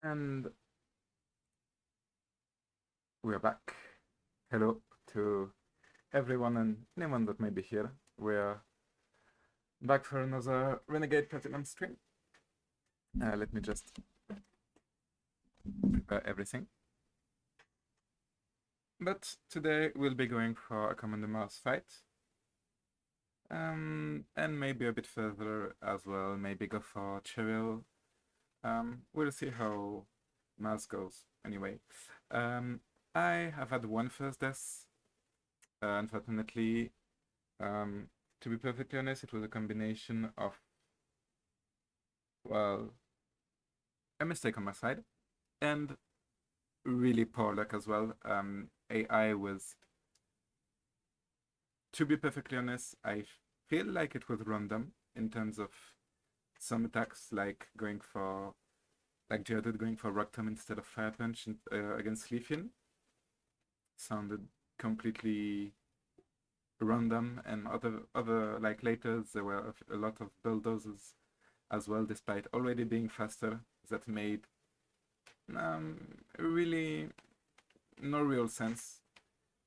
And we're back. Hello to everyone and anyone that may be here. We're back for another Renegade Platinum stream. Let me just prepare everything. But today we'll be going for a Commander Mars fight. And maybe a bit further as well. Maybe go for Cheryl. We'll see how Mars goes. Anyway, I have had one first death. Unfortunately, to be perfectly honest, it was a combination of, well, a mistake on my side and really poor luck as well. AI was, to be perfectly honest, I feel like it was random in terms of some attacks, like Geodude going for Rock Tomb instead of Fire Punch against Leafeon. Sounded completely random, and other like later there were a lot of bulldozers as well, despite already being faster, that made really no real sense,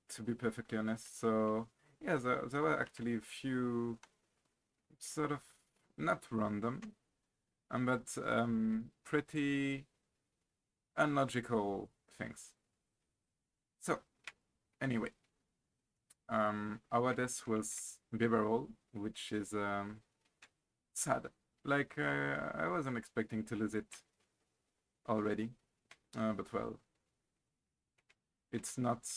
to be perfectly honest. So yeah, there were actually a few sort of not random, but pretty unlogical things. So anyway, our death was Bibarol, which is sad. Like I wasn't expecting to lose it already, but well, it's not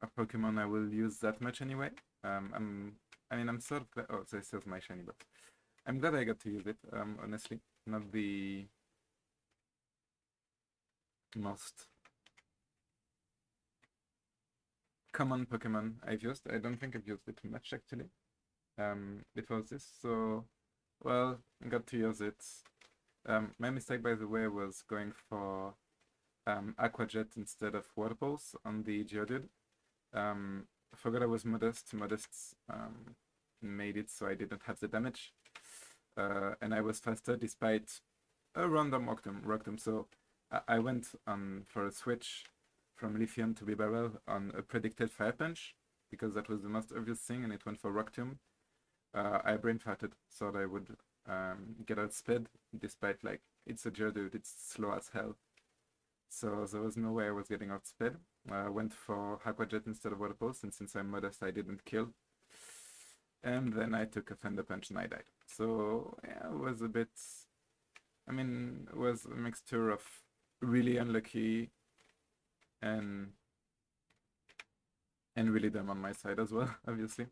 a Pokemon I will use that much anyway. I'm sort of glad. Oh, so it says my shiny, but I'm glad I got to use it. Honestly, not the most common Pokemon I've used. I don't think I've used it much actually. Before this, so well, I got to use it. My mistake, by the way, was going for Aqua Jet instead of Water Pulse on the Geodude. I forgot I was Modest. Modest made it so I didn't have the damage. And I was faster despite a random Rock Tomb. So I went for a switch from Leafeon to Bibarel on a predicted Fire Punch, because that was the most obvious thing, and it went for Rock Tomb. I brain farted, thought I would get outspeed, despite like it's a Geodude, it's slow as hell. So there was no way I was getting outspeed. I went for Aqua Jet instead of Water Pulse, and since I'm Modest, I didn't kill. And then I took a Thunder Punch and I died. So yeah, it was a bit. It was a mixture of really unlucky and really dumb on my side as well, obviously.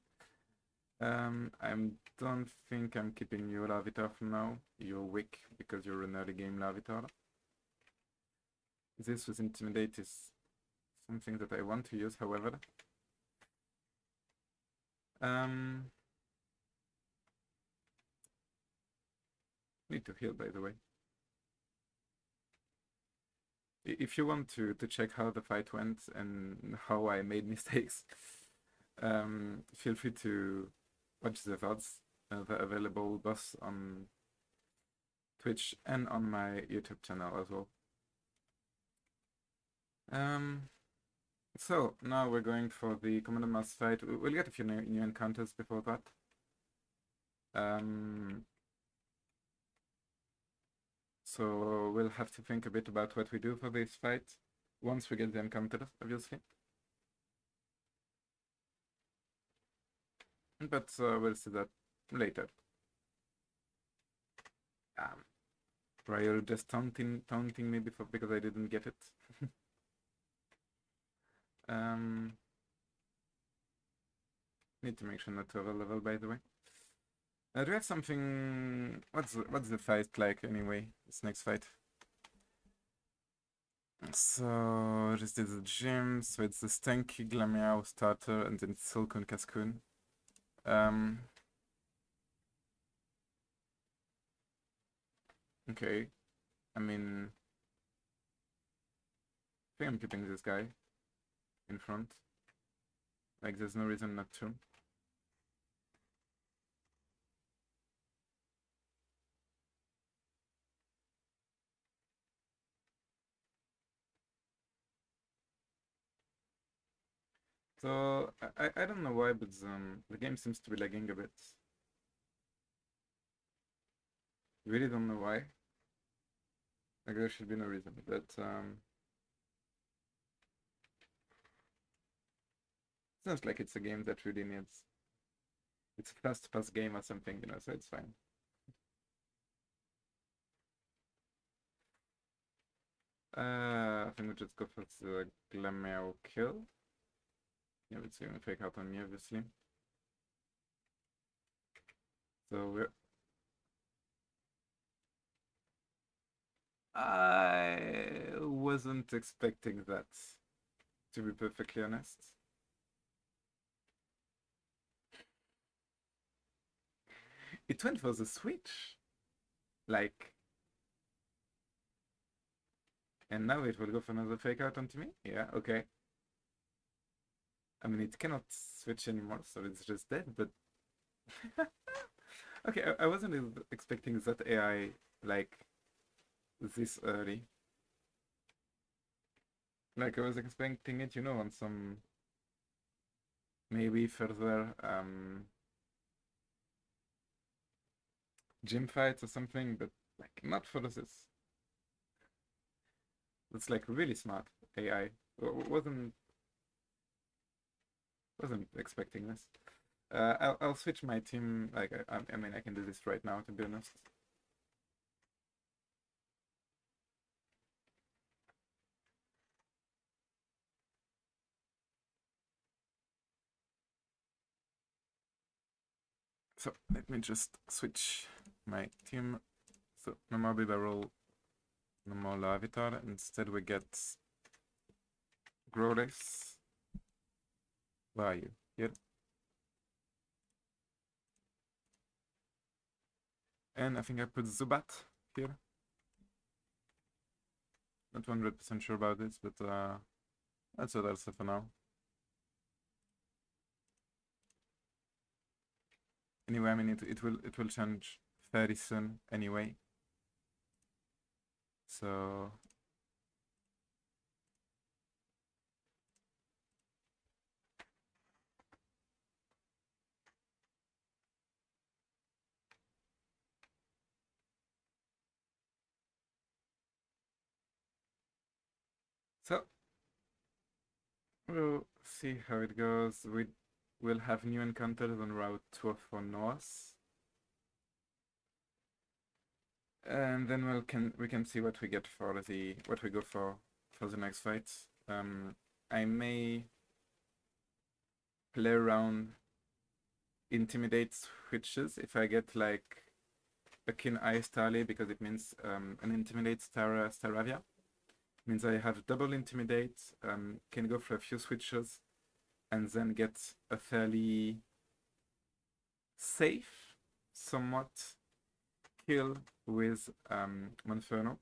I don't think I'm keeping you Larvitar for now. You're weak because you're an early game Larvitar. This with Intimidate is something that I want to use, however. Need to heal, by the way. If you want to check how the fight went and how I made mistakes, feel free to watch the VODs, the available both on Twitch and on my YouTube channel as well. So now we're going for the Commander Mars fight. We'll get a few new encounters before that. So we'll have to think a bit about what we do for this fight once we get the encounters, obviously. But we'll see that later. Ryle just taunting me because I didn't get it. Need to make sure not to overlevel, by the way. Do we have something? What's the fight like anyway? This next fight. So this is the gym. So it's the Stanky Glameow starter, and then Silcoon Cascoon. Okay. I think I'm keeping this guy in front. Like, there's no reason not to. So I don't know why, but the game seems to be lagging a bit. Really don't know why. Like there should be no reason, but sounds like it's a game that really needs. It's a fast pass game or something, you know, so it's fine. I think we just go for the Glameow kill. Yeah, it's gonna fake out on me, obviously. So we're. I wasn't expecting that, to be perfectly honest. It went for the switch. Like, and now it will go for another fake out onto me? Yeah, okay. I mean, it cannot switch anymore, so it's just dead, but. Okay, I wasn't expecting that AI, like, this early. Like, I was expecting it, you know, on some. Maybe further gym fights or something, but, like, not for this. That's, like, really smart AI. Wasn't expecting this. I'll switch my team. Like I mean, I can do this right now, to be honest. So let me just switch my team. So no more Bibarel, no more Larvitar. Instead, we get Growlithe. Where are you? Here. And I think I put Zubat here. Not 100% sure about this, but that's what I'll say for now. Anyway, I mean it will change very soon anyway. So so we'll see how it goes. We'll have new encounters on Route 204 North. And then we can see what we get for what we go for the next fight. I may play around intimidate switches if I get like a Keen Eye Starly, because it means an intimidate Staravia. Means I have double intimidate, can go for a few switches, and then get a fairly safe, somewhat kill with Monferno.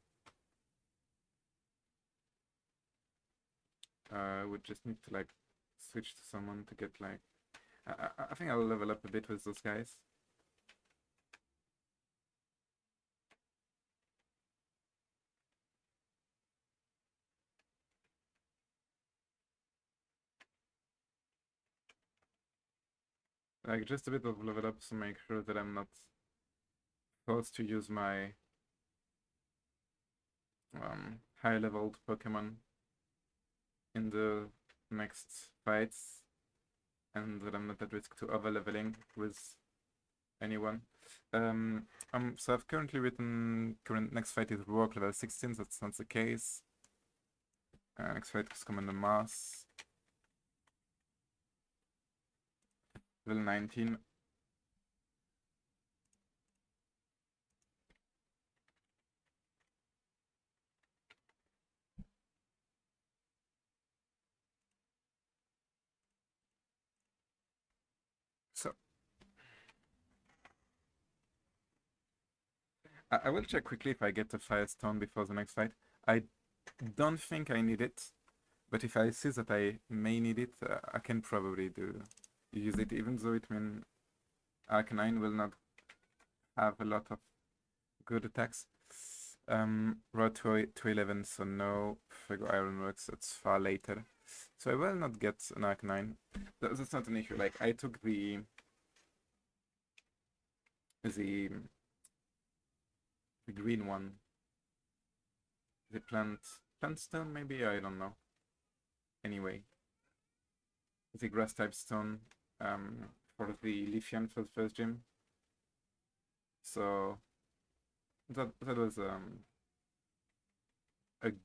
Would just need to like switch to someone to get like. I think I'll level up a bit with those guys. Like just a bit of level up to make sure that I'm not forced to use my high leveled Pokemon in the next fights, and that I'm not at risk to over leveling with anyone. So I've currently written next fight is Rock level 16. That's not the case. Next fight is Commander Mars level 19. So I will check quickly if I get a Firestone before the next fight. I don't think I need it, but if I see that I may need it, I can probably use it, even though it means Arcanine will not have a lot of good attacks. Road to 11, so no Fuego Ironworks, that's far later. So I will not get an Arc 9. That's not an issue. Like, I took the green one. The plant stone, maybe? I don't know. Anyway. The grass type stone for the Lithian for the first gym. So that was a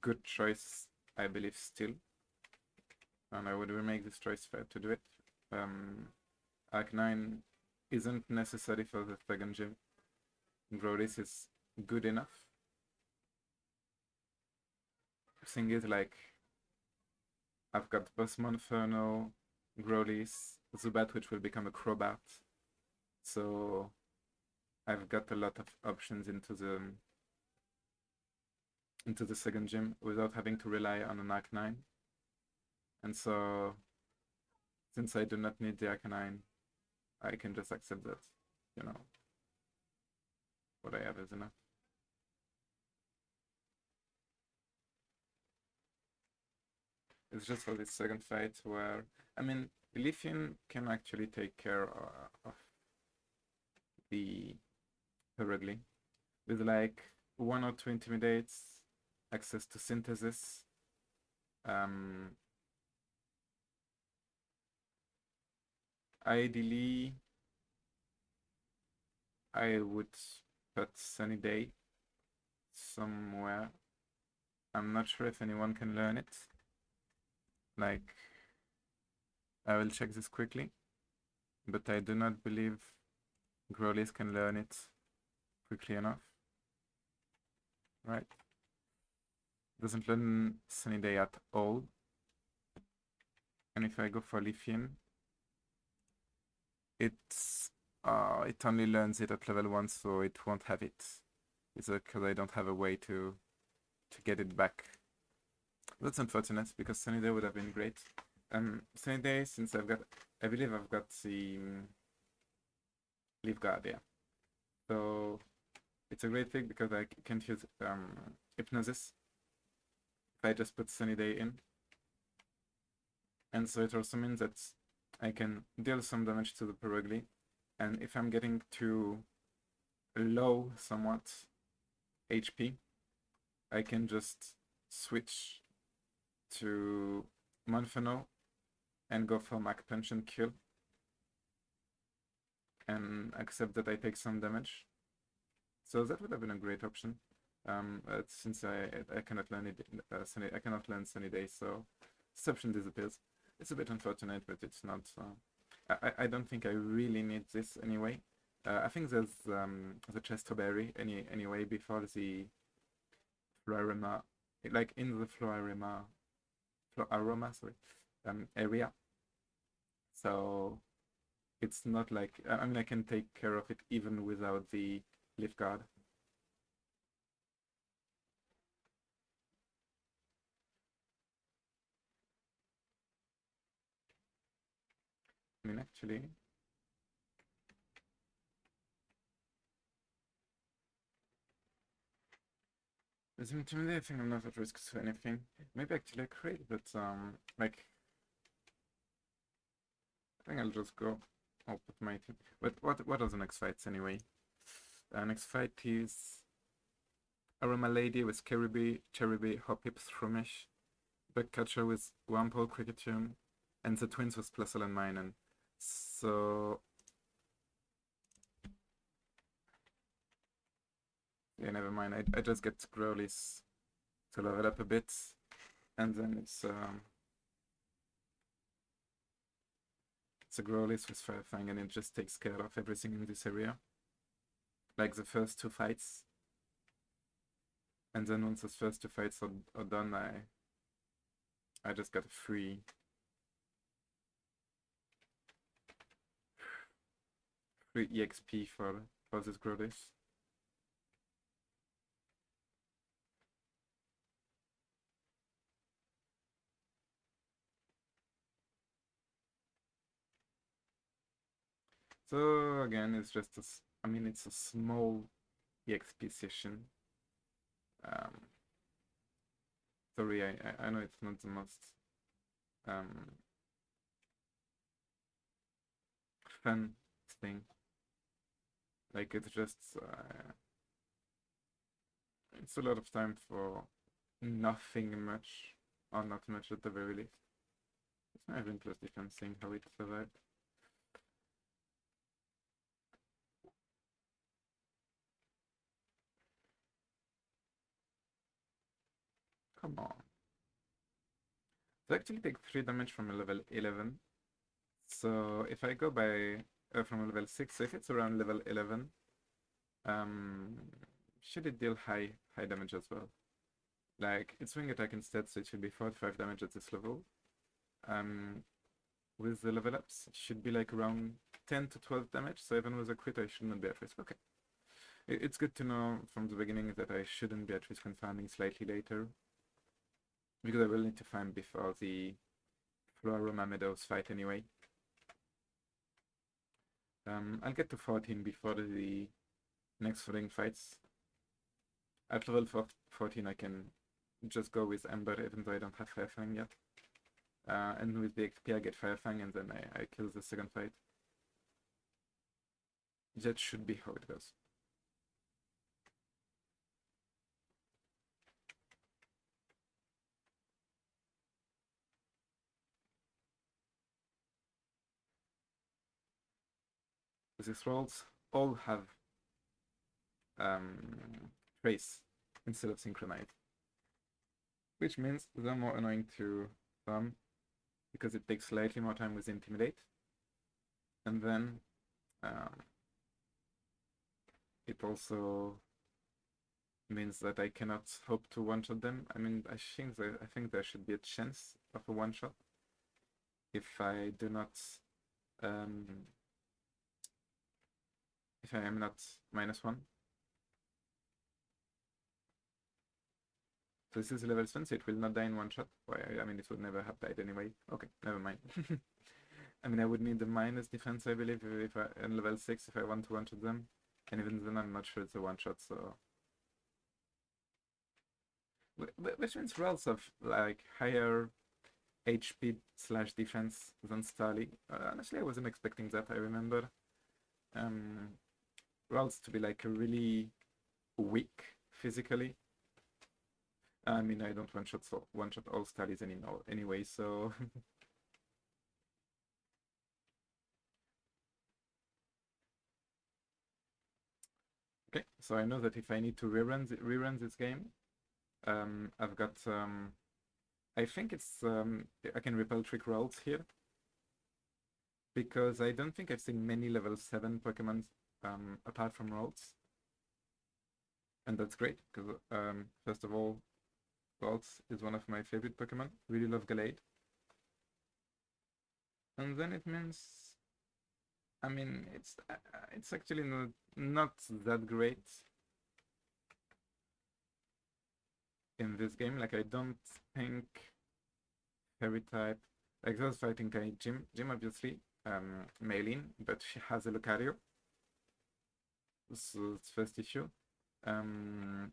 good choice, I believe, still. And I would remake this choice if I had to do it. Arc 9 isn't necessary for the second gym. Growlithe is good enough. Thing is, like, I've got Bossmon, Inferno, Growlithe, Zubat, which will become a Crobat. So I've got a lot of options into the second gym without having to rely on an Arc 9. And so, since I do not need the Arc 9, I can just accept that, you know, what I have is enough. It's just for this second fight where, I mean, Lithium can actually take care of the Perugly with like 1 or 2 intimidates, access to synthesis. Ideally, I would put Sunny Day somewhere. I'm not sure if anyone can learn it. Like, I will check this quickly, but I do not believe Growlithe can learn it quickly enough. Right? Doesn't learn Sunny Day at all. And if I go for Lithium, it only learns it at level 1, so it won't have it. It's because I don't have a way to get it back. That's unfortunate, because Sunny Day would have been great. Sunny Day, since I believe I've got the Leaf Guard, yeah. So it's a great thing because I can't use Hypnosis if I just put Sunny Day in. And so it also means that I can deal some damage to the Perugly, and if I'm getting too low somewhat HP, I can just switch to Monferno and go for Mach Punch and kill, and accept that I take some damage. So that would have been a great option. Since I cannot learn it, I cannot learn Sunny Day, so this option disappears. It's a bit unfortunate, but it's not. I don't think I really need this anyway. I think there's the Chestoberry anyway before the Floaroma, like in the Floaroma, sorry, area. So it's not like, I mean, I can take care of it even without the Leaf Guard. I mean, actually, with Intimidate, I think I'm not at risk to anything. Maybe actually I create, but like, I think I'll just go. I'll put my team. But what are the next fights anyway? Next fight is Aroma Lady with Cherubi, Hoppip, Shroomish, Bugcatcher with Wample, Cricketune, and the twins with Plusle and Minun. So yeah, never mind. I just get Growlithe to level up a bit, and then it's a Growlithe with Fire Fang, and it just takes care of everything in this area, like the first 2 fights. And then once those first 2 fights are done, I just got a free EXP for this Growlithe. So again, it's just I mean, it's a small EXP session. Sorry, I know it's not the most fun thing. Like it's just it's a lot of time for nothing much, or not much at the very least. It's not even plus defense thing how it survived. Come on. So I actually take 3 damage from a level 11. So if I go by from a level 6, so if it's around level 11, should it deal high damage as well? Like, it's wing attack instead, so it should be 4-5 damage at this level. With the level ups, it should be like around 10 to 12 damage, so even with a crit, I should not be at risk. Okay. It's good to know from the beginning that I shouldn't be at risk when farming slightly later, because I will need to farm before the Floroma Meadows fight anyway. I'll get to 14 before the next flooding fights. At level 14 I can just go with Ember even though I don't have Firefang yet. And with the XP I get Firefang and then I kill the second fight. That should be how it goes. These rolls all have trace instead of synchronize, which means they're more annoying to farm because it takes slightly more time with Intimidate, and then it also means that I cannot hope to one-shot them. I mean, I think there should be a chance of a one-shot if I do not if I am not -1. So this is level 7, so it will not die in one shot. Why? I mean, it would never have died anyway. Okay, never mind. I mean, I would need the minus defense, I believe, if I in level 6 if I want to one-shot them. And even then, I'm not sure it's a one-shot, so... Which means rolls of, like, higher HP/defense than Starly. Honestly, I wasn't expecting that, I remember. Rolls to be, like, really weak physically. I mean, I don't one-shot all Starlies anyway, so... Okay, so I know that if I need to rerun this game, I've got, I think it's, I can repel trick rolls here, because I don't think I've seen many level 7 Pokemon apart from rolls, and that's great, because, first of all, rolls is one of my favorite Pokemon, really love Gallade, and then it means, I mean, it's actually not that great in this game. Like, I don't think Fairy type, like those fighting type Jim obviously, Maylin, but she has a Lucario, so it's first issue. And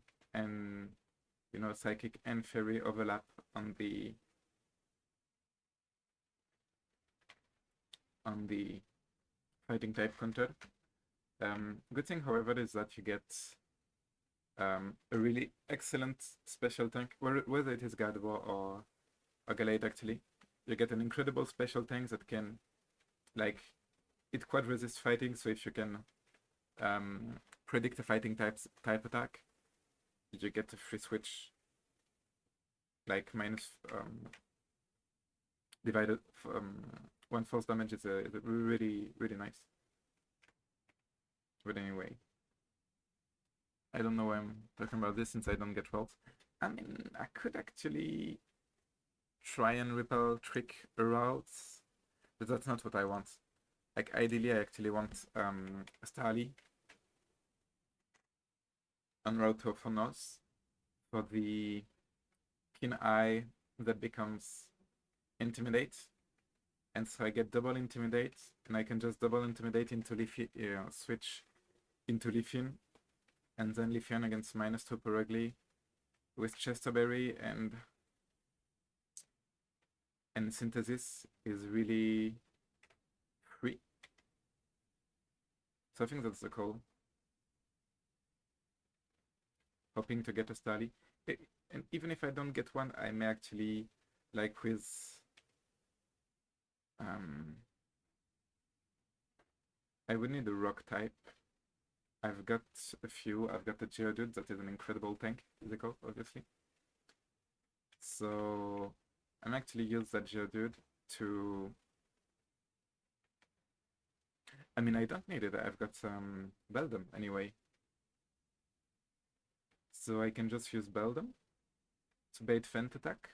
you know, Psychic and Fairy overlap on the fighting type counter. Good thing, however, is that you get a really excellent special tank, whether it is Gardevoir or Gallade actually. You get an incredible special tank that can, like, it quad resist fighting, so if you can predict a fighting type attack, you get a free switch, like minus divided 1 force damage is a really nice. But anyway, I don't know why I'm talking about this since I don't get rolls. I mean, I could actually try and repel trick routes, but that's not what I want. Like, ideally, I actually want Starly on route to Phonos for the Keen Eye that becomes Intimidate. And so I get double Intimidate, and I can just double Intimidate into Leafy, switch into Leafeon, and then Leafeon against -2 Perugly with Chesterberry, and and synthesis is really free. So I think that's the call. Hoping to get a Starly. And even if I don't get one, I may actually, like with I would need a rock type. I've got a few. I've got the Geodude that is an incredible tank, physical, obviously. So I'm actually use that Geodude to. I mean, I don't need it. I've got some Beldum anyway. So I can just use Beldum to bait Fent attack.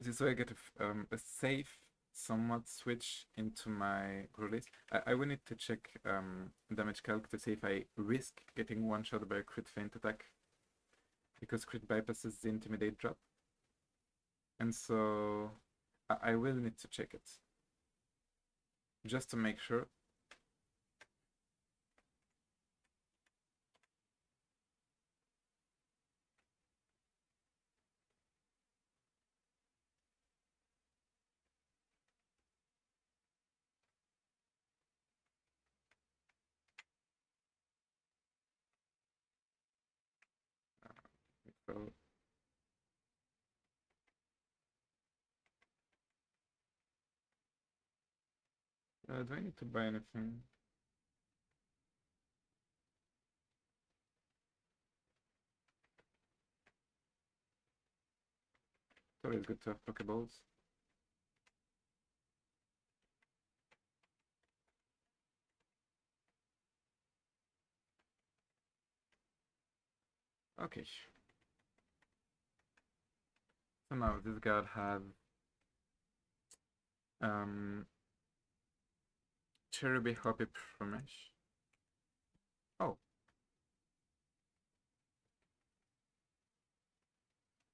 This way I get a safe, somewhat switch into my release. I will need to check damage calc to see if I risk getting one shot by a crit Feint attack, because crit bypasses the intimidate drop. And so I will need to check it just to make sure. So do I need to buy anything? It's always good to have Pokeballs. Okay. So now this guard has Cherubi Hoppy Promesh. Oh.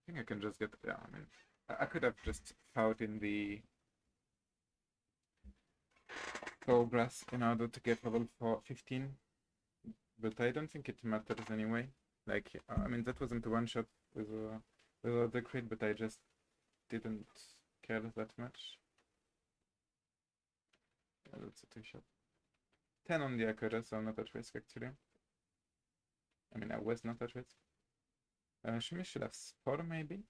I think I can just get, yeah, I mean, I could have just fought in the Tall Grass in order to get level 15, but I don't think it matters anyway. Like, I mean, that wasn't a one-shot with the crit, but I just didn't care that much. Yeah, that's a two-shot. 10 on the Akira, so I'm not at risk, actually. I mean, I was not at risk. Shumi should have Spore, maybe?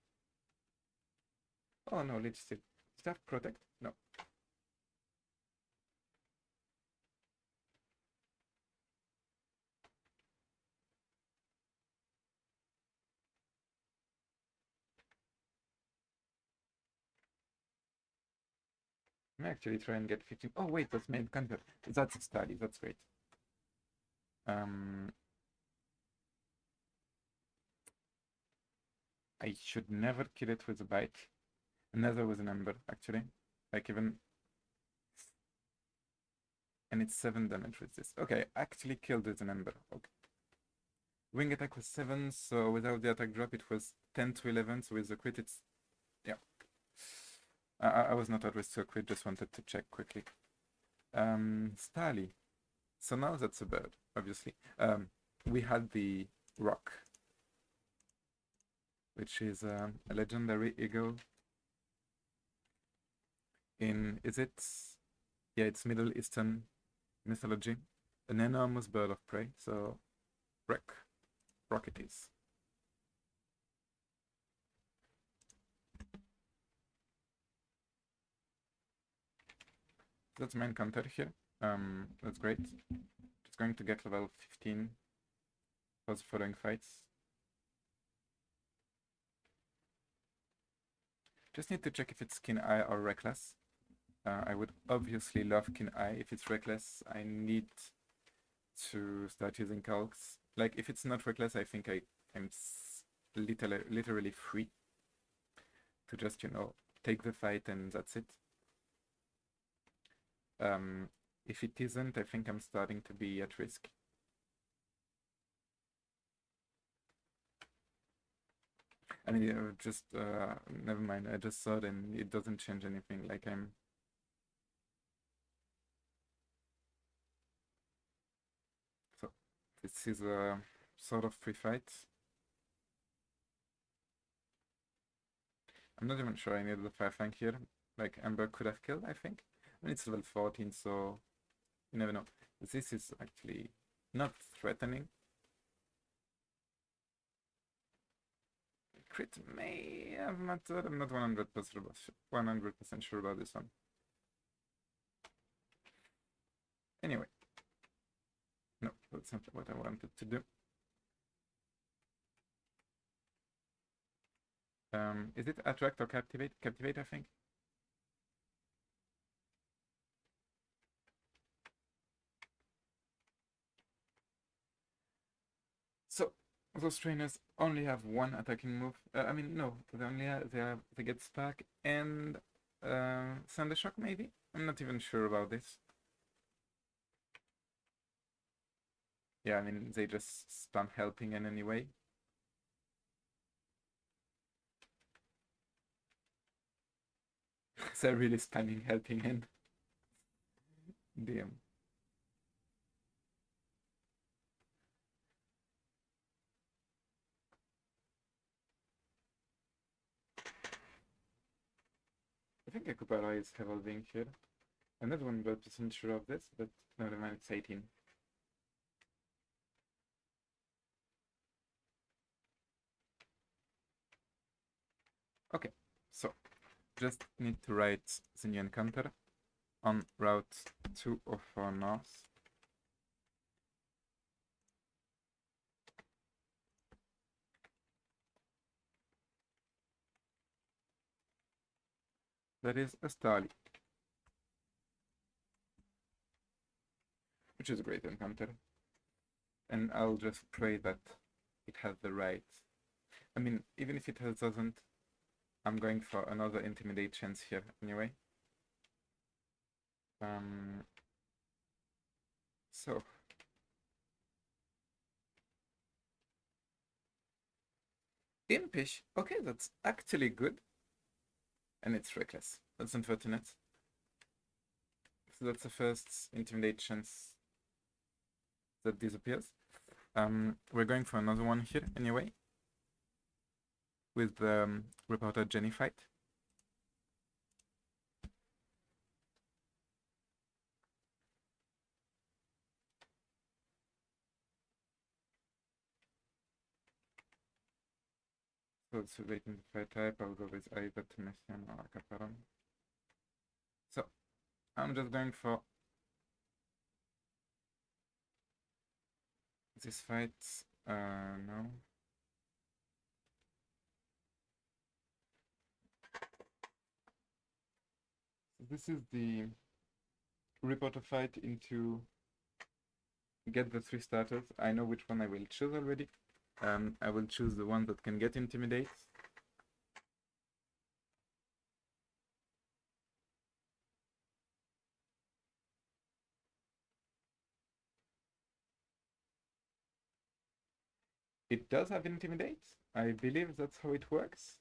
Oh, no, Leech Seed. Does it have Protect? No. I may actually try and get 15. Oh, wait, that's main counter. That's a study. That's great. I should never kill it with a bite. Neither with an ember, actually. Like, even. And it's 7 damage with this. Okay, I actually killed with an ember. Okay. Wing attack was 7, so without the attack drop, it was 10 to 11. So with the crit, it's. Yeah. I was not at risk to a crit, just wanted to check quickly. Starly. So now that's a bird, obviously. We had the rock, which is a legendary eagle in, is it? Yeah, it's Middle Eastern mythology. An enormous bird of prey, so rock it is. That's my encounter here. That's great. Just going to get level 15 for the following fights. Just need to check if it's Keen Eye or Reckless. I would obviously love Keen Eye. If it's Reckless, I need to start using calcs. Like, if it's not Reckless, I think I'm literally free to just, take the fight and that's it. If it isn't, I think I'm starting to be at risk. I mean, just never mind. I just saw it and it doesn't change anything. Like so this is a sort of free fight. I'm not even sure I need the Fire Fang here. Like, Ember could have killed, I think. I mean, it's level 14, so you never know. This is actually not threatening. Crit may have mattered. I'm not 100% sure about this one. Anyway. No, that's not what I wanted to do. Is it attract or captivate? Captivate, I think. So those trainers only have one attacking move. I mean, no, they get Spark and Thunder Shock. Maybe I'm not even sure about this. Yeah, I mean they just spam helping in any way. They're really spamming helping in. Damn. I think Akupara is evolving here. I'm not 100% sure of this, but never mind, it's 18. Okay, so just need to write the new encounter on route 204 north. That is a Starly, which is a great encounter. And I'll just pray that it has the right. I mean, even if it doesn't, I'm going for another Intimidate chance here anyway. So Impish, okay, that's actually good. And it's reckless. That's unfortunate. So that's the first Intimidate chance that disappears. We're going for another one here anyway. With the Reporter Jenny fight. So it's waiting the fire type. I'll go with either Temesian or Acaparam. So I'm just going for this fight. No. So this is the Reporter fight into get the 3 starters. I know which one I will choose already. I will choose the one that can get Intimidate. It does have Intimidate. I believe that's how it works.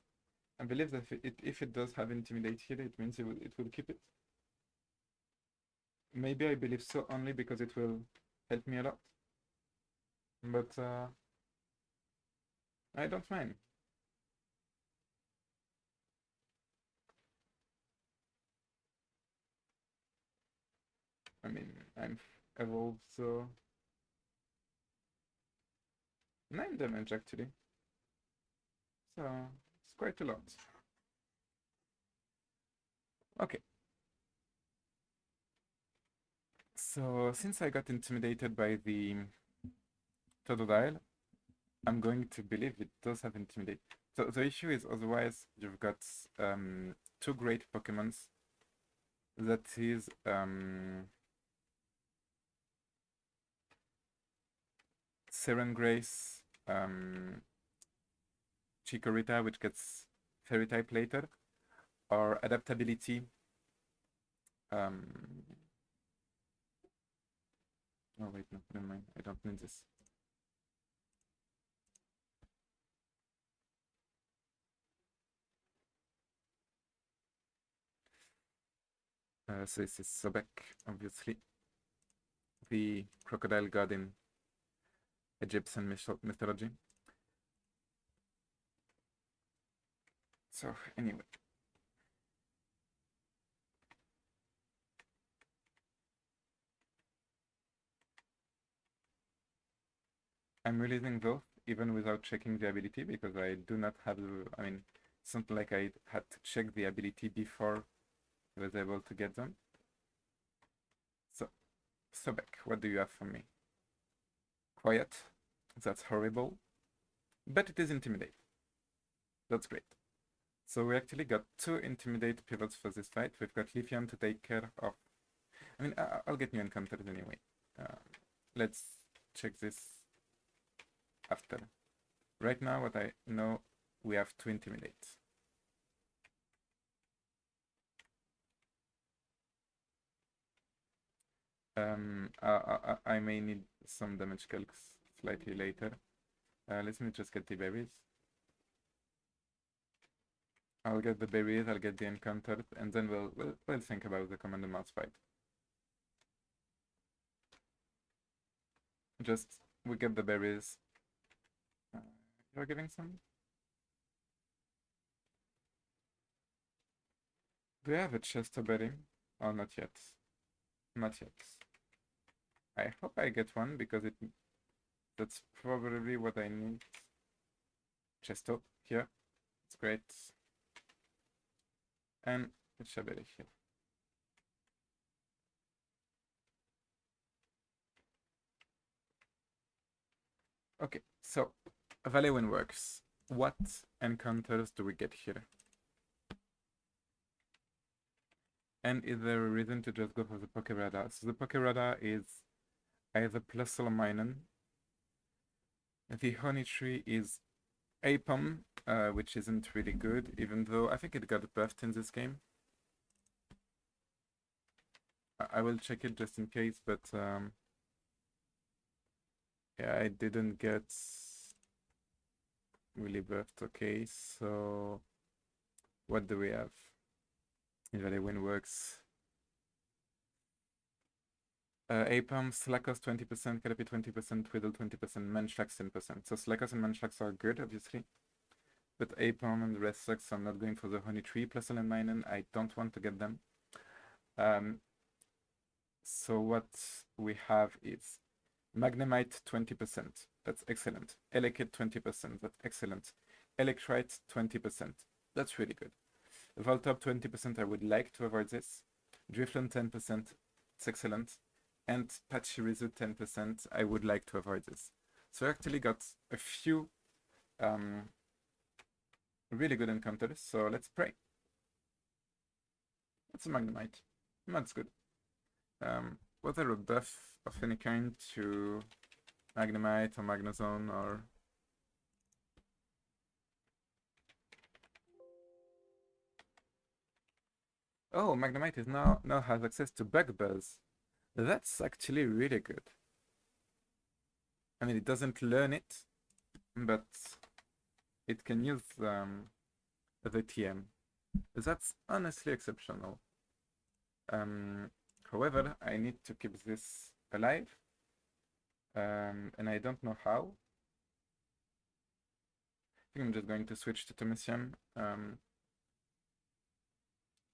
I believe that if it does have Intimidate here, it means it will keep it. Maybe I believe so only because it will help me a lot. But I don't mind. I mean, I'm evolved, so 9 damage actually. So it's quite a lot. Okay. So since I got intimidated by the Totodile, I'm going to believe it does have Intimidate. So the issue is otherwise you've got 2 great Pokemons. That is Seren Grace, Chikorita, which gets Fairy type later, or Adaptability. Oh wait, no, never mind. I don't need this. So this is Sobek, obviously. The crocodile god in Egyptian mythology. So anyway. I'm releasing both even without checking the ability because I do not have the, I mean, it's not like I had to check the ability before I was able to get them. So, Sobek, what do you have for me? Quiet. That's horrible. But it is Intimidate. That's great. So we actually got 2 Intimidate pivots for this fight. We've got Lithium to take care of... I mean, I'll get new encounters anyway. Let's check this after. Right now, what I know, we have 2 Intimidate. I may need some damage calcs slightly later. Let me just get the berries. I'll get the berries, I'll get the encounter, and then we'll think about the Command and Mouse fight. Just, we get the berries. You're giving some? Do I have a chest of berry? Oh, not yet. Not yet. I hope I get one because that's probably what I need. Chesto here. It's great. And a berry here. Okay, so Valewin works. What encounters do we get here? And is there a reason to just go for the Pokerada? So the Pokerada is either plus or minus. The Honey Tree is Apom, which isn't really good, even though I think it got buffed in this game. I will check it just in case, but yeah, I didn't get really buffed. Okay, so what do we have? Valewin works. Apom, Slackos 20%, Canopy 20%, Twiddle 20%, Munchlax 10%. So Slackos and Munchlax are good, obviously. But Apom and the rest sucks, so I'm not going for the Honey Tree plus Minen. I don't want to get them. So what we have is Magnemite 20%. That's excellent. Elekid 20%. That's excellent. Electrite 20%. That's really good. Voltop 20%. I would like to avoid this. Drifloon 10%. It's excellent. And Pachirisu 10%. I would like to avoid this. So I actually got a few really good encounters. So let's pray. That's a Magnemite. That's good. Was there a buff of any kind to Magnemite or Magnezone or... Oh, Magnemite is now has access to Bug Buzz. That's actually really good. I mean, it doesn't learn it, but it can use the TM. That's honestly exceptional. However, I need to keep this alive, and I don't know how. I think I'm just going to switch to Tomasium.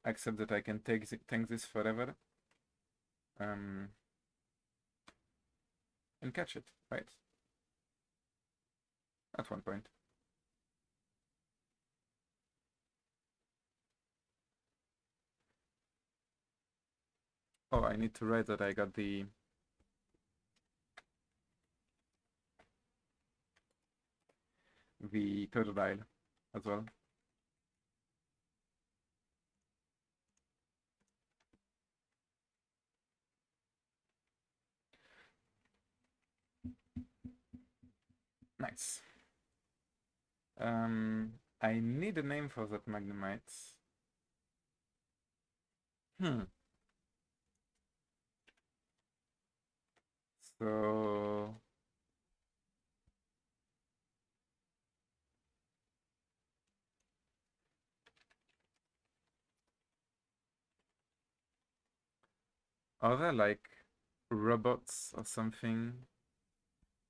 Accept that I can tank this forever. And catch it, right? At one point. Oh, I need to write that I got the Totodile as well. Nice. I need a name for that Magnemite. So... Are there like robots or something?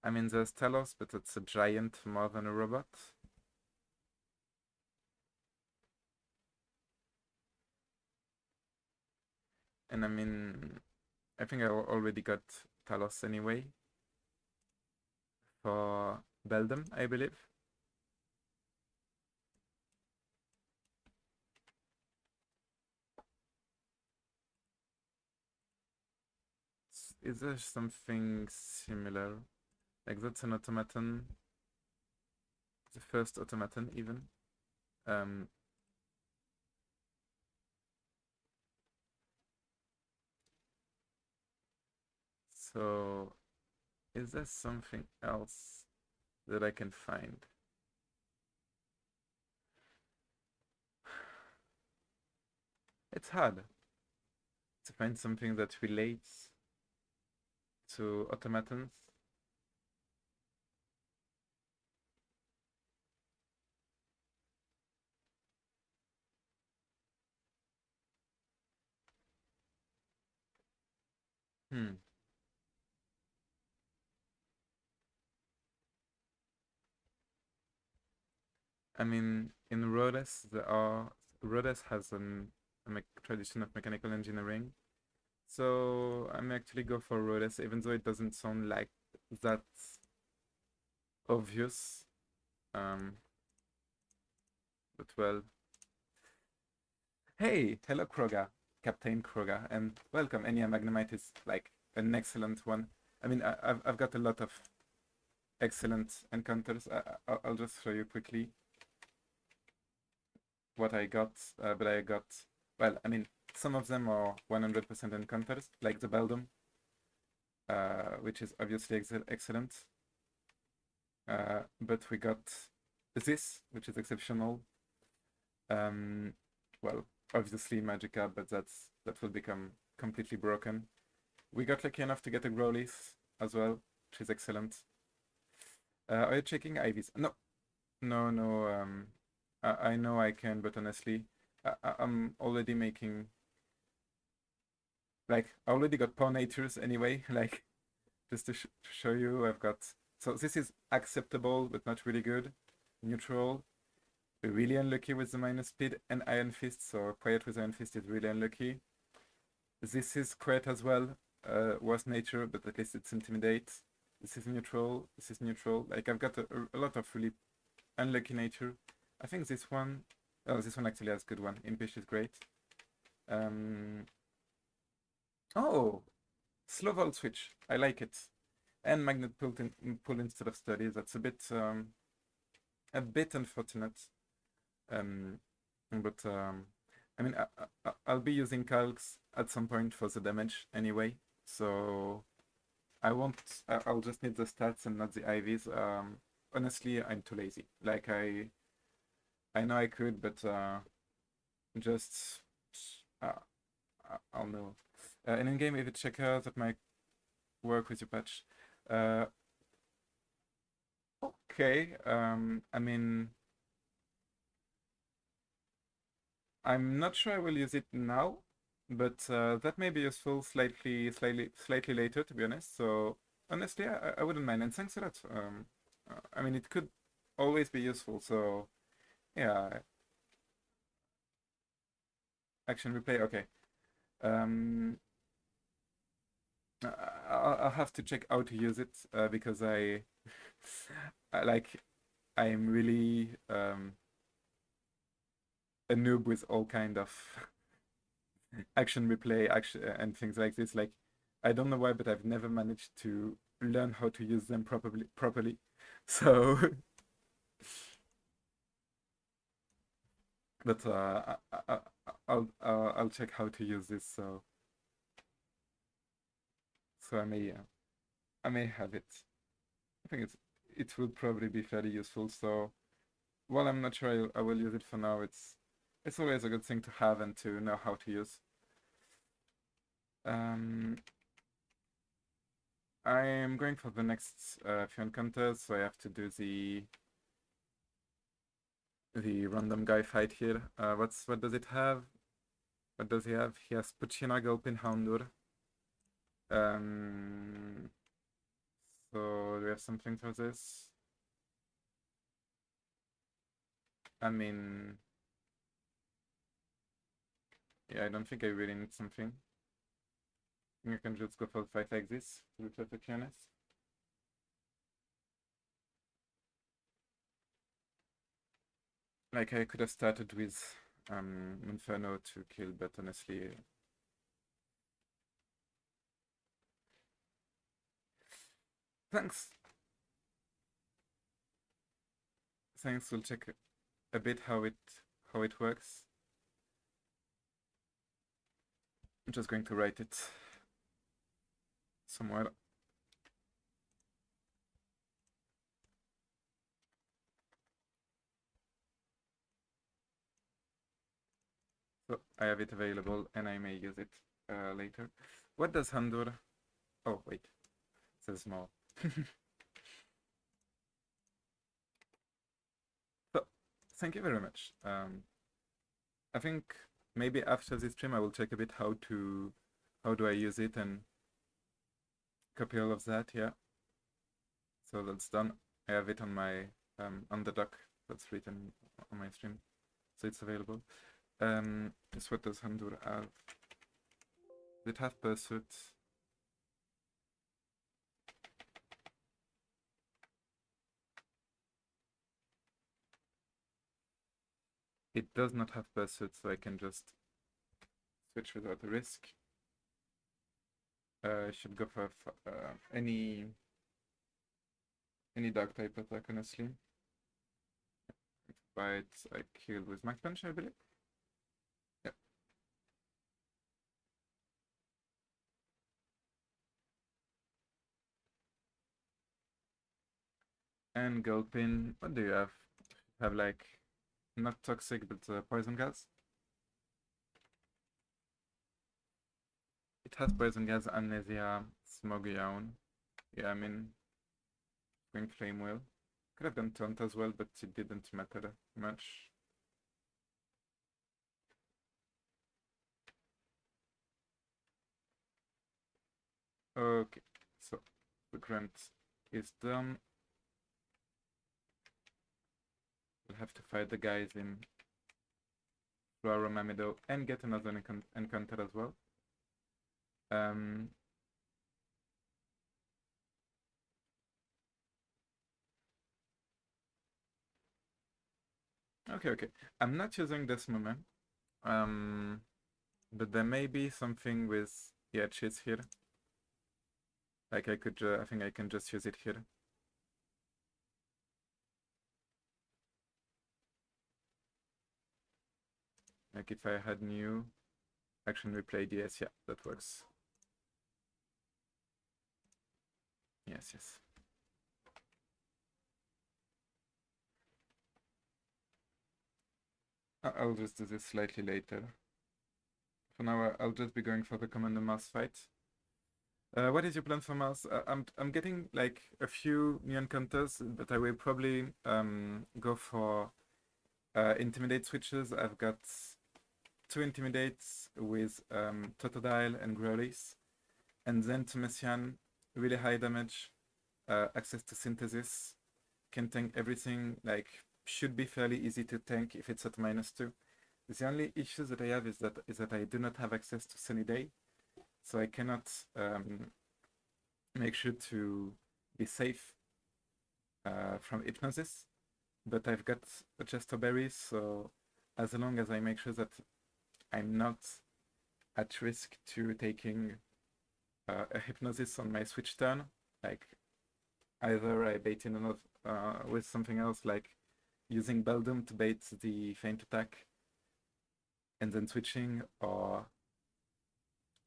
I mean, there's Telos, but it's a giant more than a robot. And I mean, I think I already got Talos anyway for Beldam, I believe. Is there something similar? Like that's an automaton, the first automaton even. Um, so is there something else that I can find? It's hard to find something that relates to automatons. Hmm. I mean, in Rhodes, Rhodes has a tradition of mechanical engineering. So I may actually go for Rhodes, even though it doesn't sound like that obvious. Um, but well, hey, hello Kroga, Captain Kroga, and welcome. Enya Magnemite is like an excellent one. I mean, I've got a lot of excellent encounters. I'll just show you quickly what I got. But I got, well, I mean, some of them are 100% encounters, like the Beldum, which is obviously excellent. But we got this, which is exceptional. Um, well, obviously Magica, but that will become completely broken. We got lucky enough to get a Growlithe as well, which is excellent. Are you checking IVs? No, no, no. I know I can, but honestly, I'm already making like I already got Paw Natures anyway. Like just to show you, I've got so this is acceptable but not really good. Neutral. Really unlucky with the minus speed and Iron Fist, so Quiet with Iron Fist is really unlucky. This is Quiet as well, worse nature, but at least it's Intimidate. This is neutral, this is neutral. Like I've got a lot of really unlucky nature. I think this one, oh, this one actually has a good one. Impish is great. Um, oh, slow volt switch, I like it. And magnet pull instead of study, that's a bit unfortunate. Um, but I mean, I'll be using calcs at some point for the damage anyway, so I won't. I'll just need the stats and not the IVs. Honestly, I'm too lazy. Like I know I could, but just uh, I'll know. And in game, if it checker that might work with your patch. Uh, okay. I mean, I'm not sure I will use it now, but that may be useful slightly later, to be honest. So honestly, I wouldn't mind. And thanks a lot. I mean, it could always be useful. So yeah, action replay. Okay. Um, I'll have to check how to use it because I like I'm really a noob with all kind of action replay action and things like this. Like I don't know why, but I've never managed to learn how to use them properly. So, but I'll check how to use this. So I may have it. I think it will probably be fairly useful. So while I'm not sure I will use it for now, it's always a good thing to have and to know how to use. Um, I'm going for the next few encounters, so I have to do the random guy fight here. What does it have? What does he have? He has Puccina Gulpin Houndour. Um, so do we have something for this? I mean, yeah, I don't think I really need something. I can just go for the fight like this, to be perfectly honest. Like, I could have started with Inferno to kill, but honestly... Thanks! Thanks, we'll check a bit how it works. I'm just going to write it somewhere. So I have it available and I may use it later. What does Handur? Oh, wait. It says more. So, thank you very much. I think maybe after this stream I will check a bit how do I use it and copy all of that, yeah. So that's done. I have it on my on the doc that's written on my stream. So it's available. So what does Handur have? Does it have pursuit? It does not have pursuit, so I can just switch without a risk. I should go for any dark type attack, honestly. But I killed with Max Punch, I believe. Yep. And Gulpin, what do you have? Have like not toxic but poison gas. It has poison gas, amnesia, smog yawn. Yeah, I mean, going flame wheel. Could have done taunt as well, but it didn't matter much. Okay, so the grunt is done. We'll have to fight the guys in Flora Meadow and get another encounter as well. Okay. I'm not using this moment. But there may be something with cheats here. Like I could, I think I can just use it here. Like if I had new action replay DS, yeah, that works. Yes. I'll just do this slightly later. For now, I'll just be going for the Commander Mars fight. What is your plan for Mars? I'm getting like a few new encounters, but I will probably go for Intimidate switches. I've got 2 Intimidates with Totodile and Growlies, and then to Messian, really high damage, access to Synthesis, can tank everything, like should be fairly easy to tank if it's at -2. The only issue that I have is that I do not have access to Sunny Day, so I cannot make sure to be safe from Hypnosis, but I've got a chest of berries, so as long as I make sure that I'm not at risk to taking a Hypnosis on my switch turn, like either I bait in another with something else, like using Beldum to bait the feint attack and then switching, or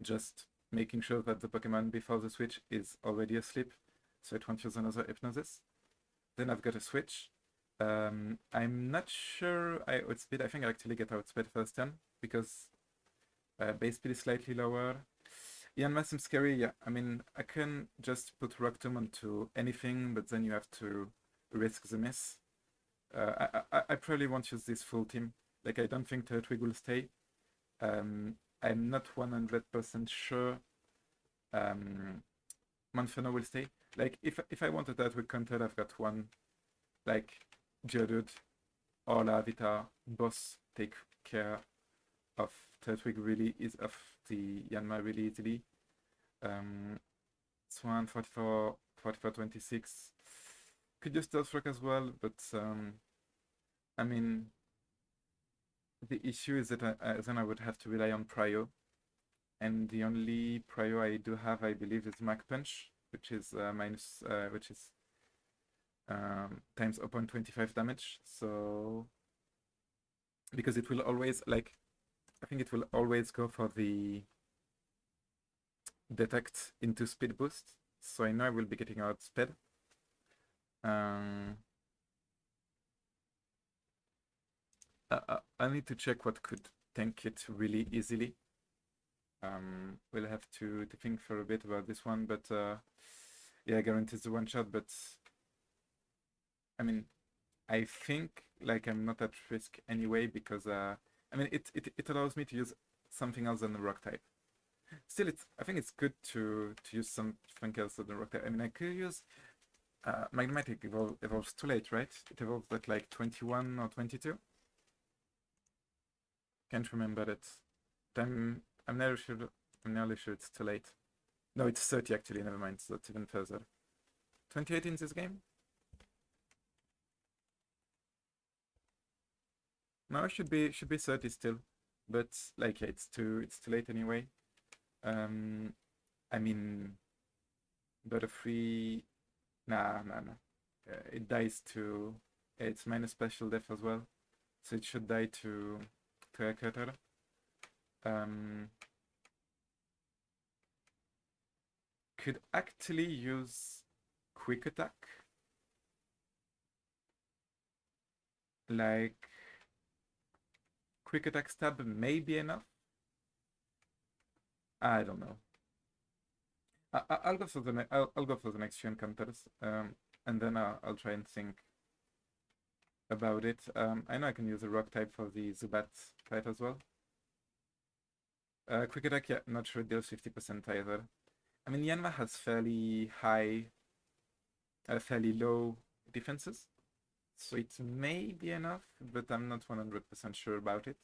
just making sure that the Pokemon before the switch is already asleep, so it won't use another Hypnosis. Then I've got a switch. I'm not sure I outspeed. I think I actually get outspeed first turn because base speed is slightly lower. Yanma seems scary, yeah. I mean, I can just put Rock Tomb onto anything, but then you have to risk the miss. I probably won't use this full team. Like, I don't think Turtwig will stay. I'm not 100% sure Monferno will stay. Like, if I wanted that with counter, I've got one, like, Geodude or Lavita, both take care of Turtwig really is of the Yanma really easily. Swan 44, 44, 26. Could use Stealth Rock as well, but I mean, the issue is that then I would have to rely on Prio, and the only Prio I do have, I believe, is Mach Punch, which is times 0.25 damage. So because it will always I think it will always go for the detect into speed boost. So I know I will be getting out speed. I need to check what could tank it really easily. We'll have to think for a bit about this one, but yeah, guarantees the one shot. But I mean, I think like I'm not at risk anyway because I mean it allows me to use something else than the rock type. Still, I think it's good to use something else than the rock type. I mean, I could use Magmatic evolves too late, right? It evolves at like 21 or 22. Can't remember that. I'm nearly sure. I'm nearly sure it's too late. No, it's 30 actually. Never mind. So that's even further. 28 in this game. No, it should be 30 still, but like yeah, it's too late anyway. I mean, Butterfree. Nah. It dies to. It's minus special def as well, so it should die to air cutter. Could actually use quick attack. Like quick attack stab may be enough. I don't know. I'll go for I'll go for the next few encounters, and then I'll try and think about it. I know I can use a rock type for the Zubat fight as well. Quick attack, yeah, not sure it deals 50% either. I mean, Yanma has fairly high, fairly low defenses, so it may be enough, but I'm not 100% sure about it.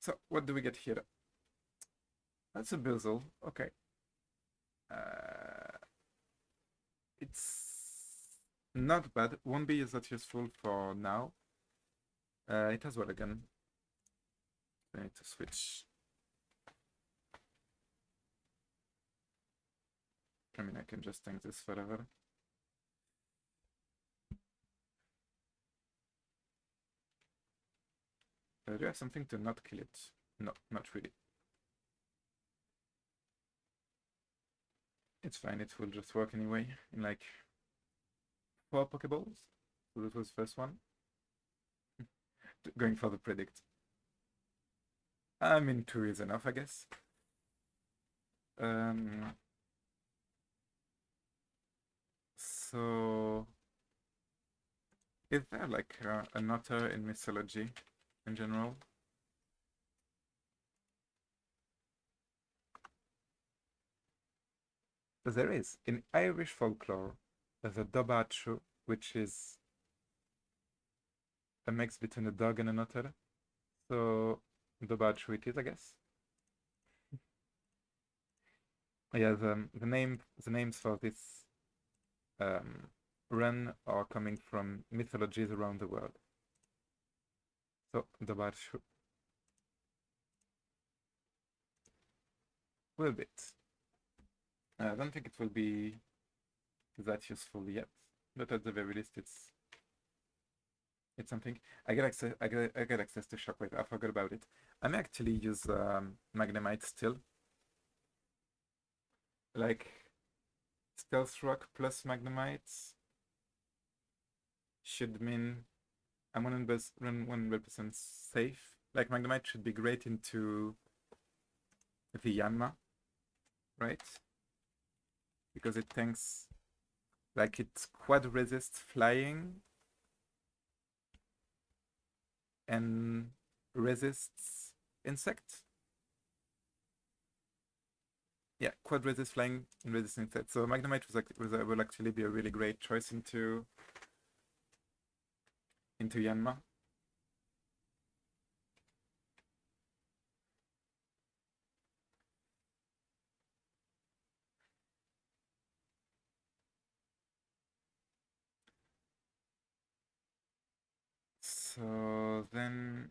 So what do we get here? That's a Bizzle. Okay. It's not bad. Won't be that useful for now. It has what again? I need to switch. I mean, I can just tank this forever. Do you have something to not kill it? No, not really. It's fine, it will just work anyway in like 4 Pokeballs. So this was first one. Going for the predict. I mean, 2 is enough, I guess. So is there like an otter in mythology in general? There is. In Irish folklore, there's a Dobachu, which is a mix between a dog and an otter. So Dobachu it is, I guess. Yeah, the names for this run are coming from mythologies around the world. So Dobachu. A little bit. I don't think it will be that useful yet, but at the very least, it's something. I get access to Shockwave. I forgot about it. I may actually use Magnemite still. Like Stealth Rock plus Magnemite should mean I'm 100% safe. Like Magnemite should be great into the Yanma, right? Because it tanks, like it quad resists flying and resists insect. Yeah, quad resist flying and resist insect. So Magnemite will actually be a really great choice into Yanma. So then,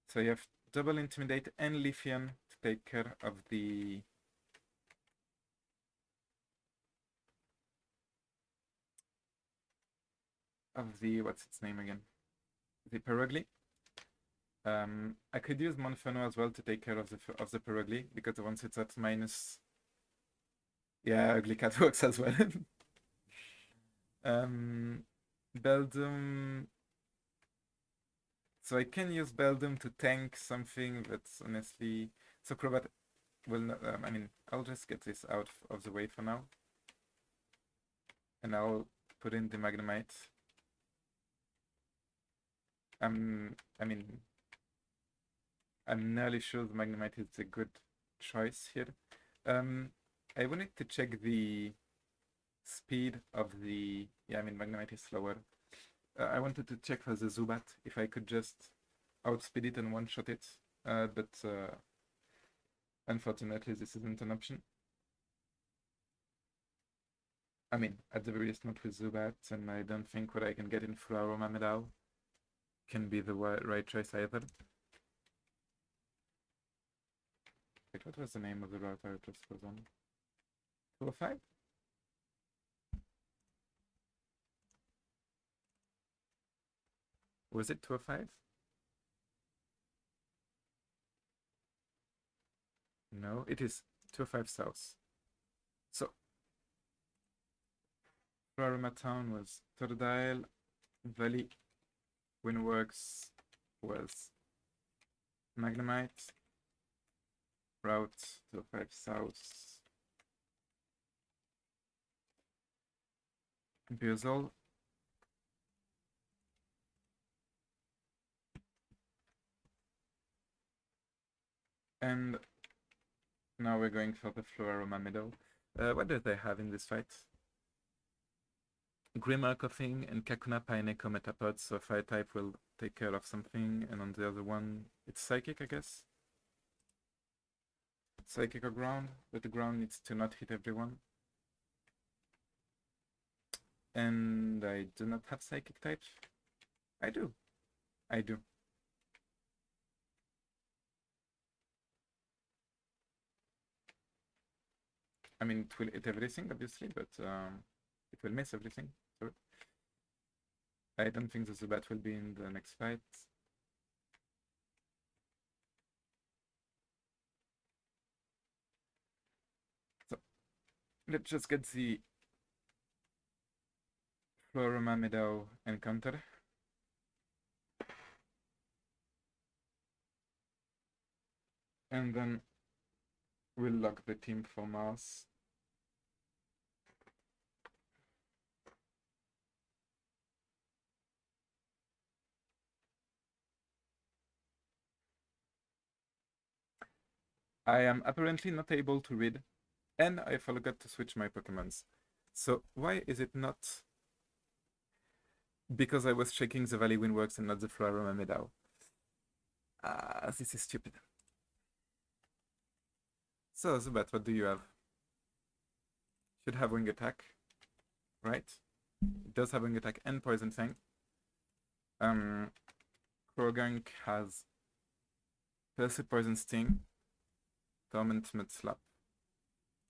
so you have double Intimidate and Lithium to take care of the what's its name again? The Perugly. I could use Monferno as well to take care of the Perugly, because once it's at minus, yeah, Ugly Cat works as well. Beldum. So I can use Beldum to tank something that's honestly, so Crobat will not, I mean, I'll just get this out of the way for now, and I'll put in the Magnemite. I mean, I'm nearly sure the Magnemite is a good choice here. I wanted to check the speed of the, yeah, I mean, Magnemite is slower. I wanted to check for the Zubat, if I could just outspeed it and one-shot it, but unfortunately this isn't an option. I mean, at the very least not with Zubat, and I don't think what I can get in Floaroma Medal can be the right choice either. Wait, what was the name of the route I just was on? 205? Was it 205? No, it is 205 South. So, Floaroma Town was Totodile, Valley, Windworks was Magnemite, route 205 South, Buzzle, and now we're going for the Floaroma Meadow. What do they have in this fight? Grimmer Coughing and Kakuna Paineko Metapod, so Fire type will take care of something, and on the other one, it's Psychic, I guess? Psychic or Ground, but the Ground needs to not hit everyone. And I do not have Psychic type. I do. I do. I mean, it will hit everything, obviously, but it will miss everything. So I don't think the Zubat will be in the next fight. So let's just get the Floaroma Meadow encounter. And then we'll lock the team for Mars. I am apparently not able to read, and I forgot to switch my Pokemons. So why is it not? Because I was checking the Valley Windworks and not the Floaroma Meadow. This is stupid. So, Zubat, what do you have? Should have Wing Attack, right? It does have Wing Attack and Poison Fang. Krogunk has Pursuit, Poison Sting, Torment, Mud Slap.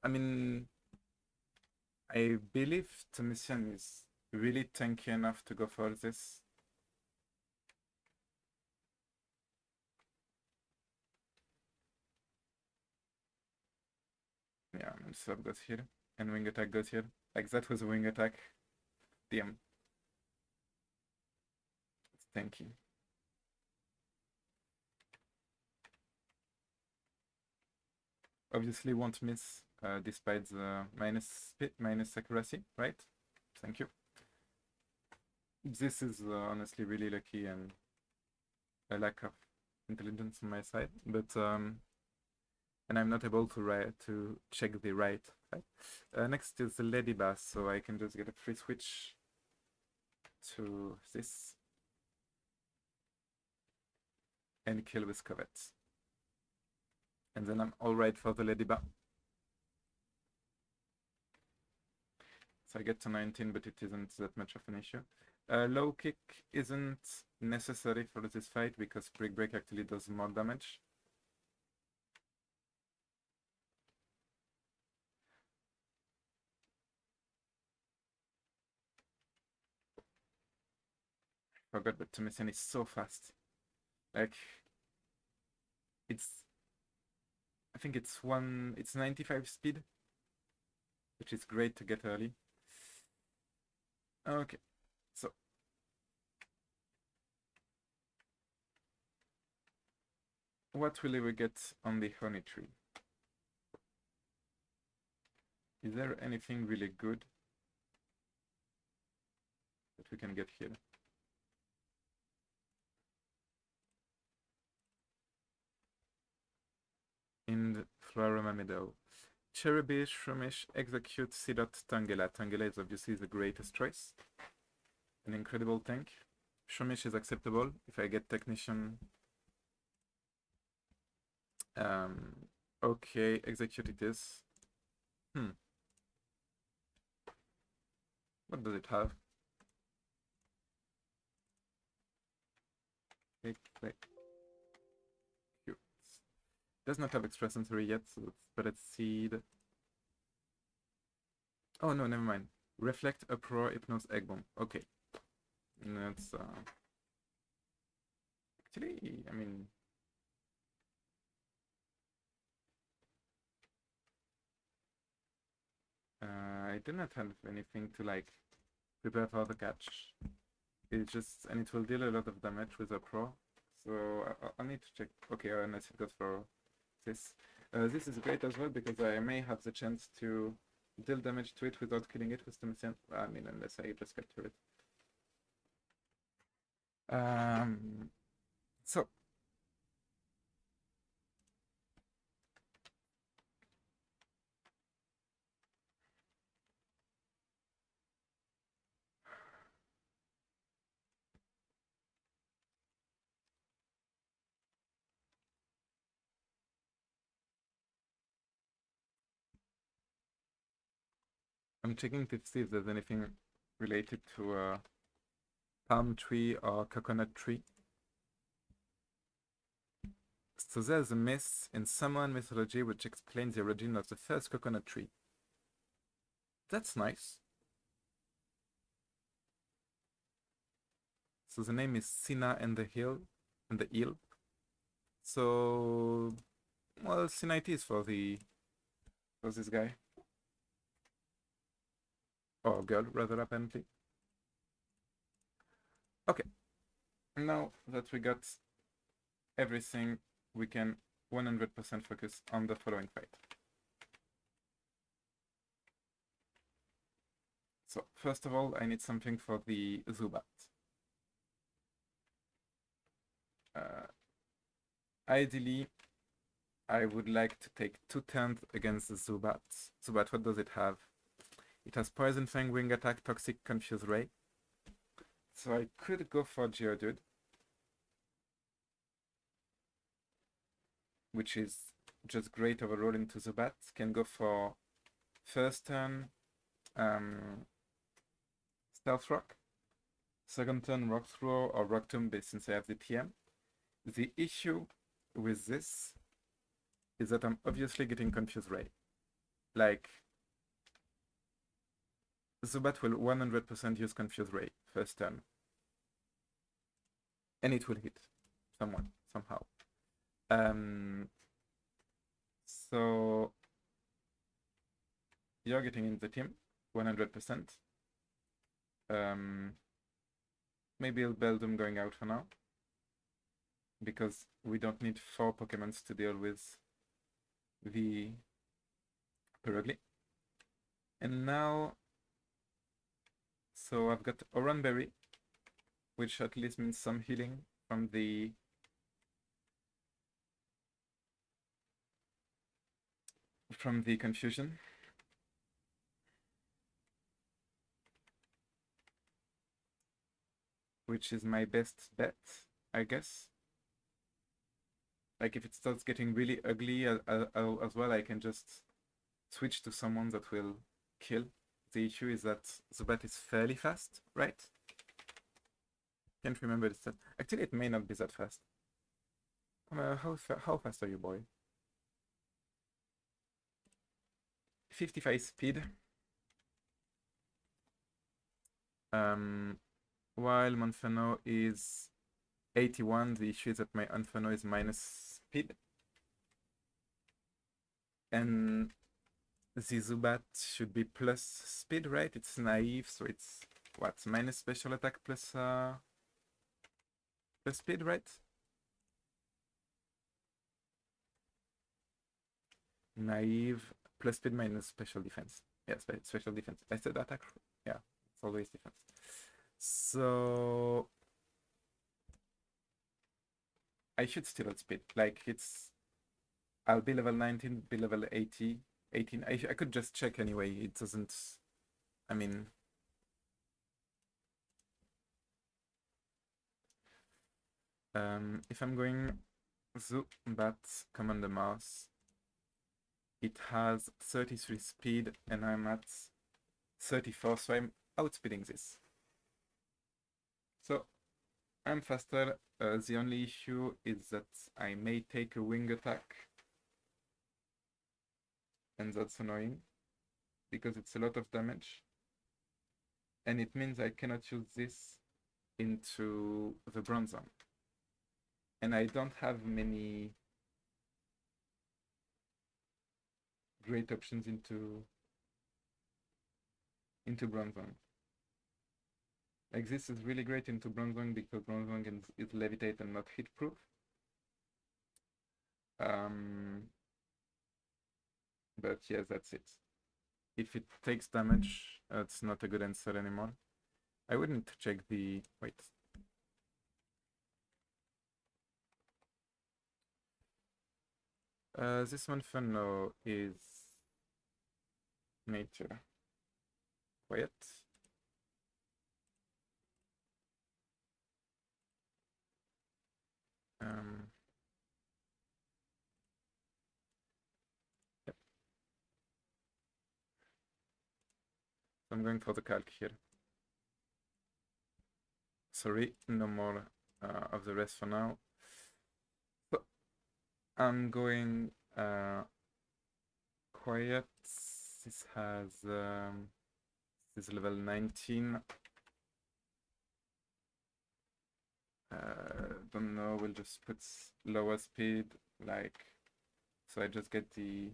I mean, I believe Tomisian is really tanky enough to go for this. Yeah, and Slap goes here, and Wing Attack goes here. Like, that was a Wing Attack. Damn. It's tanky. Obviously won't miss, despite the minus accuracy, right? Thank you. This is honestly really lucky and a lack of intelligence on my side, but and I'm not able to check the right. Next is the Lady Bass, so I can just get a free switch to this and kill with Covet. And then I'm alright for the Lady Bass. So I get to 19, but it isn't that much of an issue. Low kick isn't necessary for this fight because Brick Break actually does more damage. Forgot, but Tomasian is so fast. Like, it's, I think it's 95 speed, which is great to get early. Okay, so what will we get on the honey tree? Is there anything really good that we can get here? In the Floroma Meadow. Cherubish, Shroomish, Execute, Seedot, Tangela. Tangela is obviously the greatest choice. An incredible tank. Shroomish is acceptable if I get Technician. Okay, Execute it is. What does it have? Execute. Does not have extra sensory yet, so let's seed. Oh no, never mind. Reflect, Uproar, Hypnose, Egg Bomb. Okay. That's actually, I mean, I do not have anything to like prepare for the catch. It's just, and it will deal a lot of damage with a pro. So I need to check. Okay, unless it goes for this. This is great as well because I may have the chance to deal damage to it without killing it with the I mean, unless I just capture it. So I'm checking to see if there's anything related to a palm tree or coconut tree. So there's a myth in Samoan mythology which explains the origin of the first coconut tree. That's nice. So the name is Sina and the eel. So, well, Sina it is for this guy. Or girl, rather, apparently. Okay. Now that we got everything, we can 100% focus on the following fight. So, first of all, I need something for the Zubat. Ideally, I would like to take 2 turns against the Zubat. Zubat, what does it have? It has Poison Fang, Wing Attack, Toxic, Confuse Ray. So I could go for Geodude, which is just great overall into Zubat. Can go for first turn Stealth Rock, second turn Rock Throw or Rock Tomb since I have the TM. The issue with this is that I'm obviously getting Confuse Ray. Like, Zubat will 100% use Confuse Ray first turn. And it will hit someone, somehow. So you're getting in the team, 100%. Maybe a Beldum going out for now, because we don't need 4 Pokemons to deal with the Perugly. And now, so I've got Oranberry, which at least means some healing from the confusion. Which is my best bet, I guess. Like, if it starts getting really ugly as well, I can just switch to someone that will kill. The issue is that Zubat is fairly fast, right? Can't remember the stat. Actually, it may not be that fast. How fast are you, boy? 55 speed. While Monferno is 81, the issue is that my Monferno is minus speed. And the Zubat should be plus speed, right? It's naive, so it's what? Minus special attack plus speed, right? Naive plus speed minus special defense. Yeah, special defense. I said attack. Yeah, it's always defense. So I should still outspeed. Like I'll be level 19, be level 80, 18. I could just check anyway. It doesn't. I mean, if I'm going Zubat Commander Mouse, it has 33 speed and I'm at 34, so I'm outspeeding this. So I'm faster. The only issue is that I may take a wing attack, and that's annoying because it's a lot of damage, and it means I cannot use this into the Bronzong, and I don't have many great options into Bronzong. Like this is really great into Bronzong because Bronzong is levitate and not hit proof. But yes, that's it. If it takes damage, it's not a good answer anymore. I would need to check the... Wait. This one for now is... Nature. Quiet. Yep. So I'm going for the calc here. Sorry, no more of the rest for now. So I'm going quiet. This has this is level 19. Don't know, we'll just put lower speed, like, so I just get the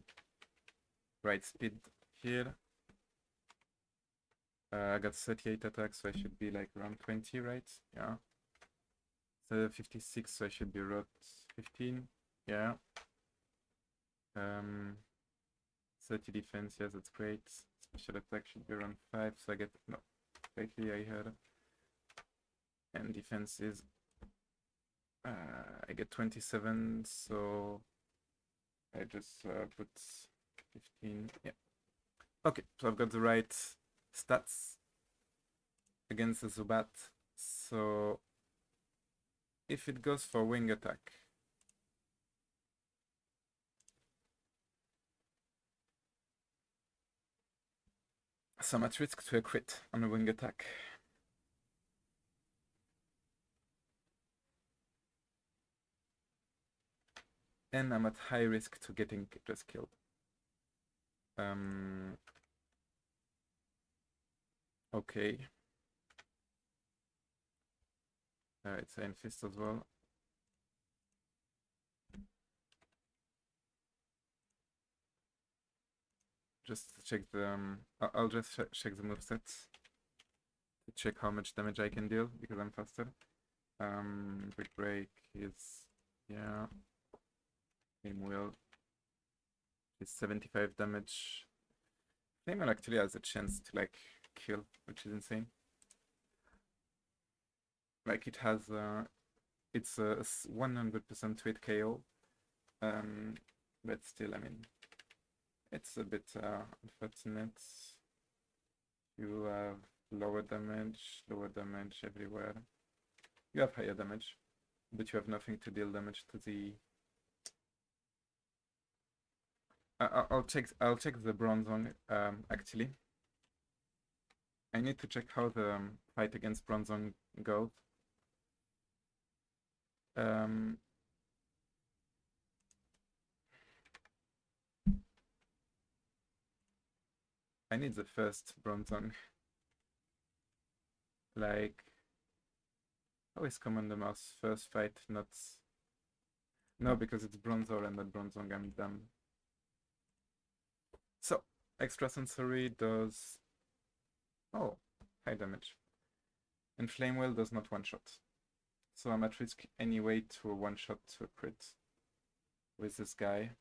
right speed here. I got 38 attacks, so I should be like around 20, right? Yeah. So 56, so I should be around 15. Yeah. 30 defense, yes, that's great. Special attack should be around 5, so I get, no, lately I heard. And defense is, I get 27, so I just put 15, yeah. Okay, so I've got the right stats against the Zubat. So if it goes for wing attack, so I'm at risk to a crit on a wing attack. And I'm at high risk to getting just killed. Okay. It's Iron Fist as well. Just to check the... I'll just check the movesets to check how much damage I can deal because I'm faster. Quick break is... yeah. Flame Wheel is 75 damage. Flame Wheel actually has a chance to like kill, which is insane. Like it has it's a 100% hit KO. But still, I mean, it's a bit unfortunate. You have lower damage everywhere. You have higher damage, but you have nothing to deal damage to the... I'll check the Bronzong actually. I need to check how the fight against Bronzong goes. Um, I need the first Bronzong. Like, how is Commander Mars first fight not... No, because it's Bronzor and not Bronzong, I'm dumb. So, Extrasensory does... Oh, high damage. And Flame Whale does not one-shot. So I'm at risk anyway to one-shot to a crit with this guy.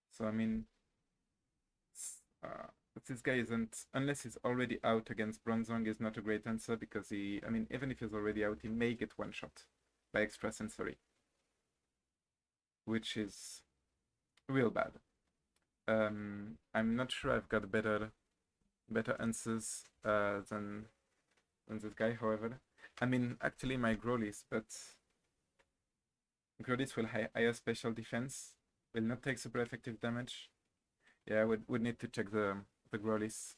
So I mean, but this guy isn't, unless he's already out against Bronzong, is not a great answer because he, I mean, even if he's already out, he may get one-shot by Extrasensory, which is real bad. I'm not sure I've got better answers than this guy, however. I mean, actually my Growlithe, but Growlithe will higher special defense, will not take super effective damage. Yeah, would need to check the Growlithe.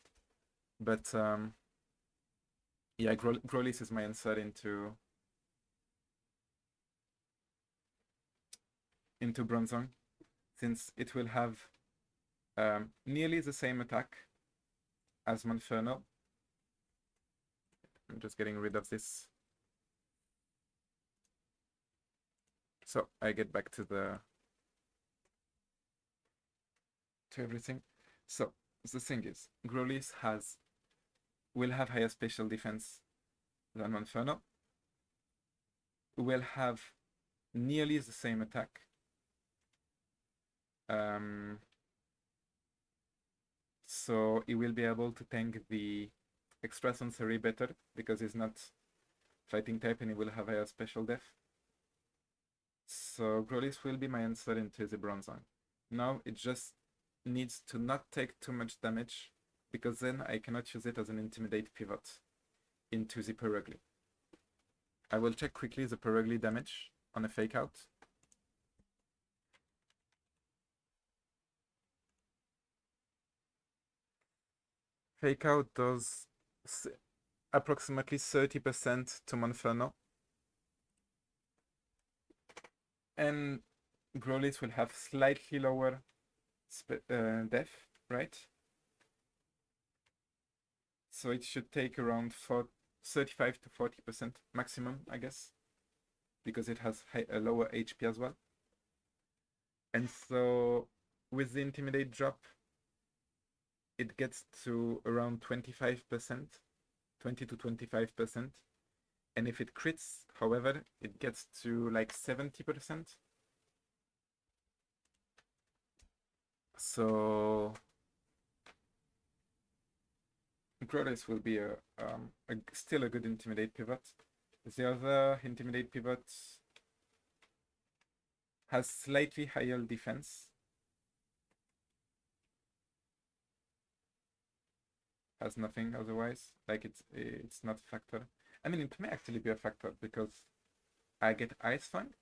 But yeah, Growlithe is my answer into Bronzong, since it will have nearly the same attack as Monferno. I'm just getting rid of this. So I get back to everything. So the thing is, Growlithe will have higher special defense than Monferno, will have nearly the same attack. So he will be able to tank the Extrasensory better because he's not fighting type and he will have higher special def. So Growlithe will be my answer into the Bronzong. Now it just needs to not take too much damage because then I cannot use it as an Intimidate pivot into the Perugly. I will check quickly the Perugly damage on a Fake Out. Fake Out does approximately 30% to Monferno. And Growlithe will have slightly lower def, right? So it should take around 35 to 40% maximum, I guess, because it has a lower HP as well. And so with the Intimidate drop, it gets to around 25%, 20 to 25%. And if it crits, however, it gets to like 70%. So Growlithe will be still a good Intimidate pivot. The other Intimidate pivot has slightly higher defense. Has nothing otherwise. Like it's not a factor. I mean, it may actually be a factor because I get Ice Fang.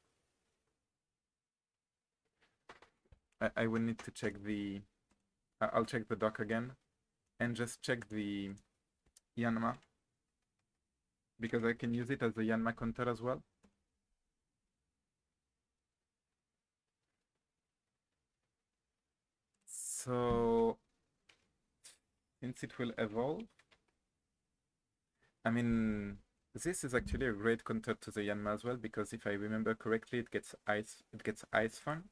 I will need to check the... I'll check the doc again and just check the Yanma because I can use it as a Yanma counter as well. So since it will evolve, I mean, this is actually a great counter to the Yanma as well because if I remember correctly, it gets Ice Fang.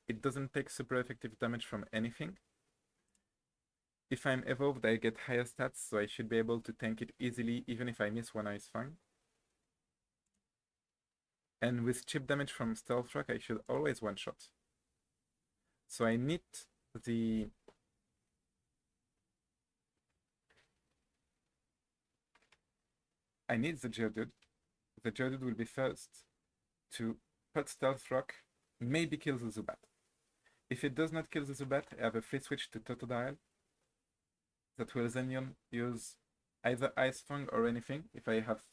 It doesn't take super effective damage from anything. If I'm evolved, I get higher stats, so I should be able to tank it easily even if I miss one Ice Fang. And with chip damage from Stealth Rock, I should always one-shot. So I need the... I need the Geodude. The Geodude will be first to put Stealth Rock, maybe kill the Zubat. If it does not kill the Zubat, I have a free switch to Totodile that will then use either Ice Fang or anything. If I have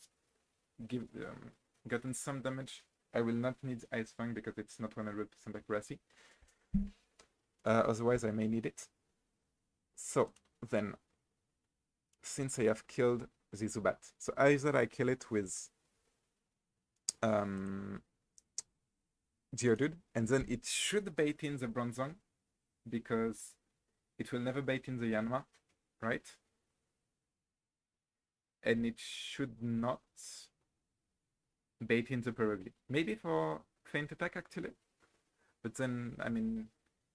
gotten some damage, I will not need Ice Fang because it's not 100% accuracy. Otherwise, I may need it. So, then since I have killed the Zubat, so either I kill it with Geodude, and then it should bait in the Bronzong because it will never bait in the Yanma, right? And it should not bait in the Perugly. Maybe for Feint Attack actually, but then I mean,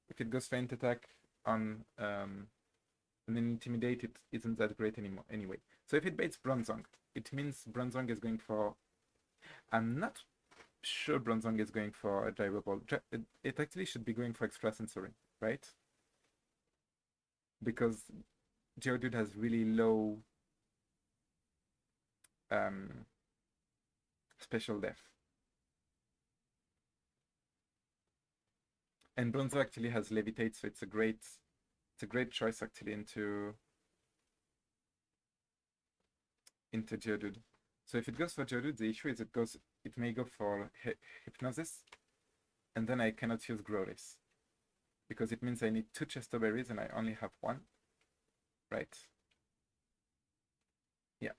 if it goes Feint Attack on and then Intimidate, it isn't that great anymore anyway. So if it baits Bronzong, it means Bronzong is going for. I'm not sure Bronzong is going for a Gyro Ball. It actually should be going for Extrasensory, right? Because Geodude has really low special def. And Bronzo actually has Levitate, so it's a great choice actually into Geodude. So if it goes for Geodude, the issue is it may go for Hypnosis, and then I cannot use Growlithe. Because it means I need 2 Chesto Berries and I only have 1. Right? Yeah.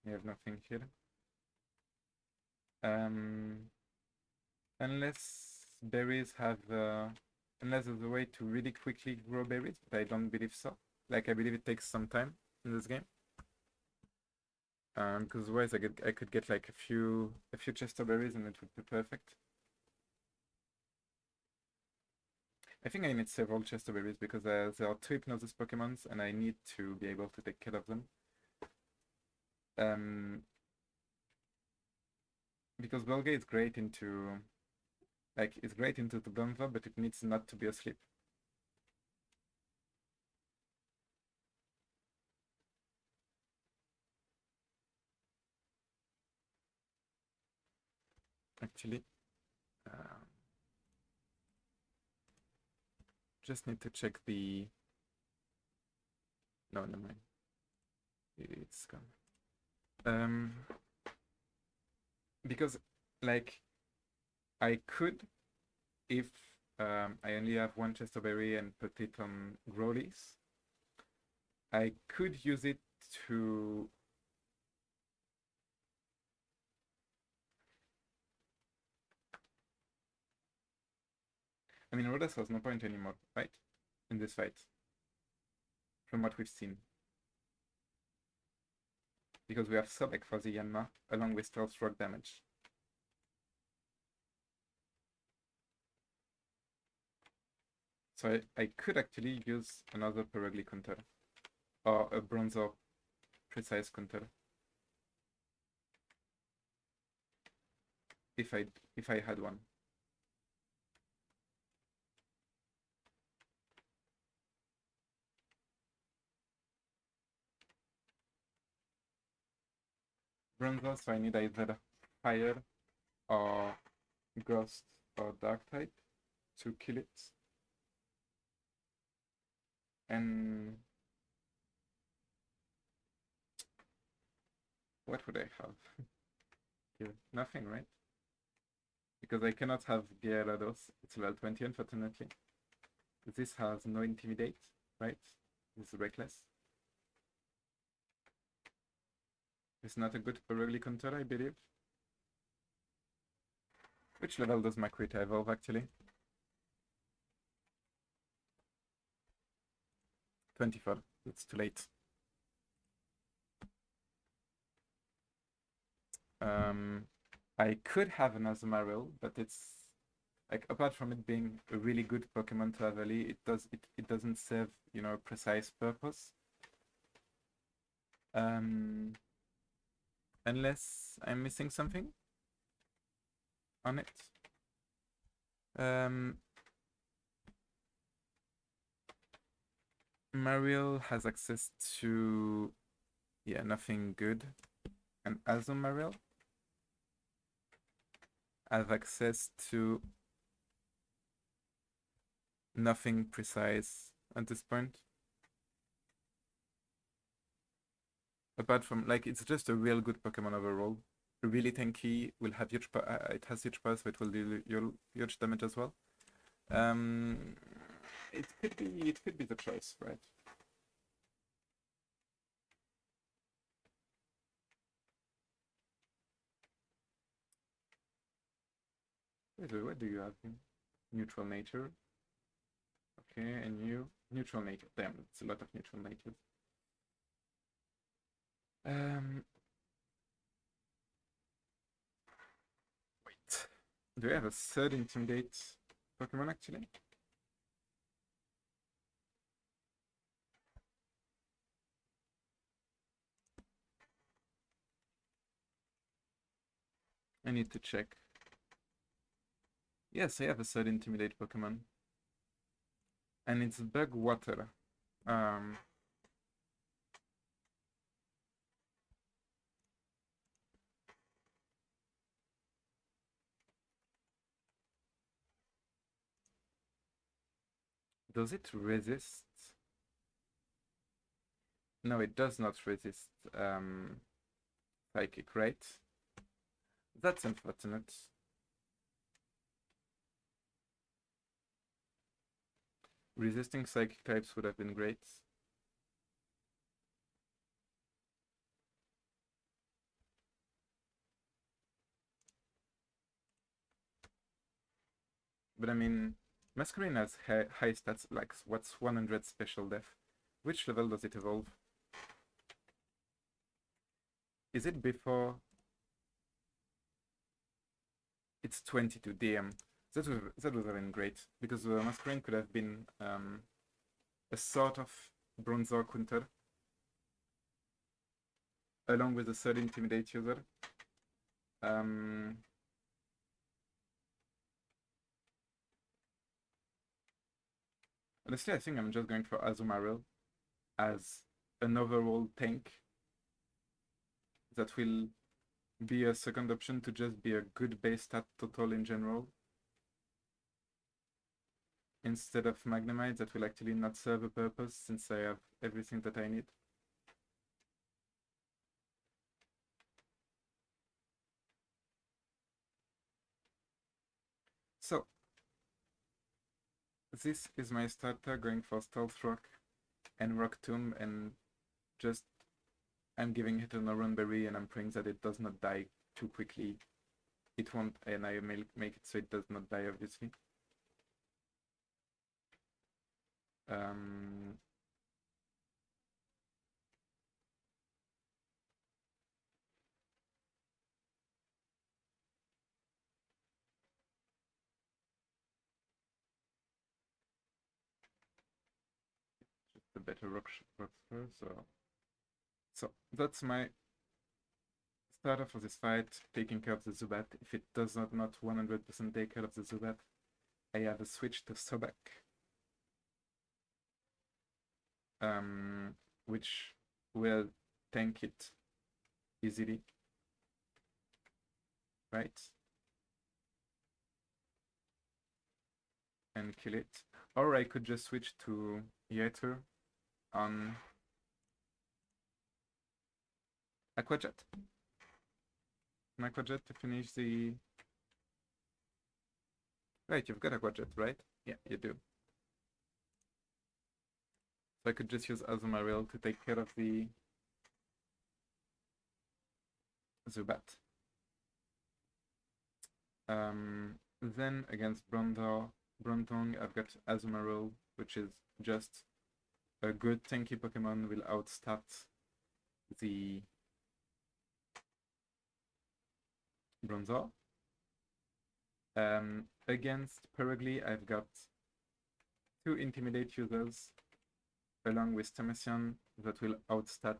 We have nothing here. Unless berries have unless there's a way to really quickly grow berries, but I don't believe so. Like I believe it takes some time in this game. Because otherwise I could get like a few Chesto berries and it would be perfect. I think I need several Chesto berries because there are 2 Hypnosis Pokemons and I need to be able to take care of them. Because Belga is great into it's great into the Bronzor, but it needs not to be asleep. Actually, just need to check the. No, never mind. It's gone. Because like I could, if I only have 1 Chesto Berry and put it on Growlithe, I could use it to. I mean, Rhodas has no point anymore, right? In this fight, from what we've seen. Because we have Sobek for the Yanma, along with Stealth Rock damage. So I could actually use another Perugly counter, or a Bronzor precise counter. If I had one. Bronzor, so I need either Fire or Ghost or Dark type to kill it. And what would I have? Here, nothing, right? Because I cannot have Gyarados. It's level 20, unfortunately. This has no Intimidate, right? This is Reckless. It's not a good Perugly counter, I believe. Which level does Makuita evolve, actually? 24. It's too late. I could have another Marill, but it's like apart from it being a really good Pokemon to have early, it doesn't serve, you know, a precise purpose. Unless I'm missing something on it. Marill has access to nothing good. And Azumarill have access to nothing precise at this point. Apart from, like, it's just a real good Pokemon overall. Really tanky, will have huge it has huge power, so it will do huge damage as well. Um, it could be the choice, right? Wait, what do you have here? Neutral nature. Okay, and you neutral nature. Damn, it's a lot of neutral natures. Wait. Do I have a third intimidate Pokemon actually? I need to check. Yes, I have a third intimidate Pokemon. And it's Bug Water. Um, does it resist? No, it does not resist Psychic, right? That's unfortunate. Resisting Psychic types would have been great. But I mean, Masquerain has high stats, like what's 100 special def? Which level does it evolve? Is it before? It's 22 DM. That would have been great, because Masquerain could have been a sort of Bronzor counter, along with a third Intimidate user. Honestly, I think I'm just going for Azumarill as an overall tank that will be a second option to just be a good base stat total in general. Instead of Magnemite, that will actually not serve a purpose since I have everything that I need. So, this is my starter going for Stealth Rock and Rock Tomb, and just I'm giving it an Oran Berry and I'm praying that it does not die too quickly. It won't, and I may make it so it does not die, obviously. Just a better Rockspur, so that's my starter for this fight, taking care of the Zubat. If it does not 100% take care of the Zubat, I have a switch to Sobak, which will tank it easily, right? And kill it. Or I could just switch to Yater on Aquajet. An Aquajet to finish the... Right, you've got Aquajet, right? Yeah, you do. So I could just use Azumarill to take care of the Zubat. Then against Bronzong, I've got Azumarill, which is just a good tanky Pokemon, will outstat the Bronzor. Against Perugly, I've got two Intimidate users, along with Tamasian, that will outstat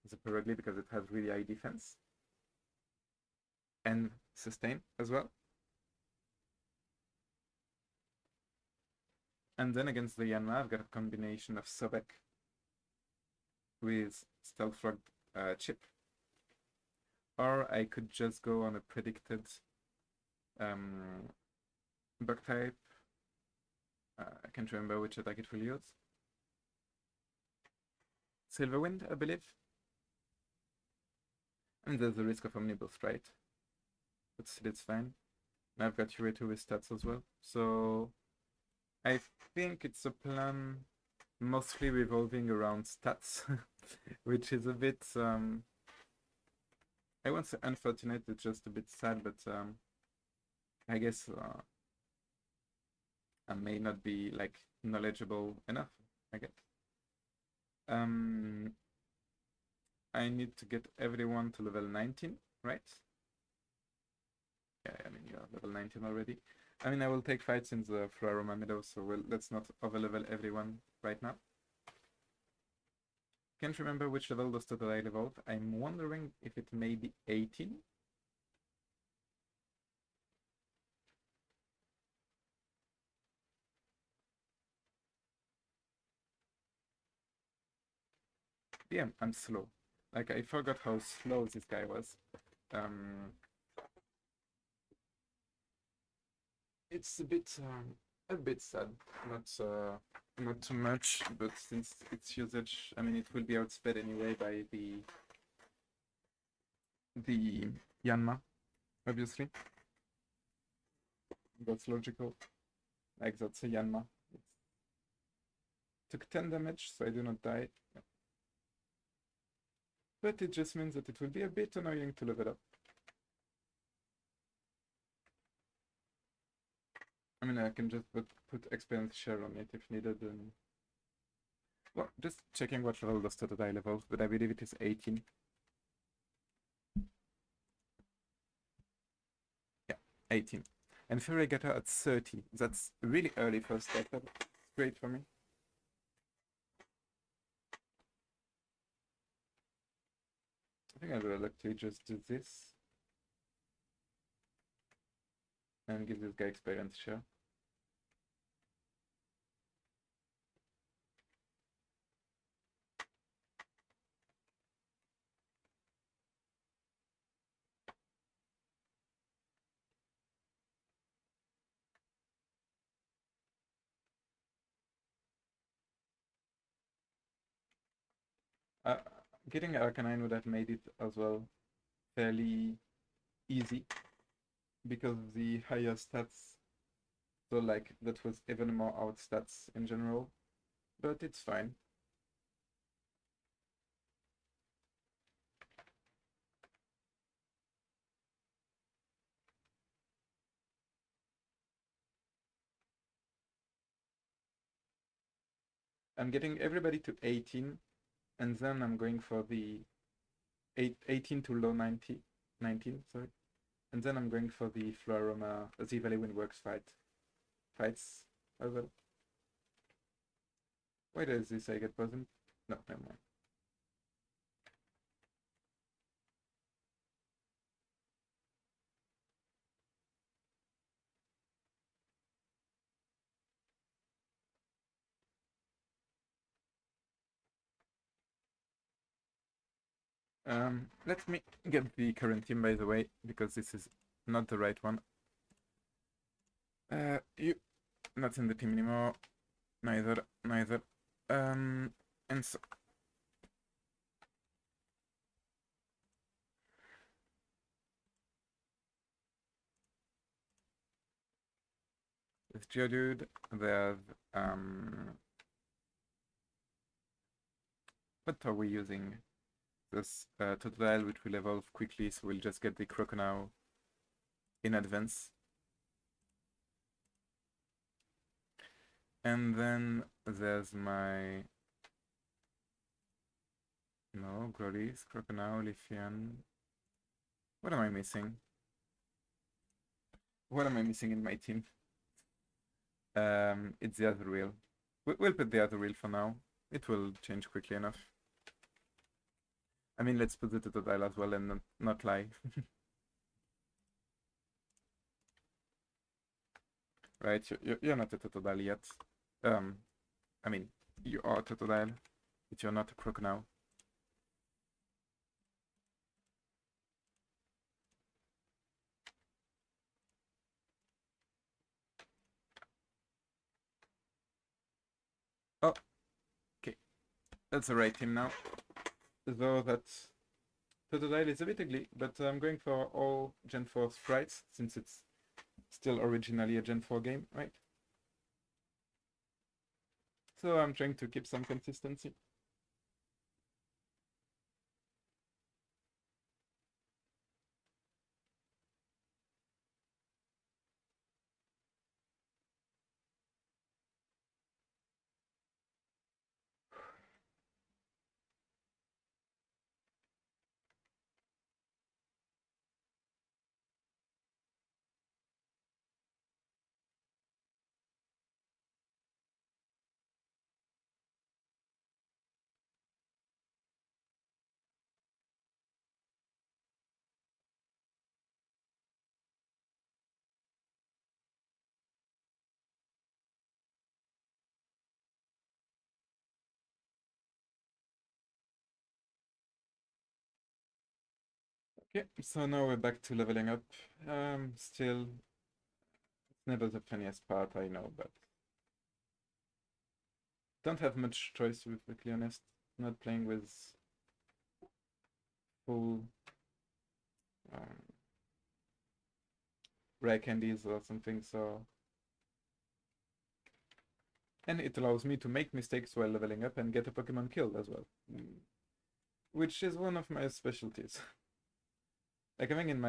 the Perugly because it has really high defense. And Sustain as well. And then against the Yanma, I've got a combination of Sobek with Stealth Rock Chip. Or I could just go on a predicted bug type. I can't remember which attack it will use. Silverwind, I believe. And there's the risk of Omnibus, right? But still, it's fine. And I've got Urator with stats as well. So I think it's a plan mostly revolving around stats, which is a bit, I won't say unfortunate, it's just a bit sad, but I guess I may not be like knowledgeable enough, I guess. Um, I need to get everyone to level 19, right? Yeah, I mean, you're level 19 already. I mean, I will take fights in the Floroma Meadow, so let's not overlevel everyone right now. Can't remember which level was totally evolved. I'm wondering if it may be 18. Yeah, I'm slow. Like, I forgot how slow this guy was. It's a bit sad. Not too much, but since its usage, I mean, it will be outsped anyway by the Yanma, obviously. That's logical. Like, that's a Yanma. It took 10 damage, so I do not die. But it just means that it will be a bit annoying to level up. I mean, I can just put experience share on it if needed. And well, just checking what level does Totodile evolve, but I believe it is 18. Yeah, 18. And Furigata at 30. That's really early for a startup. Great for me. I think I will actually just do this and give this guy experience share. Uh, Getting Arcanine would have made it as well fairly easy because of the higher stats. So like that was even more out stats in general, but it's fine. I'm getting everybody to 18, and then I'm going for the 18 to low 19, sorry. And then I'm going for the Floroma, the Valley Wind Works fights as well. Why does this I get poisoned? No, never mind. Let me get the current team, by the way, because this is not the right one. You not in the team anymore. Neither. And so with Geodude, there's what are we using? This Totodile, which will evolve quickly, so we'll just get the Crocodile in advance. And then there's my Gloris, Crocodile, Lithian. What am I missing? What am I missing in my team? It's the other wheel. We'll put the other wheel for now. It will change quickly enough. I mean, let's put the Totodile as well and not lie. Right, you're not a Totodile yet. I mean, you are a Totodile, but you're not a Crocodile. Oh, okay. That's the right team now. Though that Totodile is a bit ugly, but I'm going for all Gen 4 sprites, since it's still originally a Gen 4 game, right? So I'm trying to keep some consistency. Okay, so now we're back to leveling up. Still, it's never the funniest part, I know, but don't have much choice to be perfectly honest. Not playing with full um, rare candies or something, so. And it allows me to make mistakes while leveling up and get a Pokemon killed as well. Which is one of my specialties. Like I think in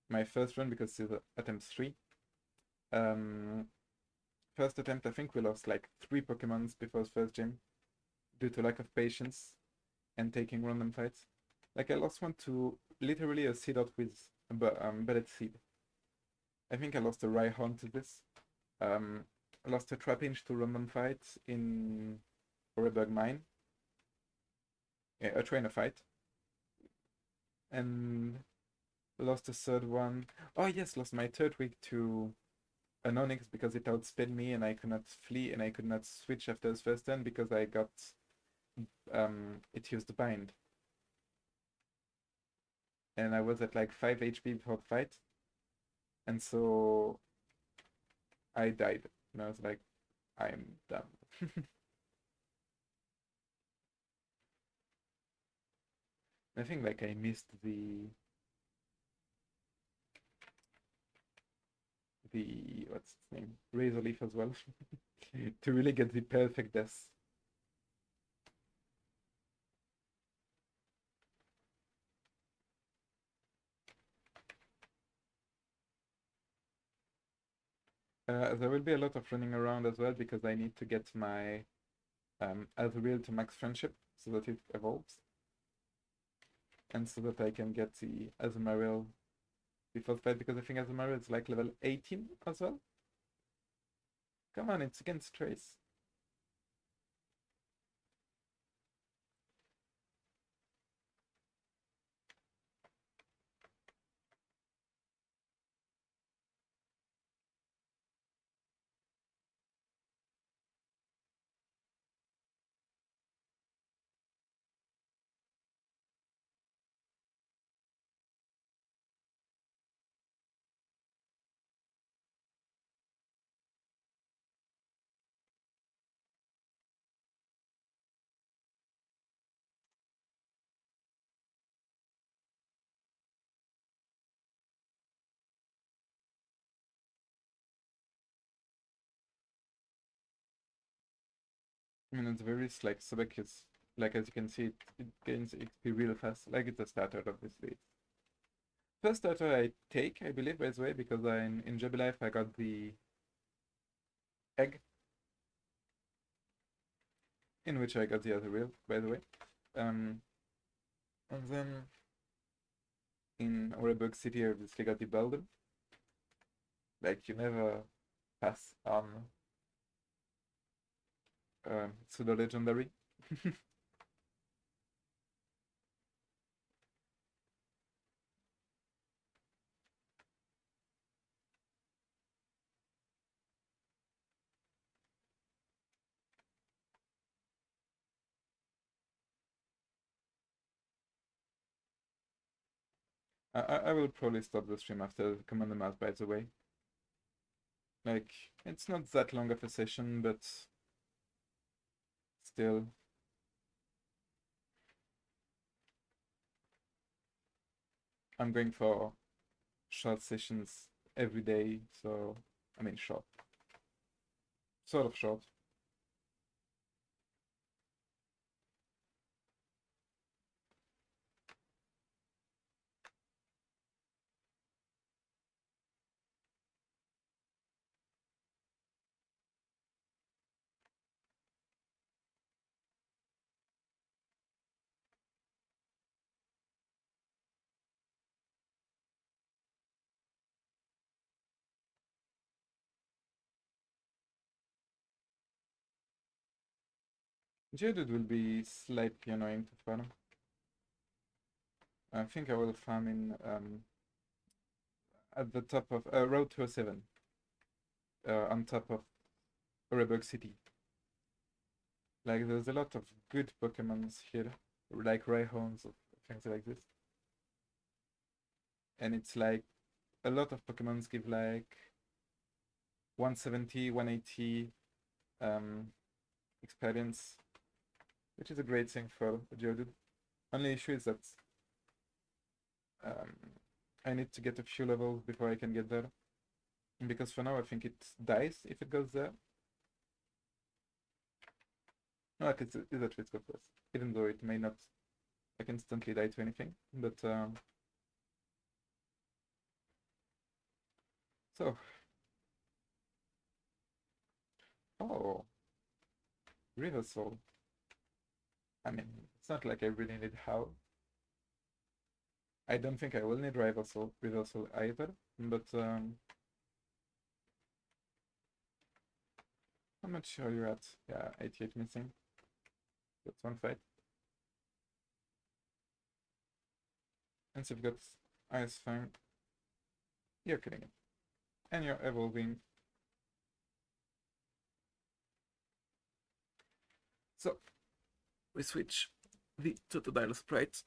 my first run, because it's attempt 3, um, first attempt I think we lost like 3 Pokemons before first gym due to lack of patience and taking random fights. Like I lost one to literally a Seedot with Bullet Seed. I think I lost a Rhyhorn to this. Um, I lost a Trapinch to random fights in Oreburg Mine. Yeah, a trainer fight. And lost a third one. Oh yes, lost my third week to an Onyx because it outsped me and I could not flee and I could not switch after his first turn because I got it used bind. And I was at like 5 HP before the fight. And so I died. And I was like, I'm done. I think like I missed the what's its name? Razor Leaf as well. To really get the perfect death. There will be a lot of running around as well because I need to get my Azurill to max friendship so that it evolves. And so that I can get the Azumarill before fight because I think Azumarill is like level 18 as well. Come on, it's against Trace. I mean, it's very like Sobek is like as you can see, it gains XP real fast. Like it's a starter, obviously. First starter I take, I believe, by the way, because in Jubilife I got the egg, in which I got the other real, by the way. And then in Oreburg City I obviously got the Beldum. Like you never pass on pseudo legendary. I will probably stop the stream after Commander Mass, by the way. Like, it's not that long of a session, but still. I'm going for short sessions every day, so I mean short. Sort of short. Geodude will be slightly annoying to farm. I think I will farm in at the top of Road 207, on top of Oreburg City. Like, there's a lot of good Pokemons here, like Rhyhorns or things like this. And it's like a lot of Pokemons give like 170, 180 experience, which is a great thing for Geodude. Only issue is that I need to get a few levels before I can get there. Because for now I think it dies if it goes there. No, like it's a risk of course. Even though it may not like instantly die to anything. But so oh, River Soul. I mean, it's not like I really need how. I don't think I will need River Soul either, but how much are you at? Yeah, 88 missing. That's one fight. And so you've got Ice Fang. You're killing it. And you're evolving. So we switch the Totodile sprite,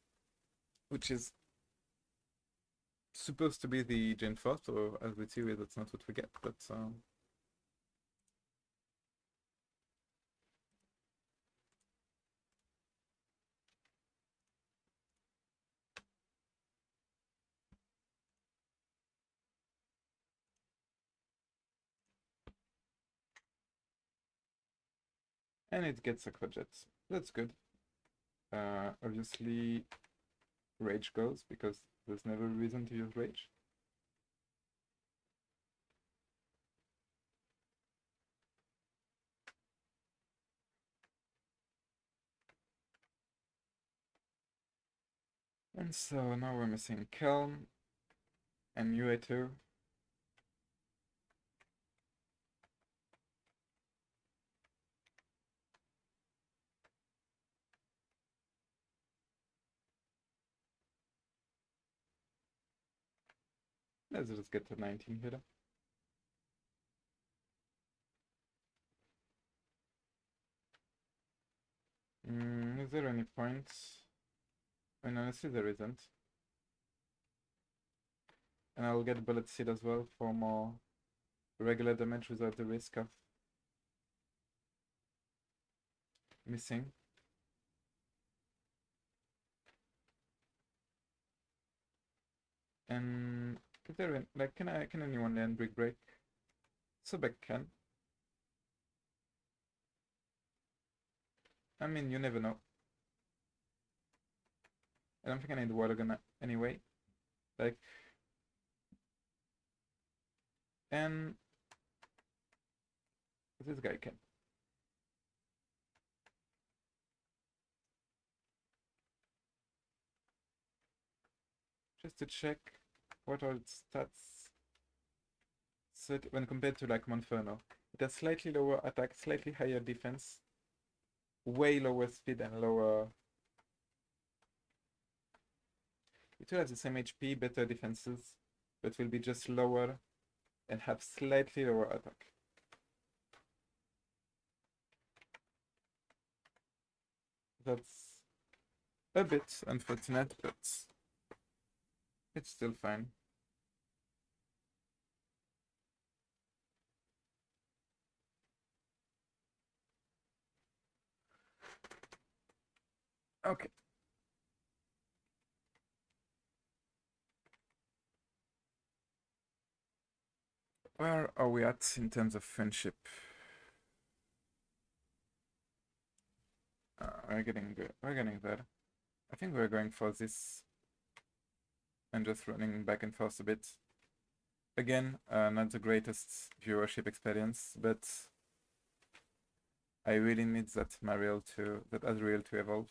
which is supposed to be the Gen 4, so as we see, that's not what we get, but and it gets a Quadjet. That's good. Obviously, Rage goes, because there's never a reason to use Rage. And so now we're missing Kelm and UA2. Let's just get to 19 here. Is there any point? I mean, honestly, there isn't. And I'll get Bullet Seed as well for more regular damage without the risk of missing. And is there like can anyone land Brick Break? Sobek can. I mean, you never know. I don't think I need Water Gun anyway. Like, and this guy can. Just to check what are its stats. So when compared to like Monferno, it has slightly lower attack, slightly higher defense, way lower speed and lower. It will have the same HP, better defenses, but will be just lower and have slightly lower attack. That's a bit unfortunate, but it's still fine. Okay. Where are we at in terms of friendship? We're getting good. We're getting there. I think we're going for this and just running back and forth a bit. Again, not the greatest viewership experience, but I really need that Azrael to evolve.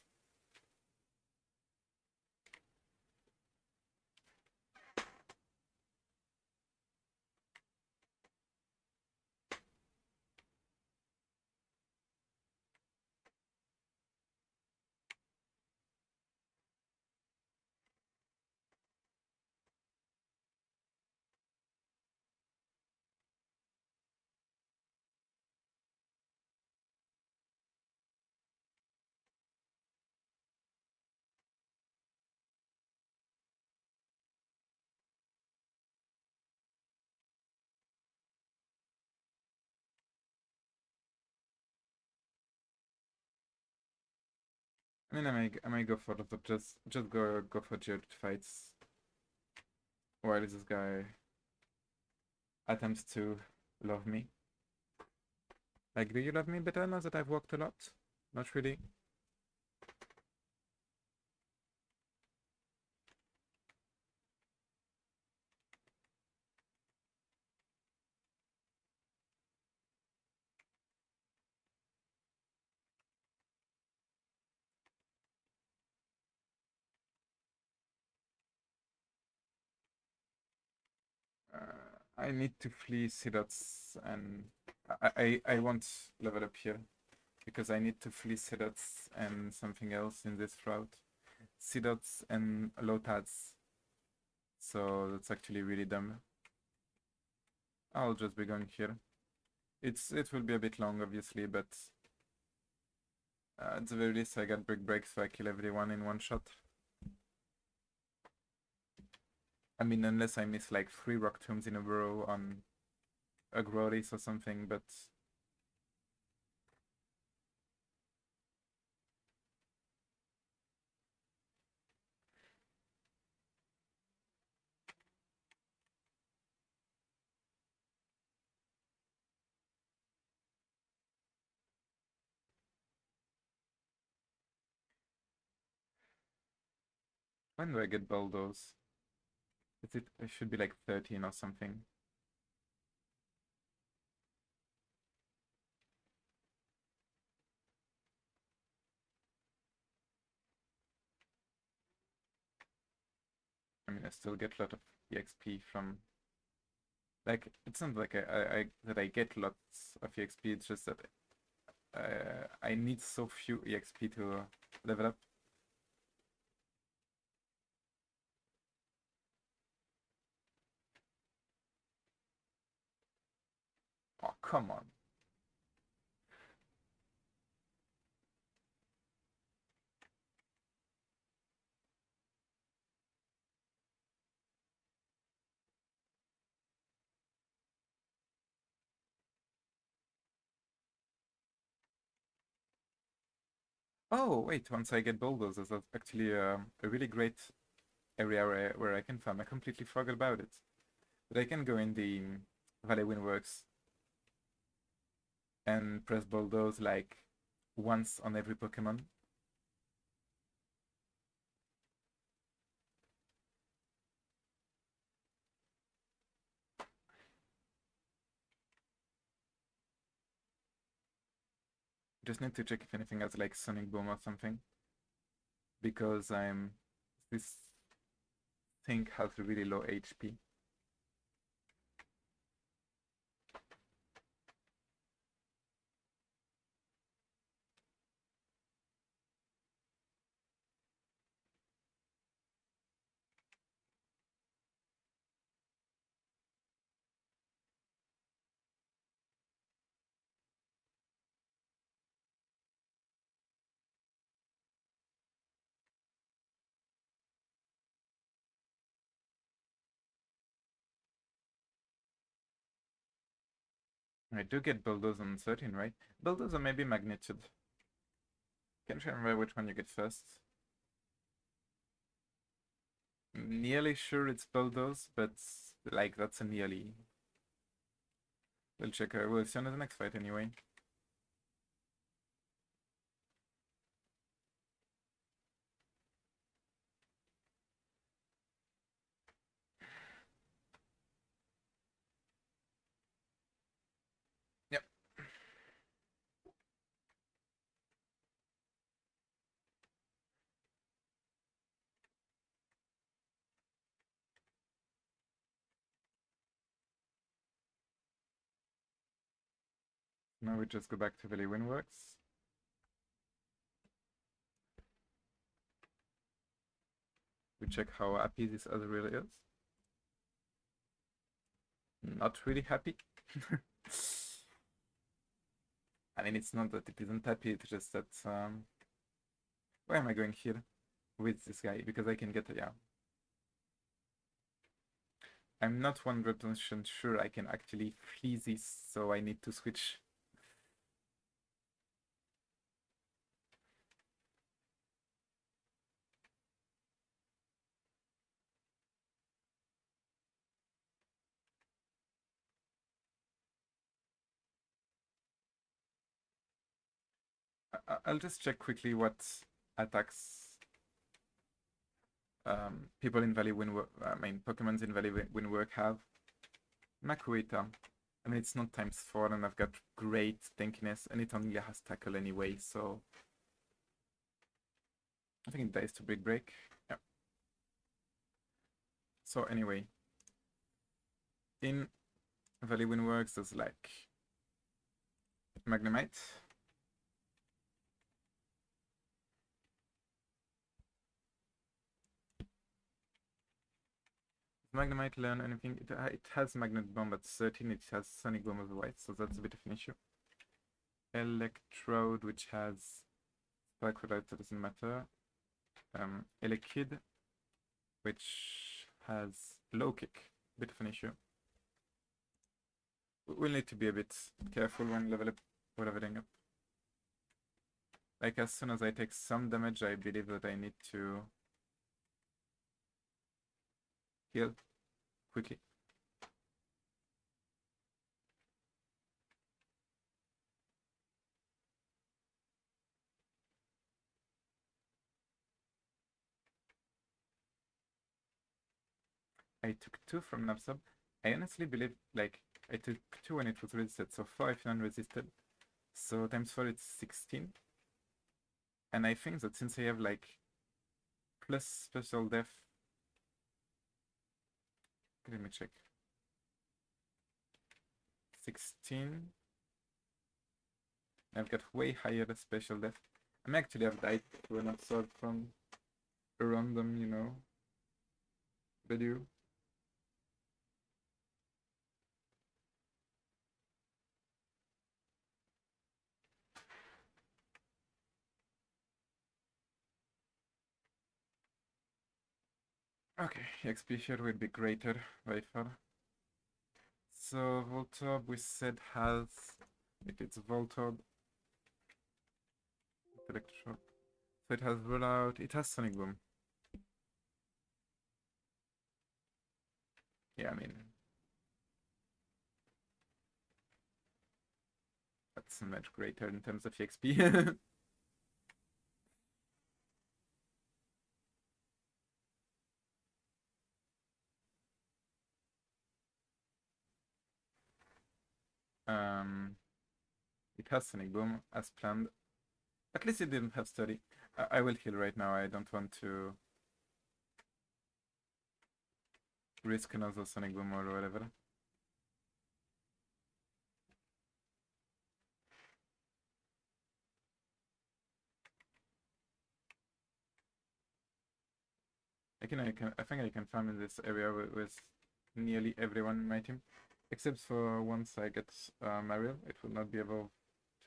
I mean, I might go for the just go for Geodude fights while this guy attempts to love me. Like, do you love me better now that I've walked a lot? Not really. I need to flee Sidots and I won't level up here because I need to flee Sidots and something else in this route. Sidots and Lotads. So that's actually really dumb. I'll just be going here. It will be a bit long obviously, but at the very least I got Brick Break so I kill everyone in one shot. I mean, unless I miss like 3 Rock Tombs in a row on a Groris or something, but... When do I get Bulldoze? It should be like 13 or something. I mean, I still get a lot of EXP from... Like, it's not like that I get lots of EXP, it's just that I need so few EXP to level up. Oh, come on. Oh, wait, once I get bulldozers, that's actually a really great area where I can farm. I completely forgot about it. But I can go in the Valley Windworks and press bulldoze like once on every Pokemon. Just need to check if anything has like Sonic Boom or something. Because this thing has really low HP. I do get Bulldoze on 13, right? Bulldoze or maybe Magnitude. Can't remember which one you get first. Nearly sure it's Bulldoze, but like that's a nearly. We'll check. We'll see on the next fight anyway. Yep. Now we just go back to Valley Windworks. We check how happy this Azurill is. Not really happy. I mean, it's not that it isn't happy, it's just that... where am I going here with this guy? Because I can get... yeah. I'm not 100% sure I can actually flee this, so I need to switch. I'll just check quickly what attacks people in Valley Windwork, Pokemons in Valley Windwork have. Makuita. I mean, it's not ×4, and I've got great tankiness, and it only has tackle anyway, so I think it dies to Big Break. Yeah. So anyway, in Valley Windworks, there's like Magnemite. Magnemite learn anything? It has Magnet Bomb at 13, it has Sonic Boom otherwise, so that's a bit of an issue. Electrode, which has Spark Relight, that doesn't matter. Elekid, which has Low Kick, bit of an issue. We'll need to be a bit careful when leveling up. Like, as soon as I take some damage, I believe that I need to heal quickly. I took 2 from Nuzlocke. I honestly believe, like, I took 2 when it was resisted, so 4 if non-resisted. So ×4 it's 16. And I think that since I have, like, plus special def... Let me check. 16. I've got way higher special def. I may actually have died to an absorb from a random, you know, value. Okay, XP share will be greater by far. So Voltorb we said has... It's Voltorb. Electroshock. So it has Rollout, it has Sonic Boom. Yeah, I mean... That's much greater in terms of XP. It has Sonic Boom as planned. At least it didn't have Study. I will heal right now. I don't want to risk another Sonic Boom or whatever. I think I can farm in this area with nearly everyone in my team. Except for once I get Mariel, it will not be able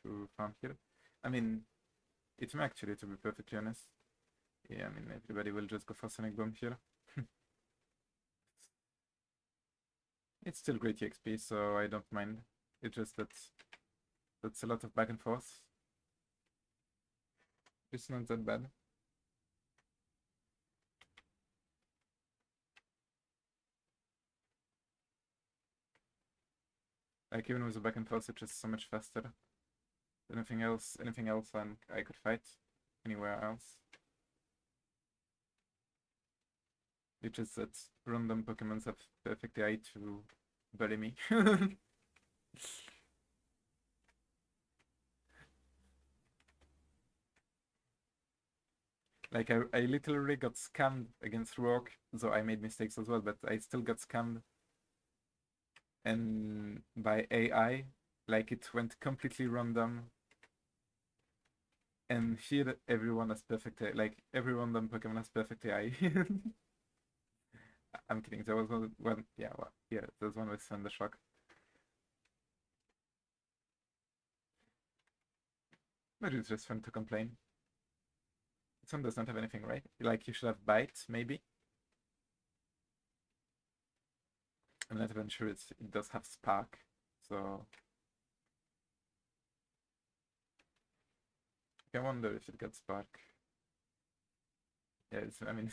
to farm here. I mean, it may actually, to be perfectly honest. Yeah, I mean, everybody will just go for Sonic Boom here. It's still great EXP, so I don't mind. It's just that that's a lot of back and forth. It's not that bad. Like, even with the back and forth, it's just so much faster. Anything else, and I could fight anywhere else. It's just that random Pokemons have perfect AI to bully me. Like, I literally got scammed against Rock, though I made mistakes as well, but I still got scammed. And by AI, like, it went completely random. And here, everyone has perfect AI. Like, every random Pokemon has perfect AI. I'm kidding, there was one yeah, there's one with Thundershock. But it's just fun to complain. This one does not have anything, right? Like, you should have Bite, maybe? I'm not even sure it does have Spark, so... I wonder if it got Spark. Yeah, I mean...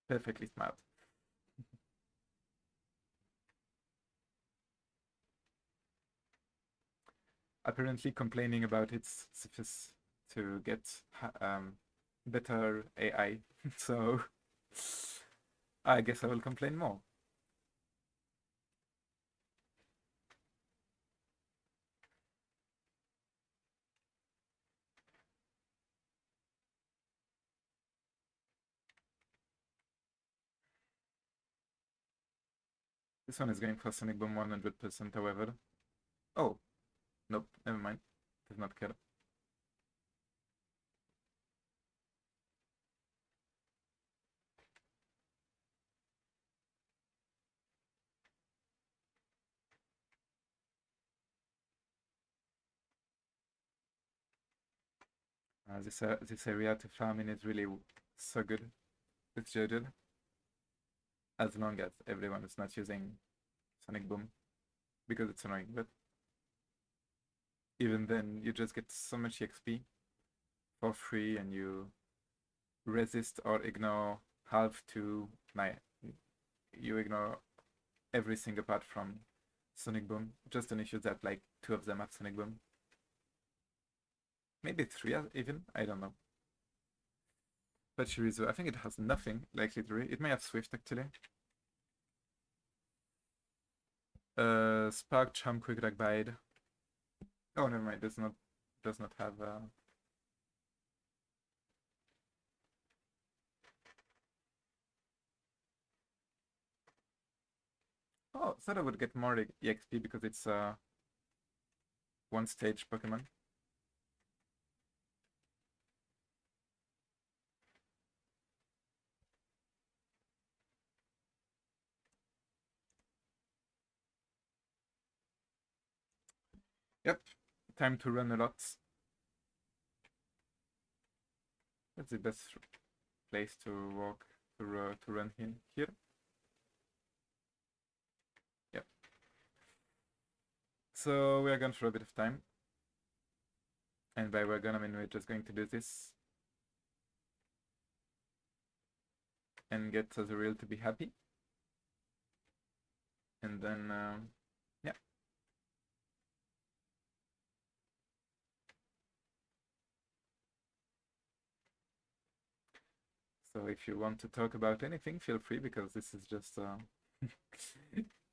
Perfectly smart. Apparently complaining about its suffice to get better AI. So I guess I will complain more. This one is going for Sonic Boom 100%, however. Oh, nope, never mind. Does not care. This area to farm in is really so good with Jojo, as long as everyone is not using Sonic Boom, because it's annoying, but even then you just get so much XP for free and you resist or ignore half to you ignore everything apart from Sonic Boom. Just an issue that like 2 of them have Sonic Boom. Maybe 3 even, I don't know. But Shirizu, I think it has nothing, like literally. It may have Swift actually. Spark, Charm, Quick Attack, Bide. Oh, never mind. Does not have. Oh, thought I would get more EXP because it's one stage Pokemon. Yep, time to run a lot. That's the best place to walk to run in here. Yep. So we are gone for a bit of time, and by we're gone I mean we're just going to do this and get Azuriel to be happy, and then yeah. So if you want to talk about anything, feel free, because this is just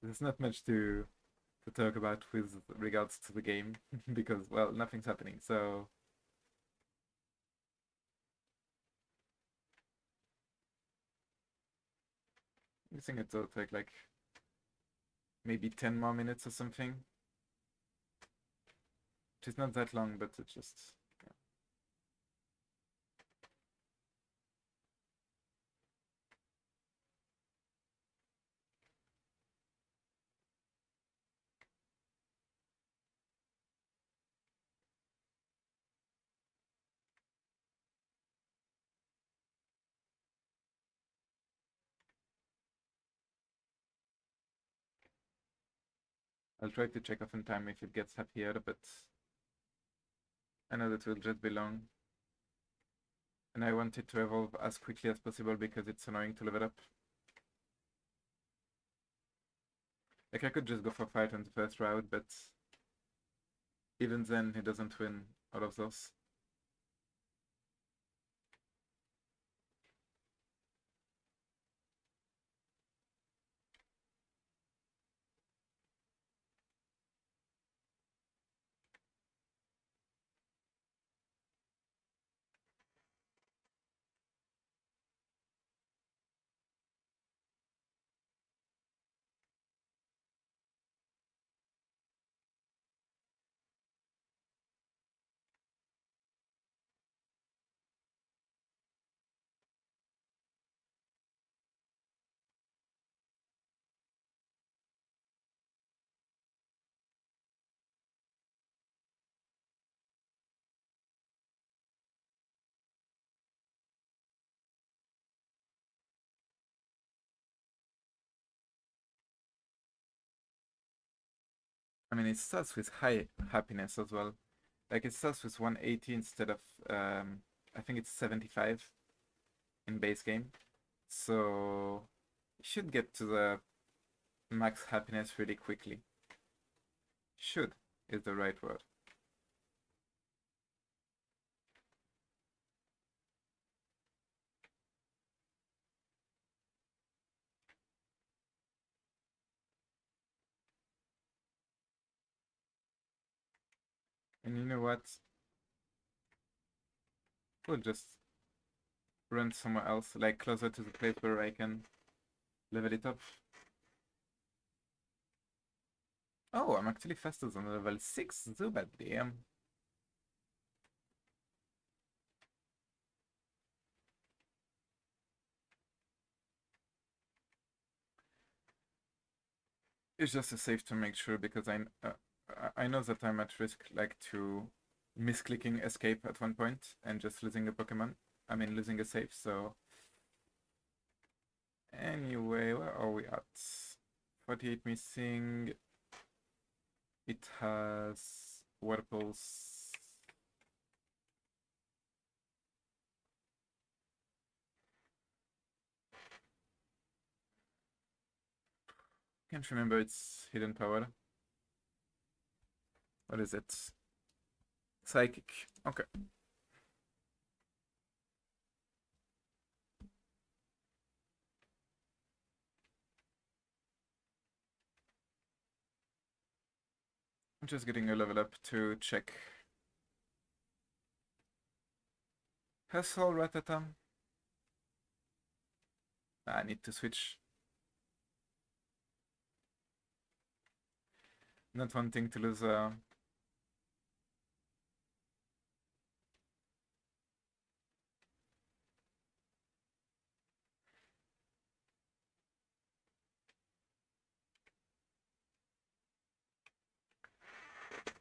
there's not much to talk about with regards to the game because well nothing's happening. So I think it'll take like maybe 10 more minutes or something. Which is not that long, but it's just yeah. I'll try to check off in time if it gets happier, but I know that will just be long. And I want it to evolve as quickly as possible because it's annoying to level up. Like I could just go for fight on the first route, but even then he doesn't win all of those. I mean, it starts with high happiness as well. Like it starts with 180 instead of I think it's 75 in base game. So you should get to the max happiness really quickly. Should is the right word. And you know what? We'll just run somewhere else, like closer to the place where I can level it up. Oh, I'm actually faster than level 6 Zubat, damn. It's just a save to make sure because I know that I'm at risk like to misclicking escape at one point and just losing a Pokemon. I mean losing a save, so anyway, where are we at? 48 missing. It has Water Pulse. Can't remember its hidden power. What is it? Psychic. Okay. I'm just getting a level up to check. Hustle Ratatam. I need to switch. Not wanting to lose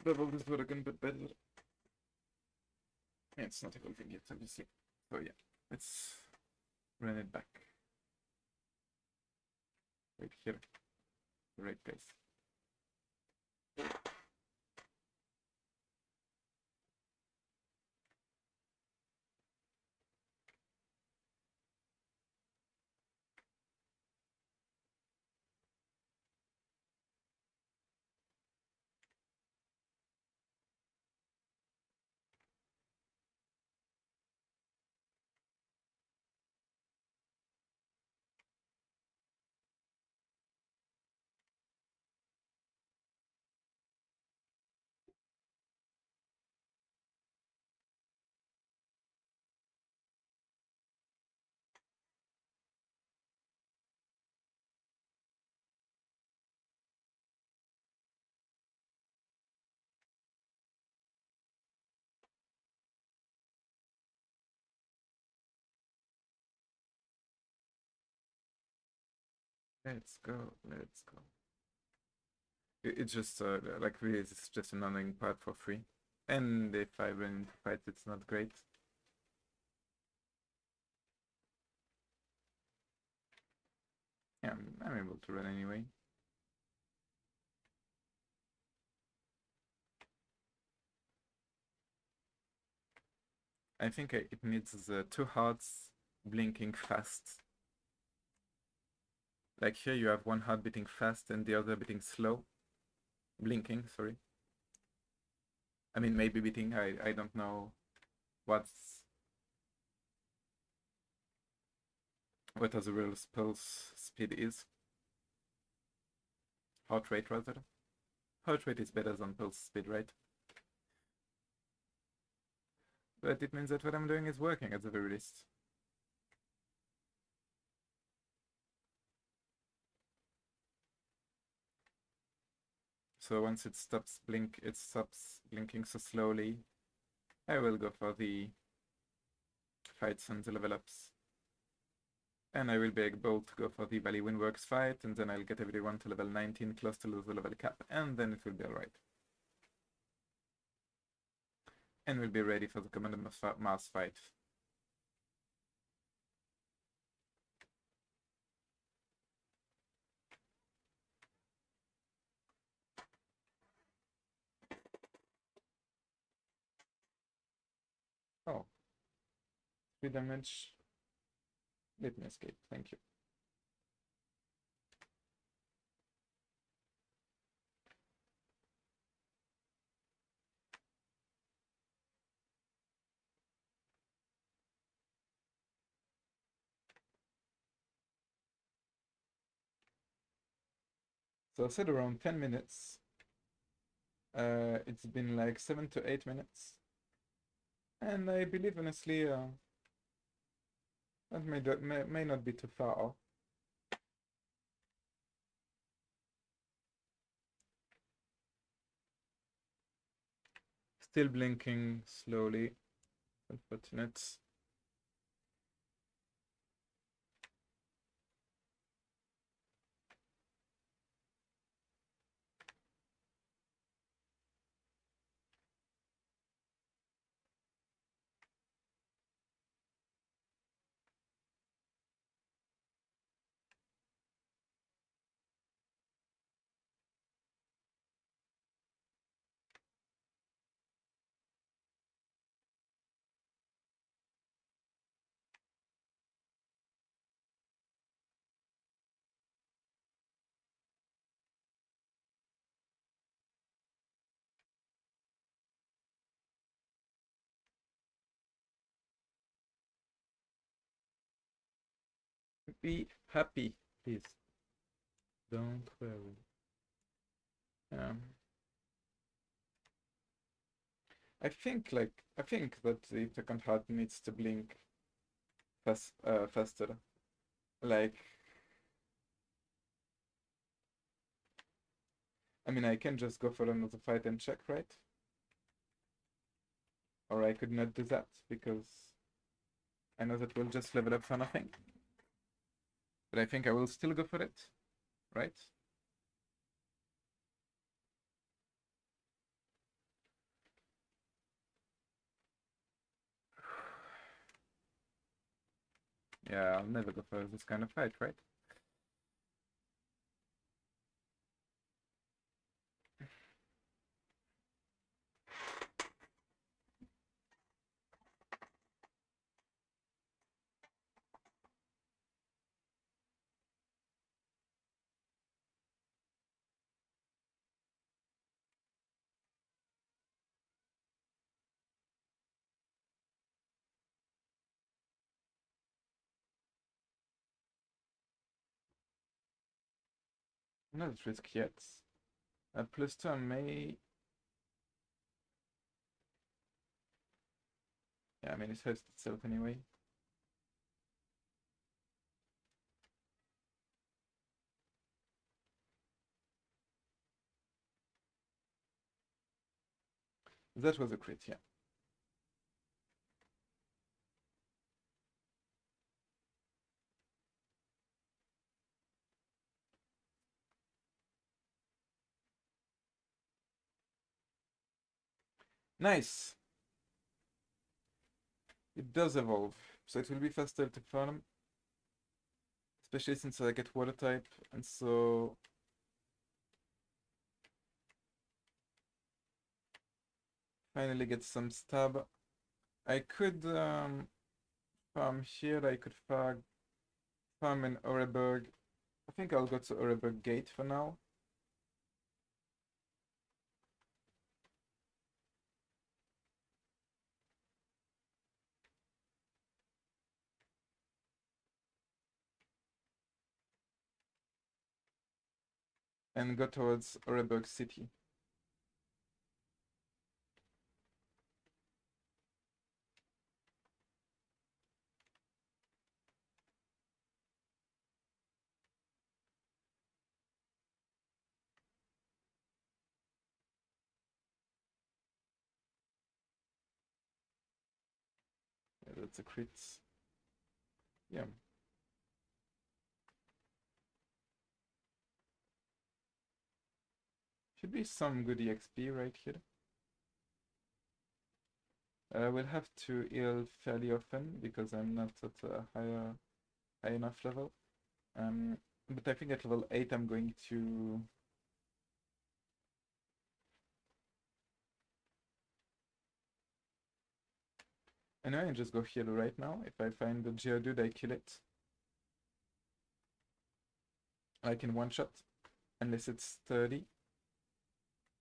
Bubble this would have been a bit better. Yeah, it's not evolving yet, obviously. So yeah, let's run it back. Right here. The right place. Let's go, let's go. It's just like really, it's just an annoying part for free. And if I run into fights, it's not great. Yeah, I'm able to run anyway. I think it needs the two hearts blinking fast. Like here you have one heart beating fast and the other beating slow. Blinking, sorry. I mean maybe beating, I don't know what's what the real pulse speed is. Heart rate rather. Heart rate is better than pulse speed, right? But it means that what I'm doing is working at the very least. So once it stops blinking so slowly, I will go for the fights and the level ups. And I will be able to go for the Valley Windworks fight, and then I'll get everyone to level 19, close to the level cap, and then it will be alright. And we'll be ready for the Commander Mars fight. Oh. 3 damage. Let me escape, thank you. So I said around 10 minutes. It's been like 7 to 8 minutes. And I believe honestly that may not be too far off. Still blinking slowly. Unfortunate. Be happy, please. Don't worry. I think that the second heart needs to blink faster. Like, I mean, I can just go for another fight and check, right? Or I could not do that because I know that we'll just level up for nothing. But I think I will still go for it, right? Yeah, I'll never go for this kind of fight, right? Not at risk yet. +2 on May. Yeah, I mean, it hurts itself anyway. That was a crit, yeah. Nice! It does evolve, so it will be faster to farm. Especially since I get water type, and so finally get some stab. I could farm here, I could farm in Oreburg. I think I'll go to Oreburg Gate for now. And go towards Oreburg City. Yeah, that's a crit. Yeah. Should be some good EXP right here. We'll have to heal fairly often because I'm not at a high enough level. But I think at level 8 I'm going to... I know I can just go heal right now. If I find the Geodude, I kill it. like in one shot, unless it's sturdy.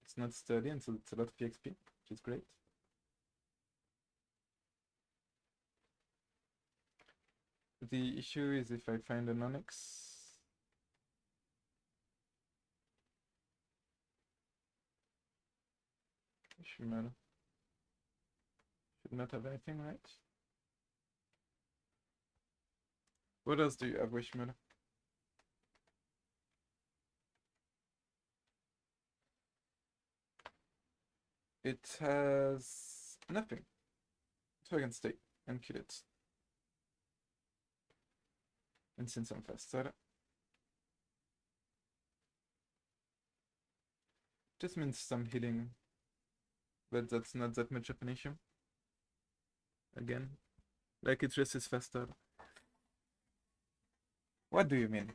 It's not sturdy, and so it's a lot of EXP, which is great. The issue is if I find an onyx. Shimmer should not have anything, right? What else do you have, Wishmur? It has nothing. So I can stay and kill it. And since I'm faster, just means some healing, but that's not that much of an issue. Again, like it just is faster. What do you mean?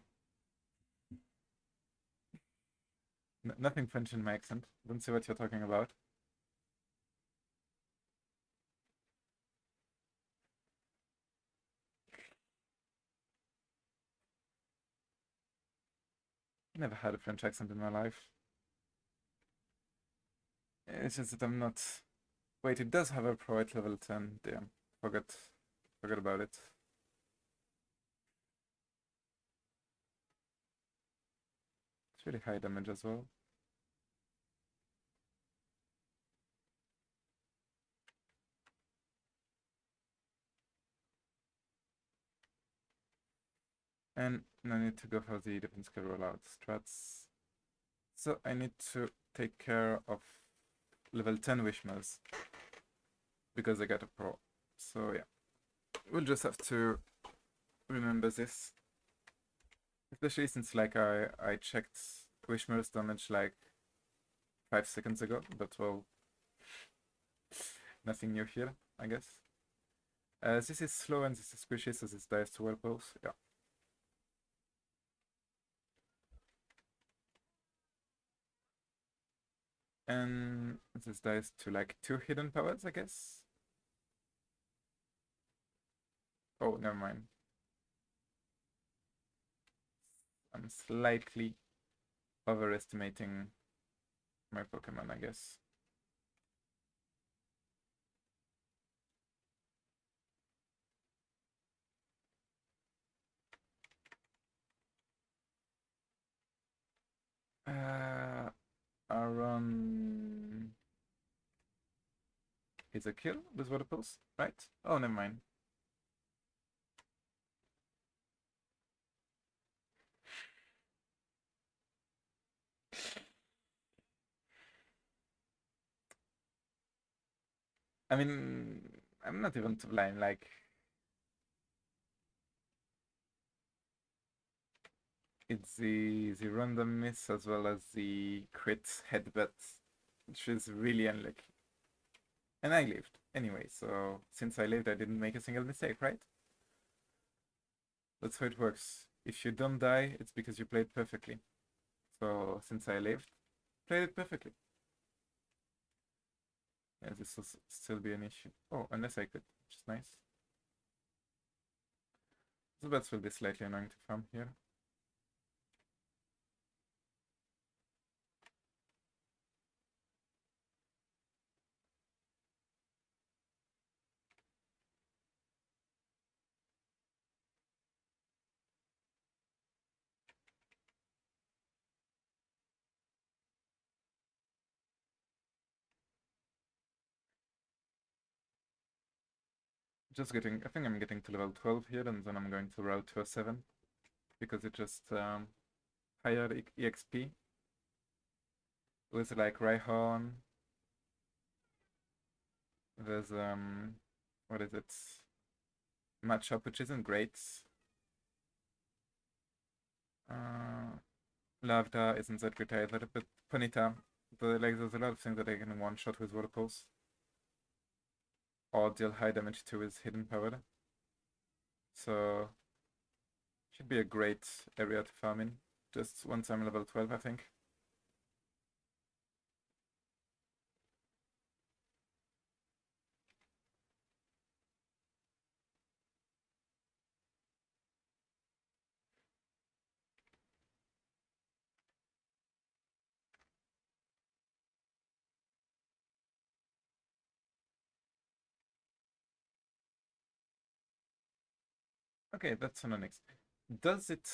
Nothing French in my accent. Don't see what you're talking about. Never had a French accent in my life. It's just that I'm not. Wait, it does have a pro at level 10. Damn, forgot about it. It's really high damage as well. And I need to go for the defense skill rollout strats. So I need to take care of level 10 Wishmas because I got a pro. So yeah, we'll just have to remember this. Especially since like I checked Wishma's damage like 5 seconds ago, but well, nothing new here, I guess. This is slow and this is squishy, so this dies to whirlpools. Yeah. And this dies to like 2 hidden powers, I guess. Oh, never mind. I'm slightly overestimating my Pokemon, I guess. Aaron is a kill with water pulse, right? Oh, never mind. I mean, I'm not even to blame. Like, it's the random miss as well as the crit headbutt, which is really unlucky. And I lived anyway, so since I lived, I didn't make a single mistake, right? That's how it works. If you don't die, it's because you played perfectly. So since I lived, played it perfectly. Yeah, this will still be an issue. Oh, unless I could, which is nice. The bats will be slightly annoying to farm here. Just getting, I think I'm getting to level 12 here, and then I'm going to route to a 7 because it just higher EXP with like Rhyhorn. There's what is it? Matchup, which isn't great. Lavda isn't that great either, but Ponyta, there's a lot of things that I can one shot with Water Pulse or deal high damage to his hidden power. So should be a great area to farm in. Just once I'm level 12, I think. Okay, that's an Onyx. Does it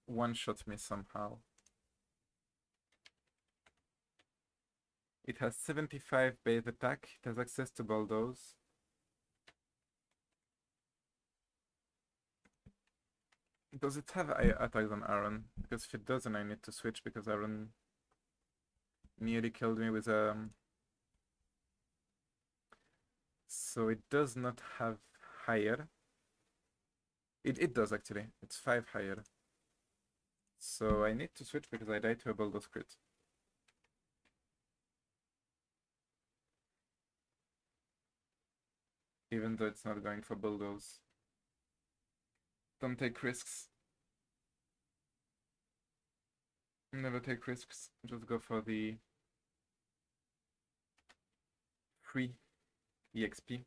one-shot me somehow? It has 75 base attack. It has access to bulldoze. Does it have attacks on Aaron? Because if it doesn't, I need to switch because Aaron nearly killed me with So it does not have higher. It does actually. It's 5 higher. So I need to switch because I died to a bulldoze crit. Even though it's not going for bulldoze. Don't take risks. Never take risks. Just go for the free EXP.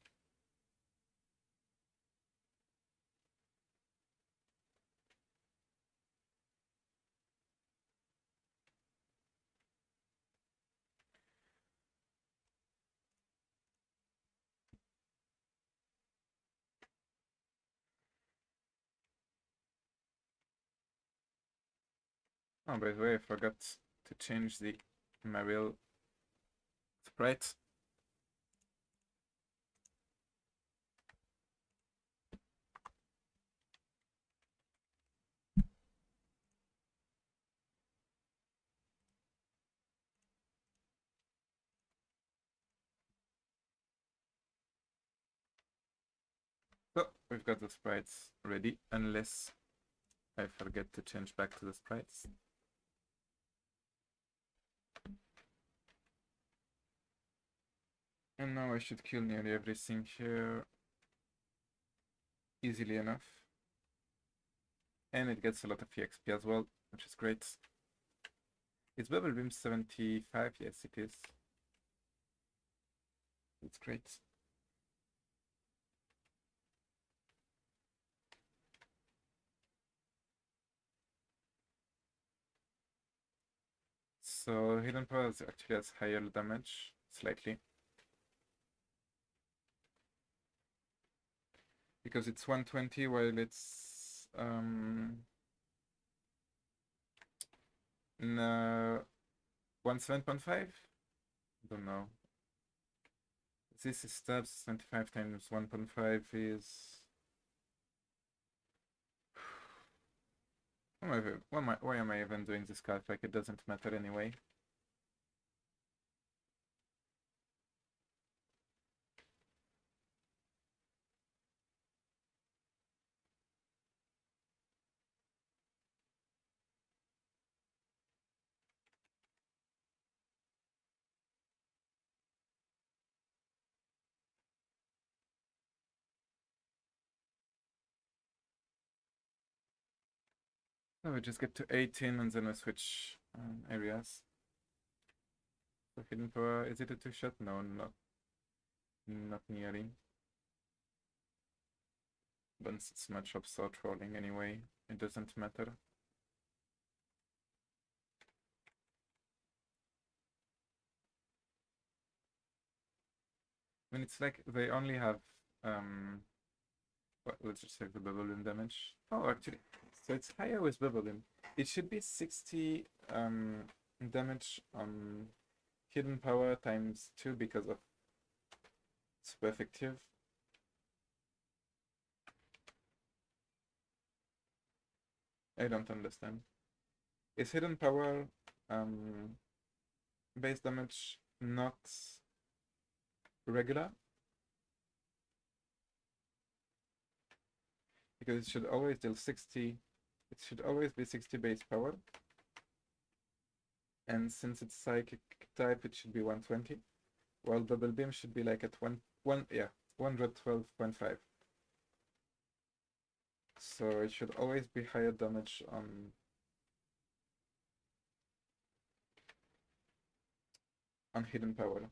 Oh, by the way, I forgot to change the my real sprite. So we've got the sprites ready, unless I forget to change back to the sprites. And now I should kill nearly everything here easily enough. And it gets a lot of EXP as well, which is great. Is Bubble Beam 75? Yes, it is. It's great. So Hidden Power actually has higher damage, slightly. Because it's 120 while it's no, 17.5? Don't know. This is stabs 25 times 1.5 is. Why am I even doing this card? Like, it doesn't matter anyway. So we just get to 18 and then we switch areas. So Hidden Power, is it a 2-shot? No, not nearly. Once it's matchup start rolling anyway, it doesn't matter. I mean, it's like they only have let's just take the bubble beam damage. Oh, actually, so it's higher with bubble beam. It should be 60 damage on hidden power times 2 because of super effective. I don't understand. Is hidden power base damage not regular? Because it should always deal 60. It should always be 60 base power. And since it's psychic type, it should be 120. While bubble beam should be like at 112.5. So it should always be higher damage on hidden power.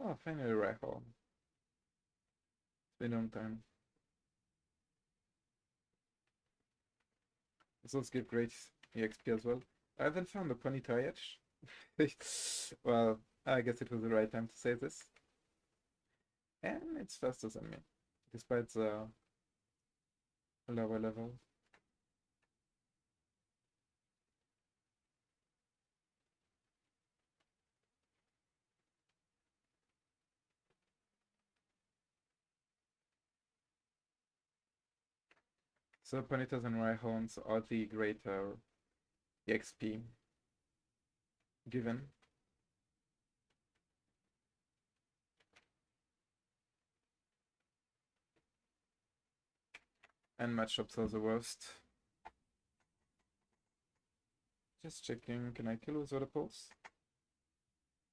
Oh, finally rifle. It's been a long time. Those give great EXP as well. I haven't found a Ponyta yet. Well, I guess it was the right time to say this. And it's faster than me, despite the lower level. So Ponytas and Rhyhorns are the greater EXP given. And matchups are the worst. Just checking, can I kill with Water Pulse?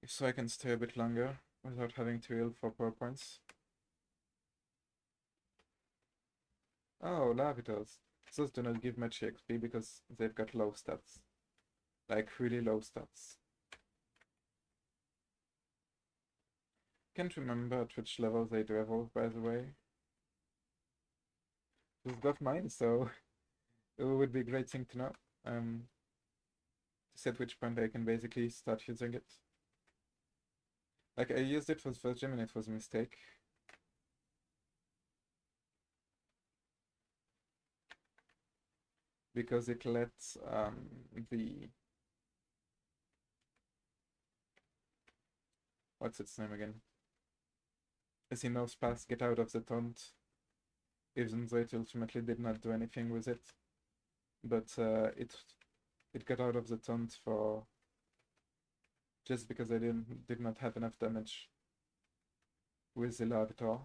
If so, I can stay a bit longer without having to heal for power points. Oh, Larvitors. Those do not give much XP because they've got low stats. Like, really low stats. Can't remember at which level they do evolve, by the way. We've got mine, so it would be a great thing to know. To see at which point I can basically start using it. Like, I used it for the first gym and it was a mistake. Because it lets the... What's its name again? Asinov's pass get out of the taunt, even though it ultimately did not do anything with it. But it got out of the taunt for just because I did not have enough damage with the Larvitar.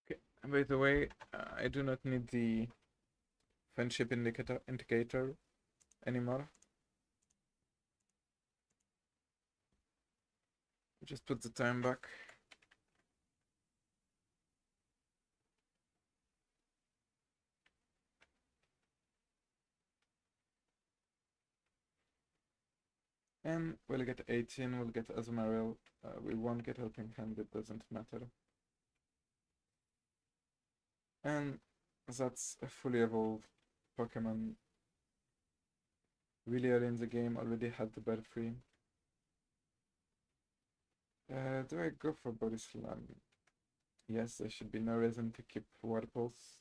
Okay, and by the way, I do not need the friendship indicator anymore. Just put the time back. And we'll get 18, we'll get Azumarill. We won't get Helping Hand, it doesn't matter. And that's a fully evolved Pokemon. Really early in the game, already had the Belfry. Do I go for Body Slam? Yes, there should be no reason to keep Water Pulse.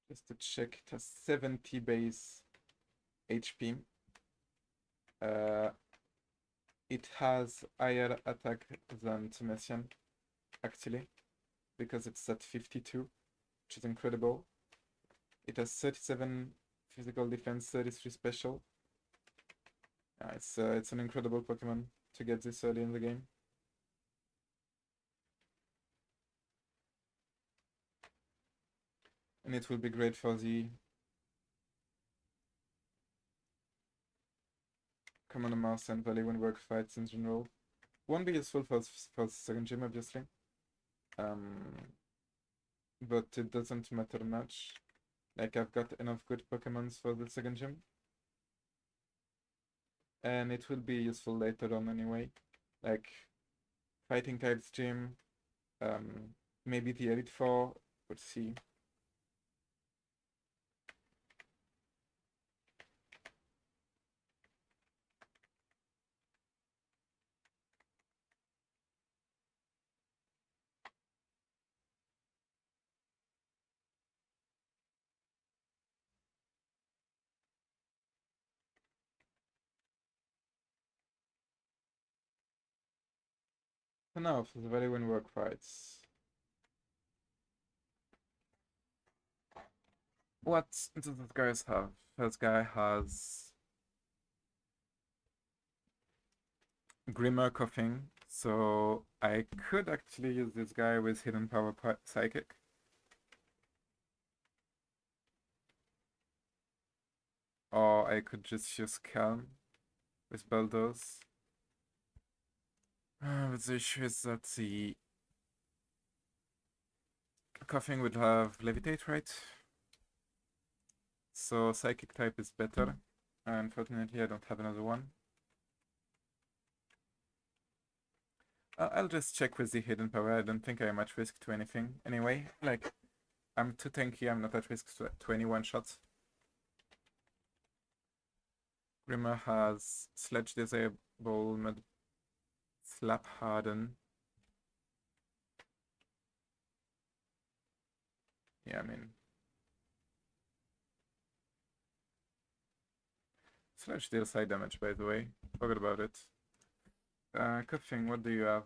Just to check, it has 70 base HP. It has higher attack than Timesian, actually, because it's at 52, which is incredible. It has 37 physical defense, 33 special. It's an incredible Pokemon to get this early in the game. And it will be great for the Commander Mars and Valley when work fights in general. Won't be useful for the second gym, obviously. But it doesn't matter much. Like, I've got enough good Pokemons for the second gym. And it will be useful later on anyway. Like, Fighting types gym, maybe the Elite Four, we'll see. So now for the Valley when work fights. What do those guys have? This guy has Grimmer Coughing, so I could actually use this guy with Hidden Power Psychic. Or I could just use Calm with Bulldoze. But the issue is that the Coughing would have Levitate, right? So Psychic type is better. Unfortunately, I don't have another one. I'll just check with the Hidden Power. I don't think I am at risk to anything. Anyway, like, I'm too tanky, I'm not at risk to any one-shots. Grimmer has Sledge Disable, Mud Slap Harden. Yeah, I mean... Sledge deals side damage, by the way. Forgot about it. Coughing, what do you have?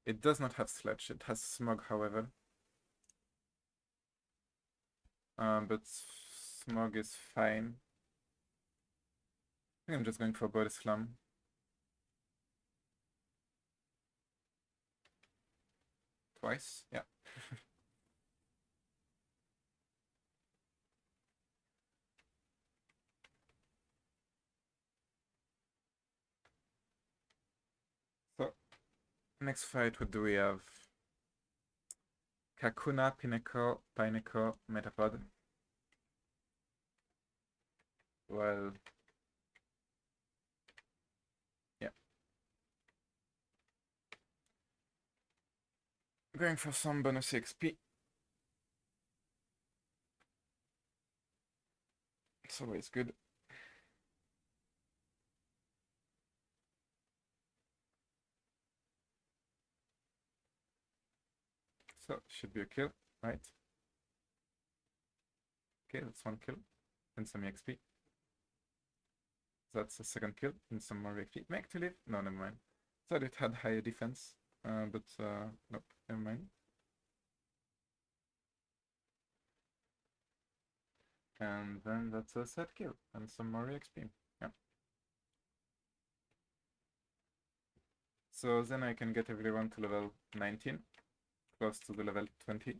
It does not have Sledge. It has Smog, however. But Smog is fine. I think I'm just going for Body Slam. Twice, yeah. So, next fight, what do we have? Kakuna, Pineco, Metapod. Well, yeah. Going for some bonus XP. It's always good. So, should be a kill, right? Okay, that's one kill. And some XP. That's a second kill and some more XP. Make to live? No, never mind. Thought it had higher defense, but nope, never mind. And then that's a third kill and some more XP. Yeah. So then I can get everyone to level 19, close to the level 20.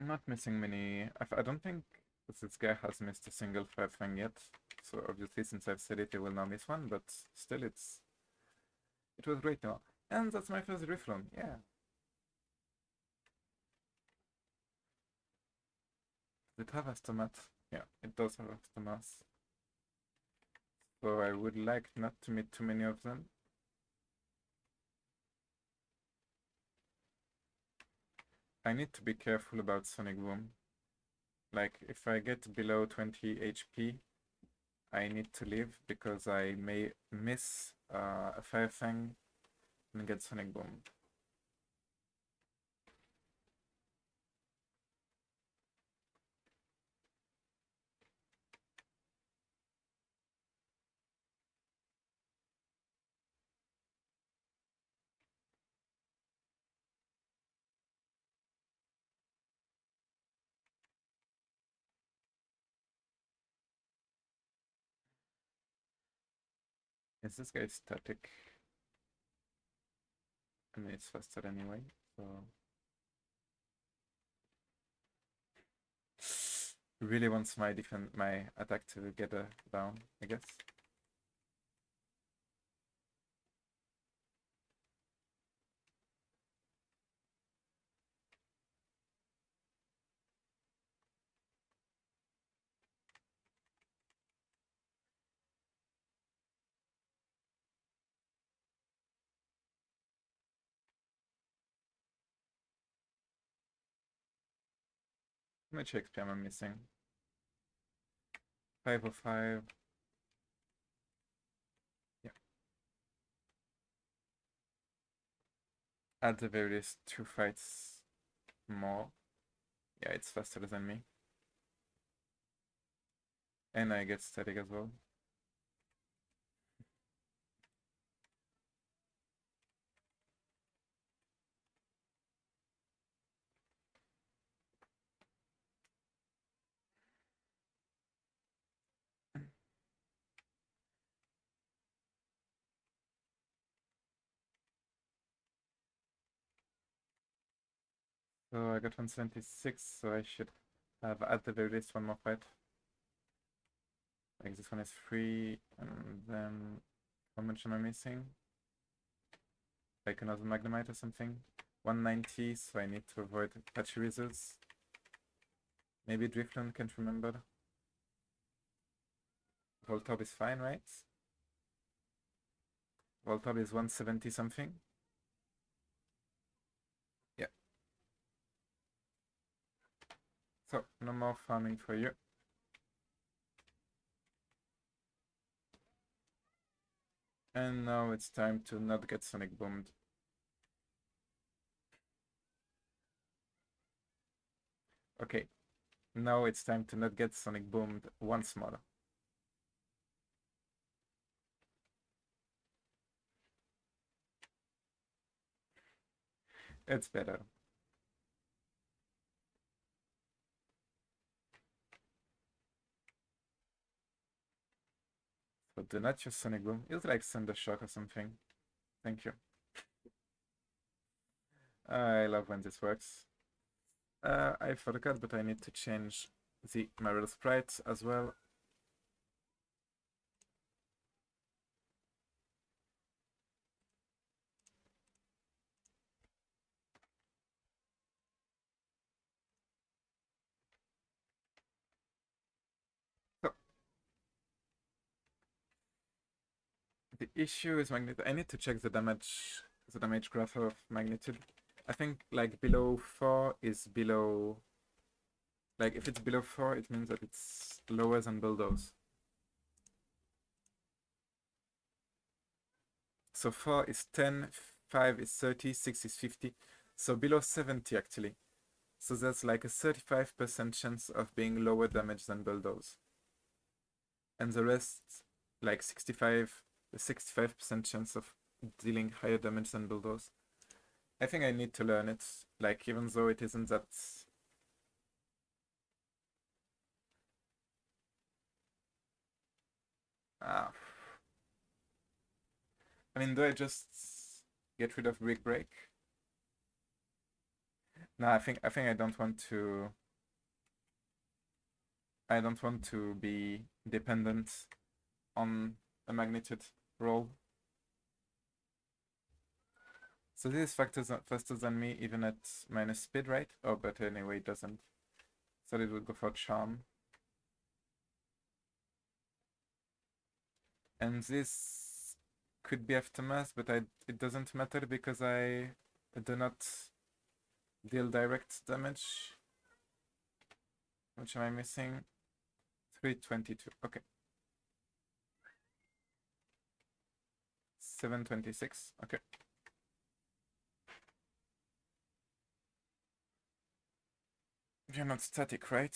I'm not missing many. I don't think this guy has missed a single 5 thing yet. So obviously, since I've said it, he will now miss one. But still, it was great now. And that's my first Rifflon. Yeah. Does it have Aftermath? Yeah, it does have Aftermath. So I would like not to meet too many of them. I need to be careful about Sonic Boom. Like, if I get below 20 HP, I need to leave because I may miss a Fire Fang and get Sonic Boom. Is this guy static? I mean, it's faster anyway, so... Really wants my attack to get down, I guess. How much XP am I missing? 505. Yeah. At the very least, 2 fights more. Yeah, it's faster than me. And I get static as well. So I got 176, so I should have at the very least one more fight. Like this one is free, and then how much am I missing? Like another Magnemite or something. 190, so I need to avoid patchy results. Maybe Driftland, can't remember. Voltorb is fine, right? Voltorb is 170 something. Yeah. So, no more farming for you. And now it's time to not get Sonic Boomed. Okay. Now it's time to not get Sonic Boomed once more. It's better. So do not use Sonic Boom. It's like Thunder Shock or something. Thank you. I love when this works. I forgot, but I need to change the Marvel sprites as well. So the issue is magnitude. I need to check the damage graph of magnitude. I think like below 4 is below. Like if it's below 4, it means that it's lower than Bulldoze. So 4 is 10, 5 is 30, 6 is 50. So below 70 actually. So that's like a 35% chance of being lower damage than Bulldoze. And the rest, like 65% chance of dealing higher damage than Bulldoze. I think I need to learn it, like even though it isn't that... Ah. I mean, do I just get rid of Brick Break? No, I think I don't want to... I don't want to be dependent on a magnitude roll. So this is faster than me even at minus speed, right? Oh, but anyway, it doesn't. So it would go for Charm. And this could be Aftermath, but it doesn't matter because I do not deal direct damage. Which am I missing? 322. Okay. 726. Okay. You're not static, right?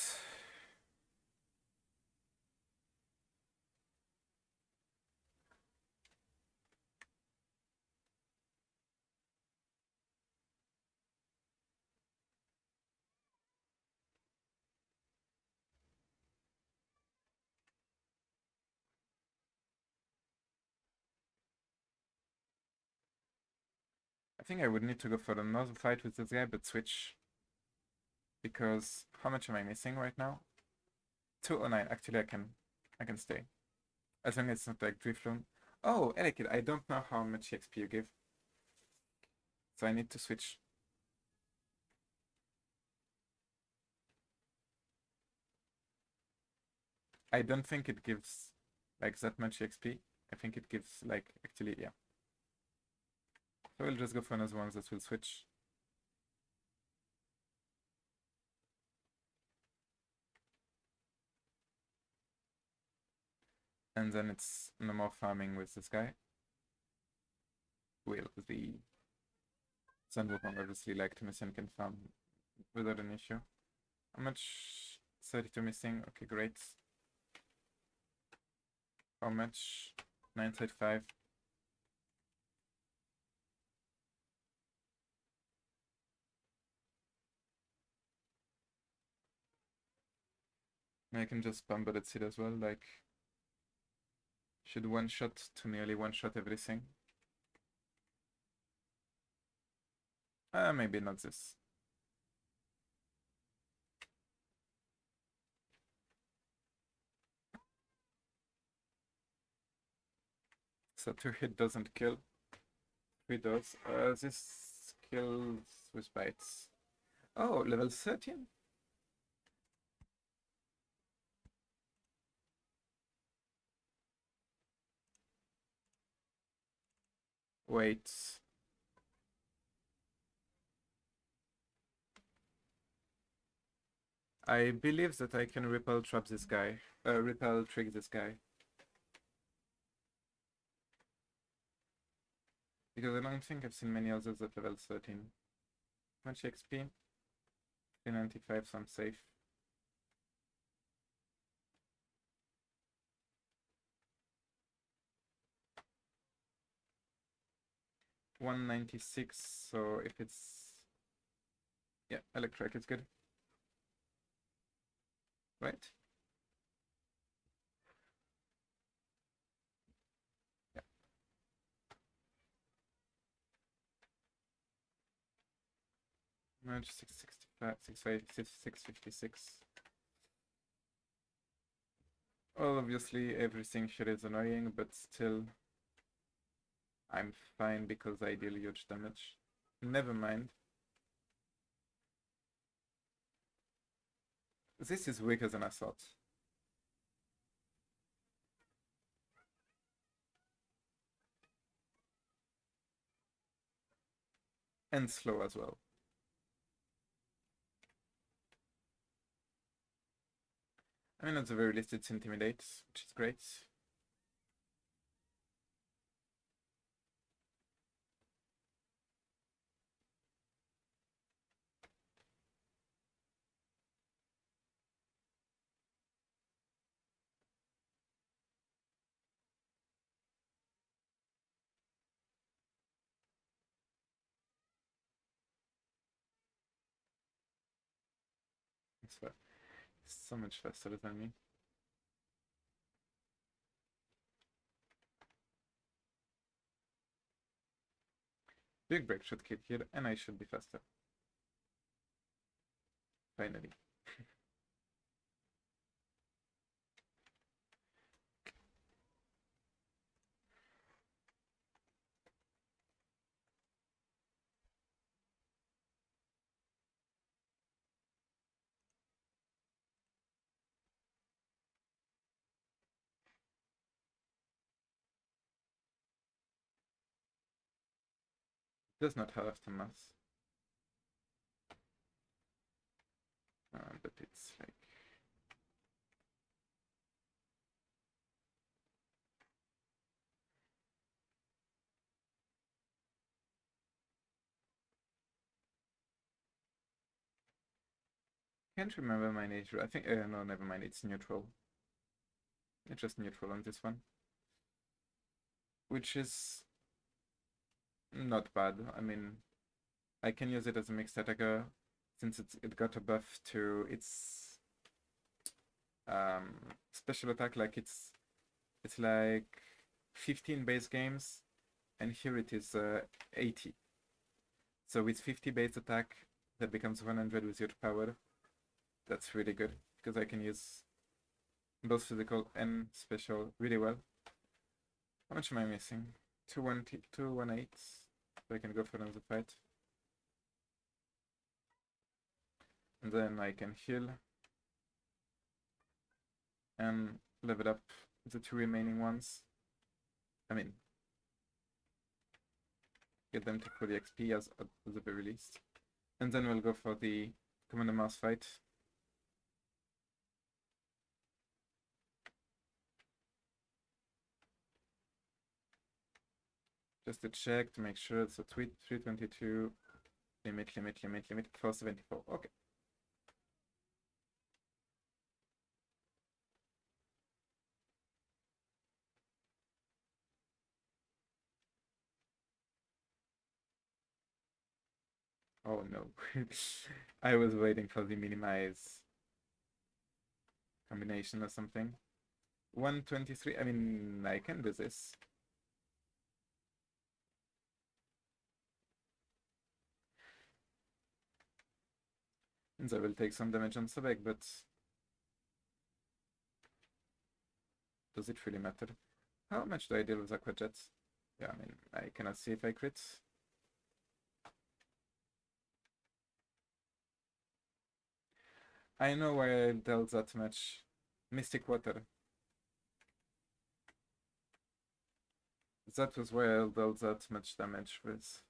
I think I would need to go for another fight with this guy, but switch. Because how much am I missing right now? 209. Actually, I can stay. As long as it's not like Drifloon. Oh, Elekid, I don't know how much XP you give. So I need to switch. I don't think it gives like that much XP. I think it gives like actually, yeah. So we'll just go for another one that will switch. And then it's no more farming with this guy. Will the Sun Wukong obviously like Timothy can farm without an issue. How much? 32 missing. Okay, great. How much? 935. I can just spam bullet seed as well, like should one shot to nearly one shot everything. Maybe not this. So 2 hit doesn't kill. 3 does. This kills with bites. Oh, level 13? Wait. I believe that I can repel trap this guy. Repel trick this guy. Because I don't think I've seen many others at level 13. How much XP? 395, so I'm safe. $196, so if it's... Yeah, electric is good. Right? Yeah. Merge 665, 656. Well, obviously everything here is annoying, but still I'm fine because I deal huge damage. Never mind. This is weaker than I thought. And slow as well. I mean, at the very least it's Intimidate, which is great. It's so much faster than me. Big break should kill here, and I should be faster. Finally. Does not have aftermath. But it's like... Can't remember my nature. I think, no, never mind, it's neutral. It's just neutral on this one. Which is not bad. I mean, I can use it as a mixed attacker since it got a buff to its special attack. Like it's like 15 base games, and here it is 80. So with 50 base attack, that becomes 100 with your power. That's really good because I can use both physical and special really well. How much am I missing? 218. So I can go for another fight. And then I can heal and level up the 2 remaining ones. I mean, get them to full XP as at the very least. And then we'll go for the Commander Mars fight. Just to check to make sure it's a 322 limit 474. Okay. Oh no. I was waiting for the minimize combination or something. 123. I mean, I can do this. And I will take some damage on Sobek, but does it really matter? How much do I deal with Aqua Jets? Yeah, I mean, I cannot see if I crit. I know why I dealt that much. Mystic Water. That was why I dealt that much damage with.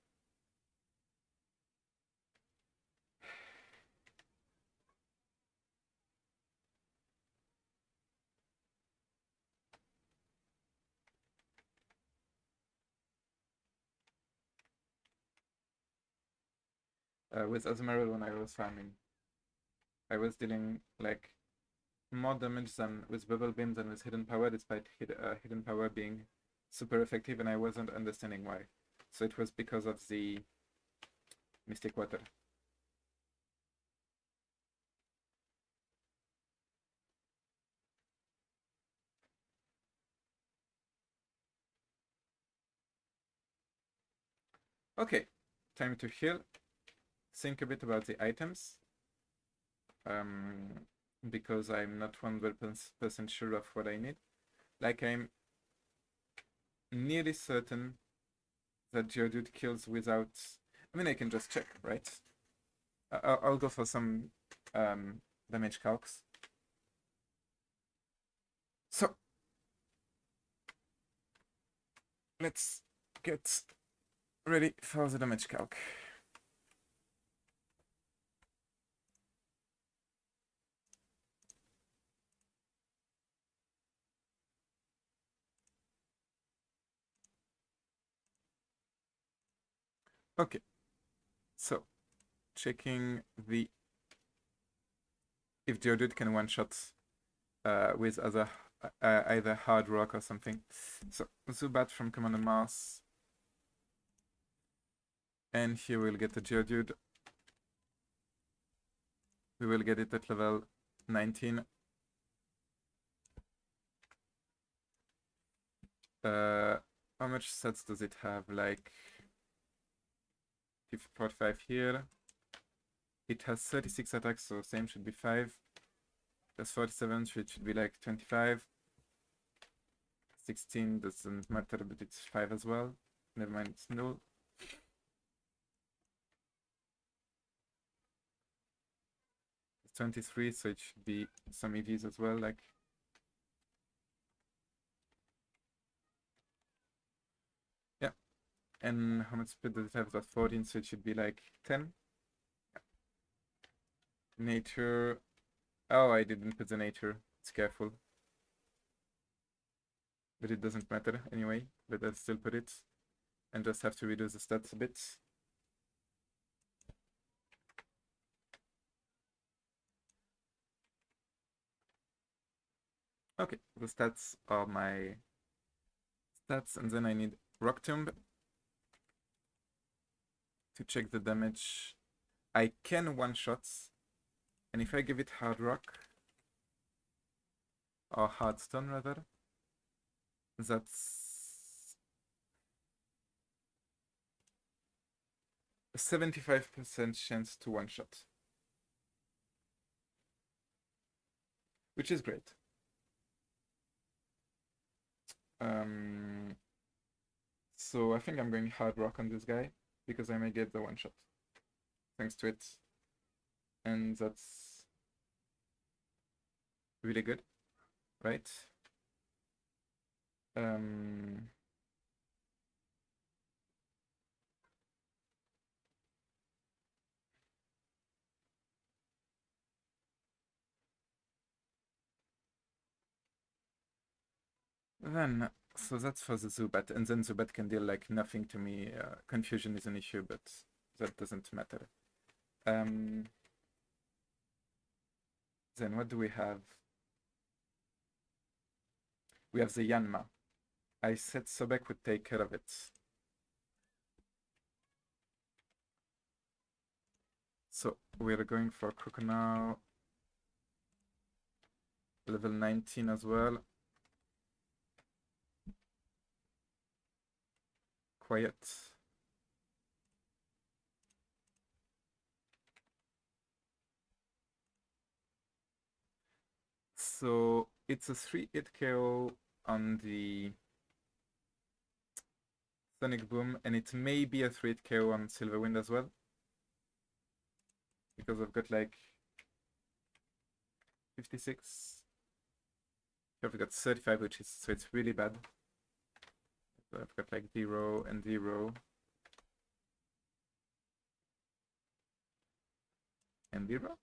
With Azumarill when I was farming. I was dealing like more damage than with Bubble Beam than with Hidden Power, despite Hidden Power being super effective, and I wasn't understanding why. So it was because of the Mystic Water. Okay, time to heal. Think a bit about the items. Because I'm not 100% sure of what I need. Like, I'm nearly certain that Geodude kills without... I mean, I can just check, right? I'll go for some damage calcs. So, let's get ready for the damage calc. Okay, so checking the if Geodude can one-shot with other either Hard Rock or something. So Zubat from Commander Mars, and here we'll get the Geodude. We will get it at level 19. How much stats does it have? Like 45 here. It has 36 attacks, so same should be 5. Plus 47, so it should be like 25. 16 doesn't matter, but it's 5 as well. Never mind, it's null. It's 23, so it should be some EVs as well, like. Yeah. And how much speed does it have? That's 14, so it should be like 10. Nature. Oh, I didn't put the nature. It's careful. But it doesn't matter anyway. But I'll still put it. And just have to reduce the stats a bit. Okay, the stats are my stats, and then I need Rock Tomb to check the damage. I can one-shot, and if I give it Hard Rock, or Hard Stone rather, that's a 75% chance to one-shot, which is great. So I think I'm going Hard Rock on this guy, because I may get the one-shot, thanks to it. And that's really good, right? Then, so that's for the Zubat, and then Zubat can deal like nothing to me. Confusion is an issue, but that doesn't matter. Then what do we have? We have the Yanma. I said Sobek would take care of it. So we're going for Crocodile. Level 19 as well. Quiet. So it's a 3-hit KO on the Sonic Boom, and it may be a 3-hit KO on Silverwind as well. Because I've got like 56. I've got 35, which is, so it's really bad. So I've got like 0 and 0. And 0?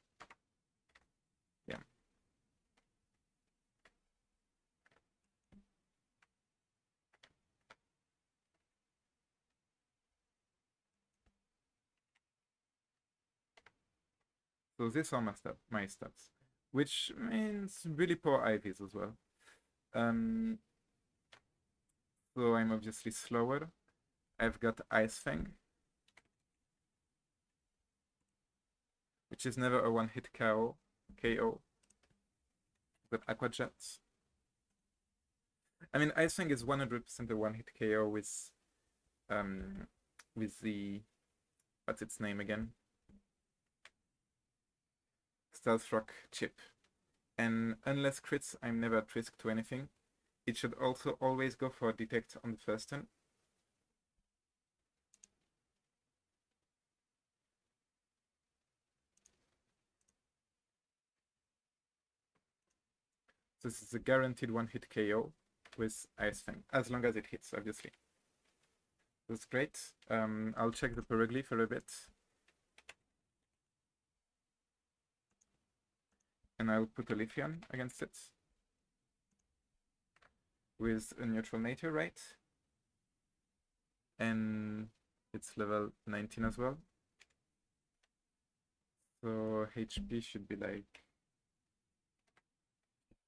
Yeah. So these are my stats, which means really poor IVs as well. So I'm obviously slower. I've got Ice Fang, which is never a one-hit KO. But Aqua Jet. I mean, Ice Fang is 100% a one-hit KO with the, what's its name again? Stealth Rock chip. And unless crits, I'm never at risk to anything. It should also always go for detect on the first turn. This is a guaranteed one-hit KO with Ice Fang, as long as it hits, obviously. That's great. I'll check the Periglyph a bit. And I'll put a Lithium against it. With a neutral nature, right? And it's level 19 as well. So HP should be like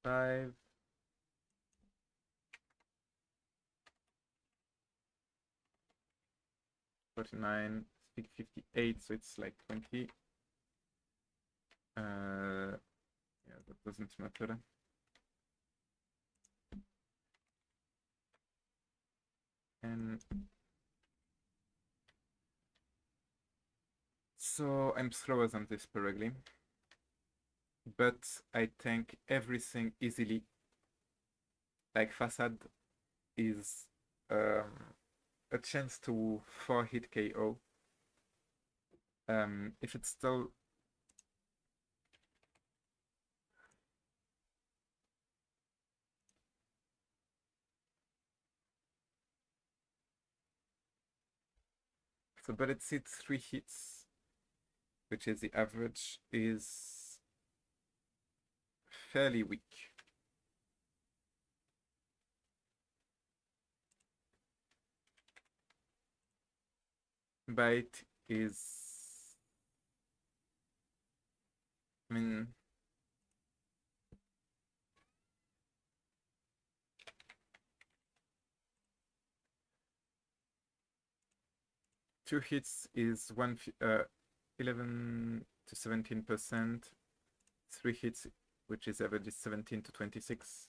5. $49, speak 58, so it's like 20. Yeah, that doesn't matter. And so I'm slower than this Perigly, but I tank everything easily. Like Facade is a chance to 4-hit KO. If it's still so, but it's 3 hits, which is the average, is fairly weak. Bite is, I mean, two hits is 11 to 17%. 3 hits, which is average, is 17 to 26.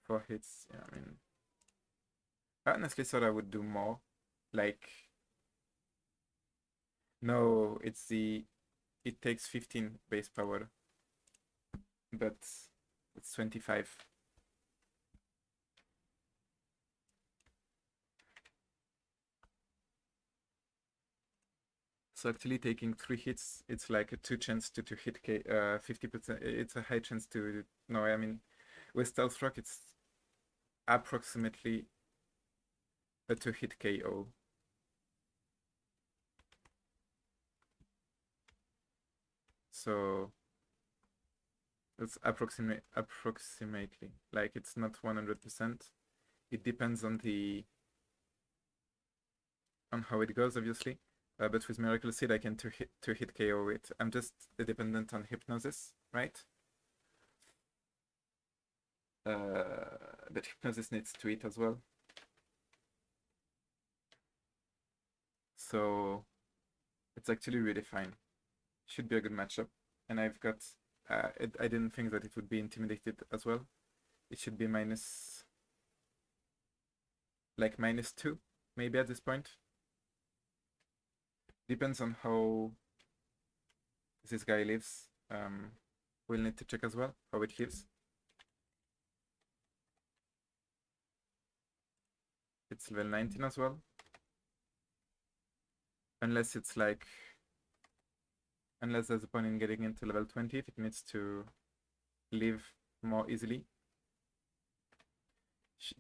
4 hits, yeah, I mean, I honestly thought I would do more. Like, no, it takes 15 base power, but it's 25. So actually taking 3 hits, it's like a 2 chance to hit 50%. It's a high chance to, no, I mean, with Stealth Rock, it's approximately a 2-hit KO. So it's approximately, like it's not 100%. It depends on how it goes, obviously. But with Miracle Seed, I can two hit KO it. I'm just dependent on Hypnosis, right? But Hypnosis needs to eat as well. So it's actually really fine. Should be a good matchup. And I've got, I didn't think that it would be intimidated as well. It should be -2, maybe at this point. Depends on how this guy lives. We'll need to check as well how it lives. It's level 19 as well. Unless it's like, unless there's a point in getting into level 20 if it needs to live more easily.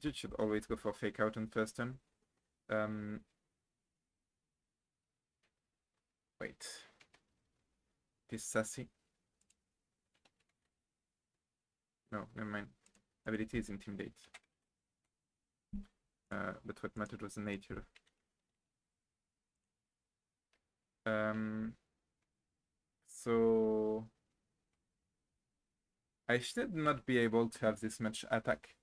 You should always go for fake out on first turn. Wait. He's sassy. No, never mind. Ability is intimidate. But what mattered was the nature. So I should not be able to have this much attack.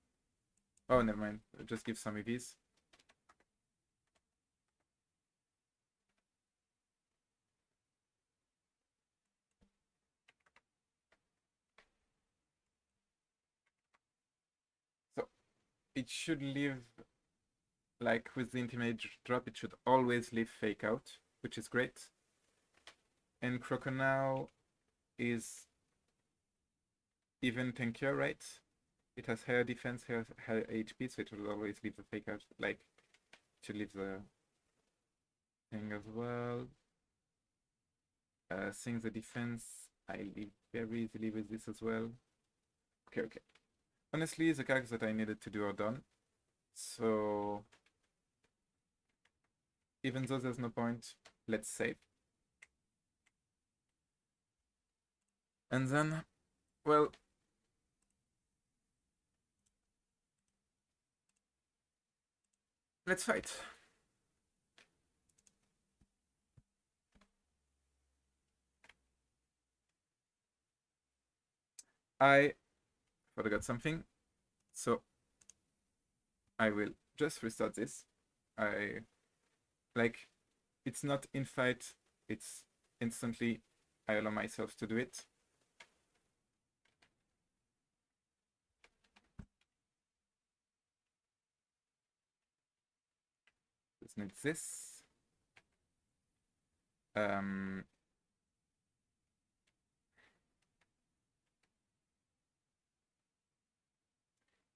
Oh, never mind. I'll just give some EVs. So it should live, like with the intimidate drop, it should always live fake out, which is great. And Crocodile is even tankier, right? It has higher defense, higher HP, so it will always leave the fake out. Like, it should leave the thing as well. Seeing the defense, I live very easily with this as well. Okay. Honestly, the characters that I needed to do are done. So, even though there's no point, let's save. And then, well, let's fight. I forgot something, so I will just restart this. It's not in fight, it's instantly, I allow myself to do it. Just need this.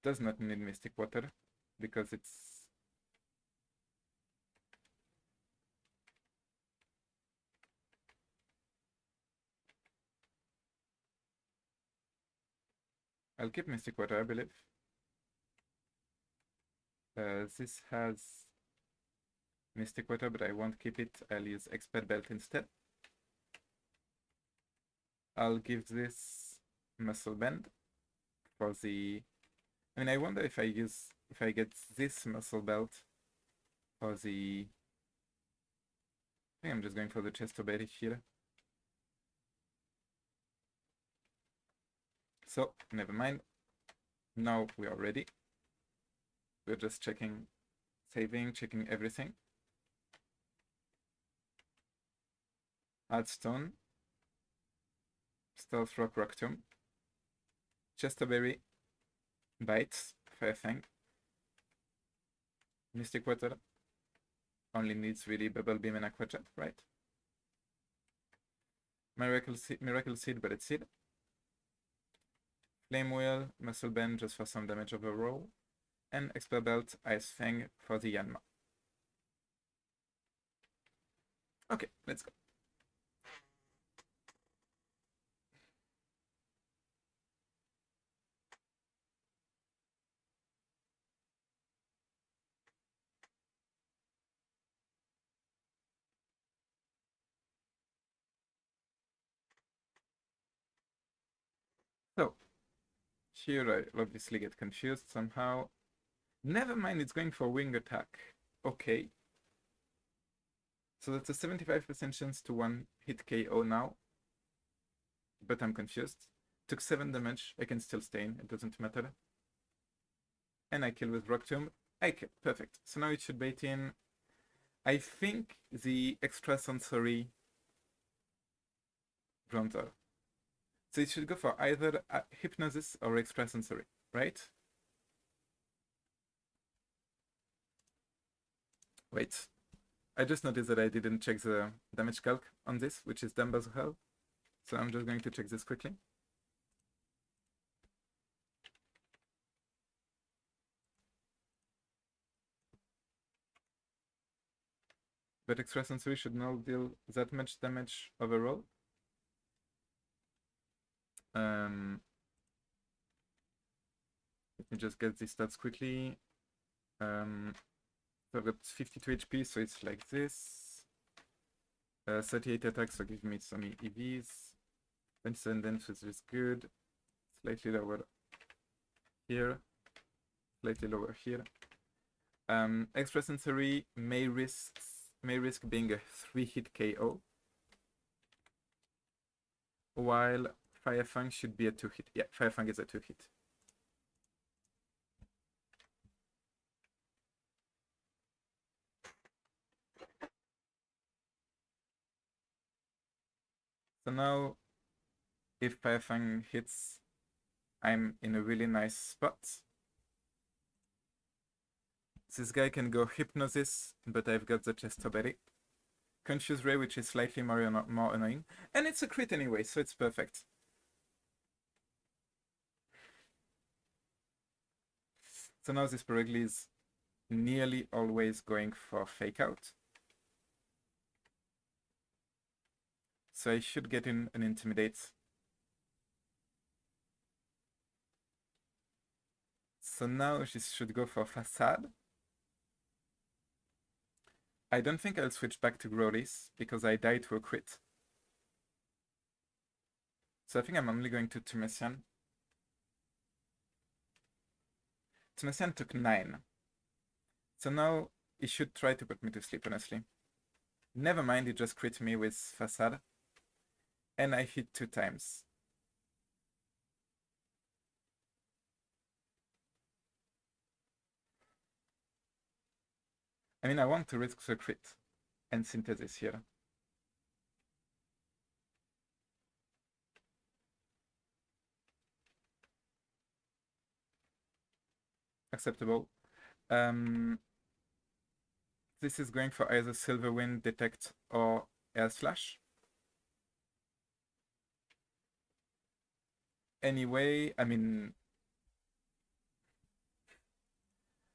Does not need Mystic Water because it's I'll keep Mystic Water, I believe. This has Mystic Water, but I won't keep it. I'll use Expert Belt instead. I'll give this Muscle Band for the... I mean, I wonder if I get this Muscle Belt for the... I think I'm just going for the Chestoberry here. So, never mind. Now we are ready. We're just checking, saving, checking everything. Hardstone, Stealth Rock, Rock Tomb, Chestoberry, Bites, Fire Fang, Mystic Water, only needs really Bubble Beam and Aqua Jet, right? Miracle Seed, Bullet Seed, Flame Wheel, Muscle Band just for some damage overall, and Expert Belt, Ice Fang for the Yanma. Okay, let's go. So, here I obviously get confused somehow. Never mind, it's going for Wing Attack. Okay. So that's a 75% chance to one hit KO now. But I'm confused. Took 7 damage, I can still stain, it doesn't matter. And I kill with Rock Tomb. I kill, perfect. So now it should bait in. I think the extrasensory bronzer. So it should go for either hypnosis or extrasensory, right? Wait, I just noticed that I didn't check the damage calc on this, which is dumb as hell. So I'm just going to check this quickly. But extrasensory should not deal that much damage overall. Let me just get these stats quickly. So I've got 52 HP, so it's like this. 38 attacks, so give me some EVs. 27 damage is good. Slightly lower here. Slightly lower here. Extrasensory may risk being a 3-hit KO, while Fire Fang should be a 2-hit. Yeah, Fire Fang is a 2-hit. So now, if Fire Fang hits, I'm in a really nice spot. This guy can go Hypnosis, but I've got the Chester Belly. Confuse Ray, which is slightly more annoying. And it's a crit anyway, so it's perfect. So now this Perigli is nearly always going for Fake Out. So I should get in an Intimidate. So now she should go for Facade. I don't think I'll switch back to Growlies because I died to a crit. So I think I'm only going to Tumesian. Tumesian took 9. So now he should try to put me to sleep, honestly. Never mind, he just crit me with Facade. And I hit 2 times. I mean, I want to risk the crit and Synthesis here. Acceptable. This is going for either Silver Wind, Detect, or Air Slash. Anyway, I mean,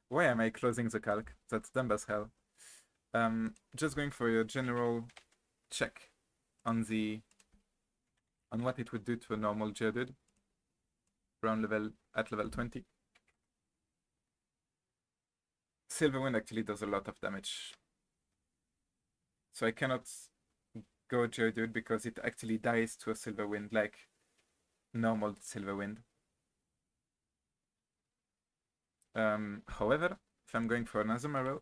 why am I closing the calc? That's dumb as hell. Just going for a general check on what it would do to a normal Geodude at level 20. Silver Wind actually does a lot of damage. So I cannot go Geodude because it actually dies to a Silver Wind like normal Silver Wind. However, if I'm going for another Azumarill,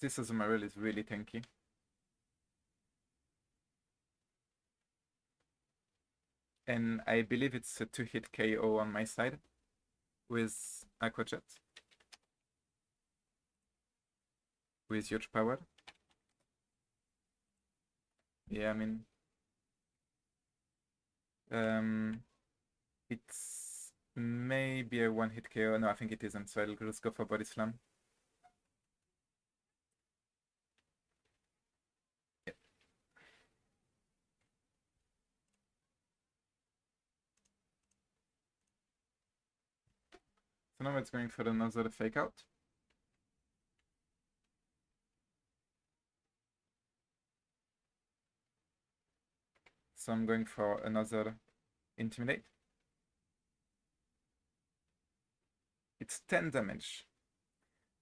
this Azumarill is really tanky. And I believe it's a 2-hit KO on my side with Aqua Jet. With huge power. Yeah, I mean, it's maybe a 1-hit KO. No, I think it isn't, so I'll just go for Body Slam. Yep. So now it's going for another Fake Out. So I'm going for another Intimidate. It's 10 damage.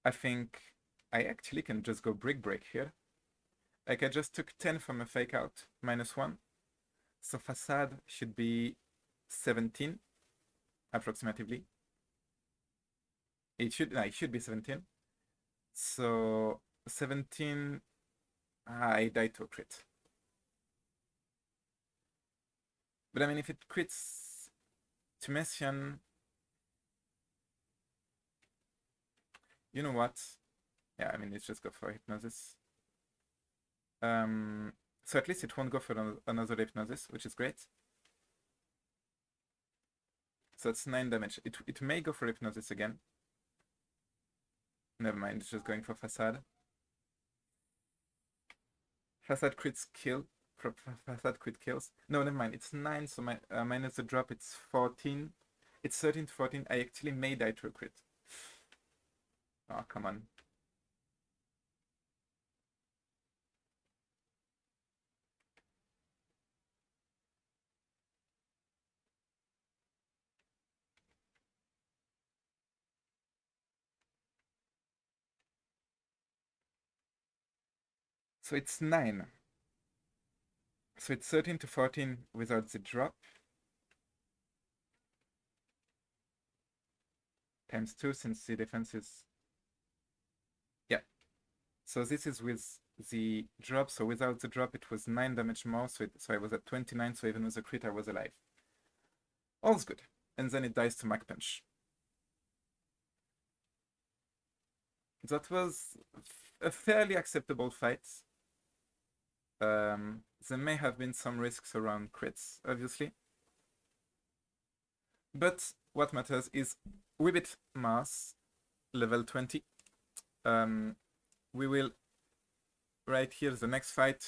I think I actually can just go Brick Break here. Like I just took 10 from a Fake Out, -1. So Facade should be 17, approximately. It should be 17. So 17, I died to a crit. But I mean, if it crits Tumesian, You know what? Yeah, I mean, let's just go for hypnosis. So at least it won't go for another hypnosis, which is great. So that's 9 damage. It may go for hypnosis again. Never mind, it's just going for facade. Facade crits kill. Facade crit kills. No, never mind. It's 9, so minus the drop, it's 14. It's 13 to 14. I actually may die to a crit. Oh, come on. So it's 9. So it's 13 to 14 without the drop. Times 2 since the defense is... Yeah. So this is with the drop. So without the drop, it was 9 damage more. So I was at 29. So even with a crit, I was alive. All's good. And then it dies to Mach Punch. That was a fairly acceptable fight. There may have been some risks around crits, obviously. But what matters is we beat Mars, level 20. We will right here the next fight,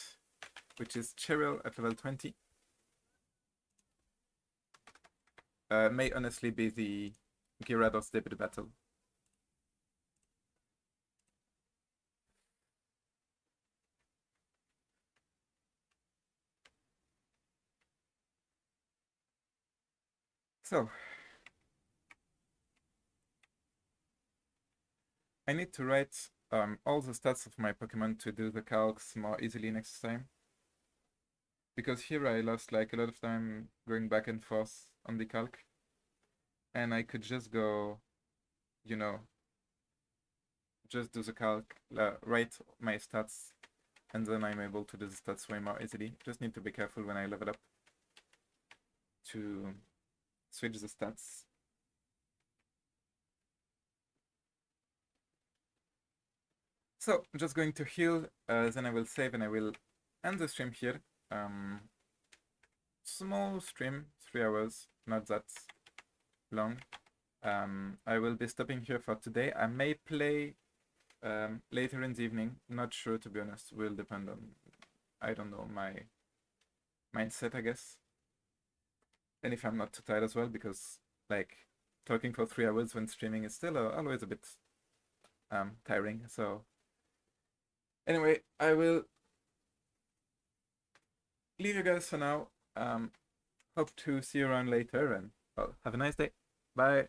which is Cheryl at level 20. May honestly be the Gyarados debut battle. So, I need to write all the stats of my Pokemon to do the calcs more easily next time. Because here I lost like a lot of time going back and forth on the calc. And I could just go, you know, just do the calc, write my stats, and then I'm able to do the stats way more easily. Just need to be careful when I level up to switch the stats. So I'm just going to heal, then I will save and I will end the stream here. Small stream, 3 hours, not that long. I will be stopping here for today. I may play later in the evening, not sure to be honest, will depend on, I don't know, my mindset, I guess. And if I'm not too tired as well, because like talking for 3 hours when streaming is still always a bit tiring. So anyway, I will leave you guys for now. Hope to see you around later, and well, have a nice day. Bye.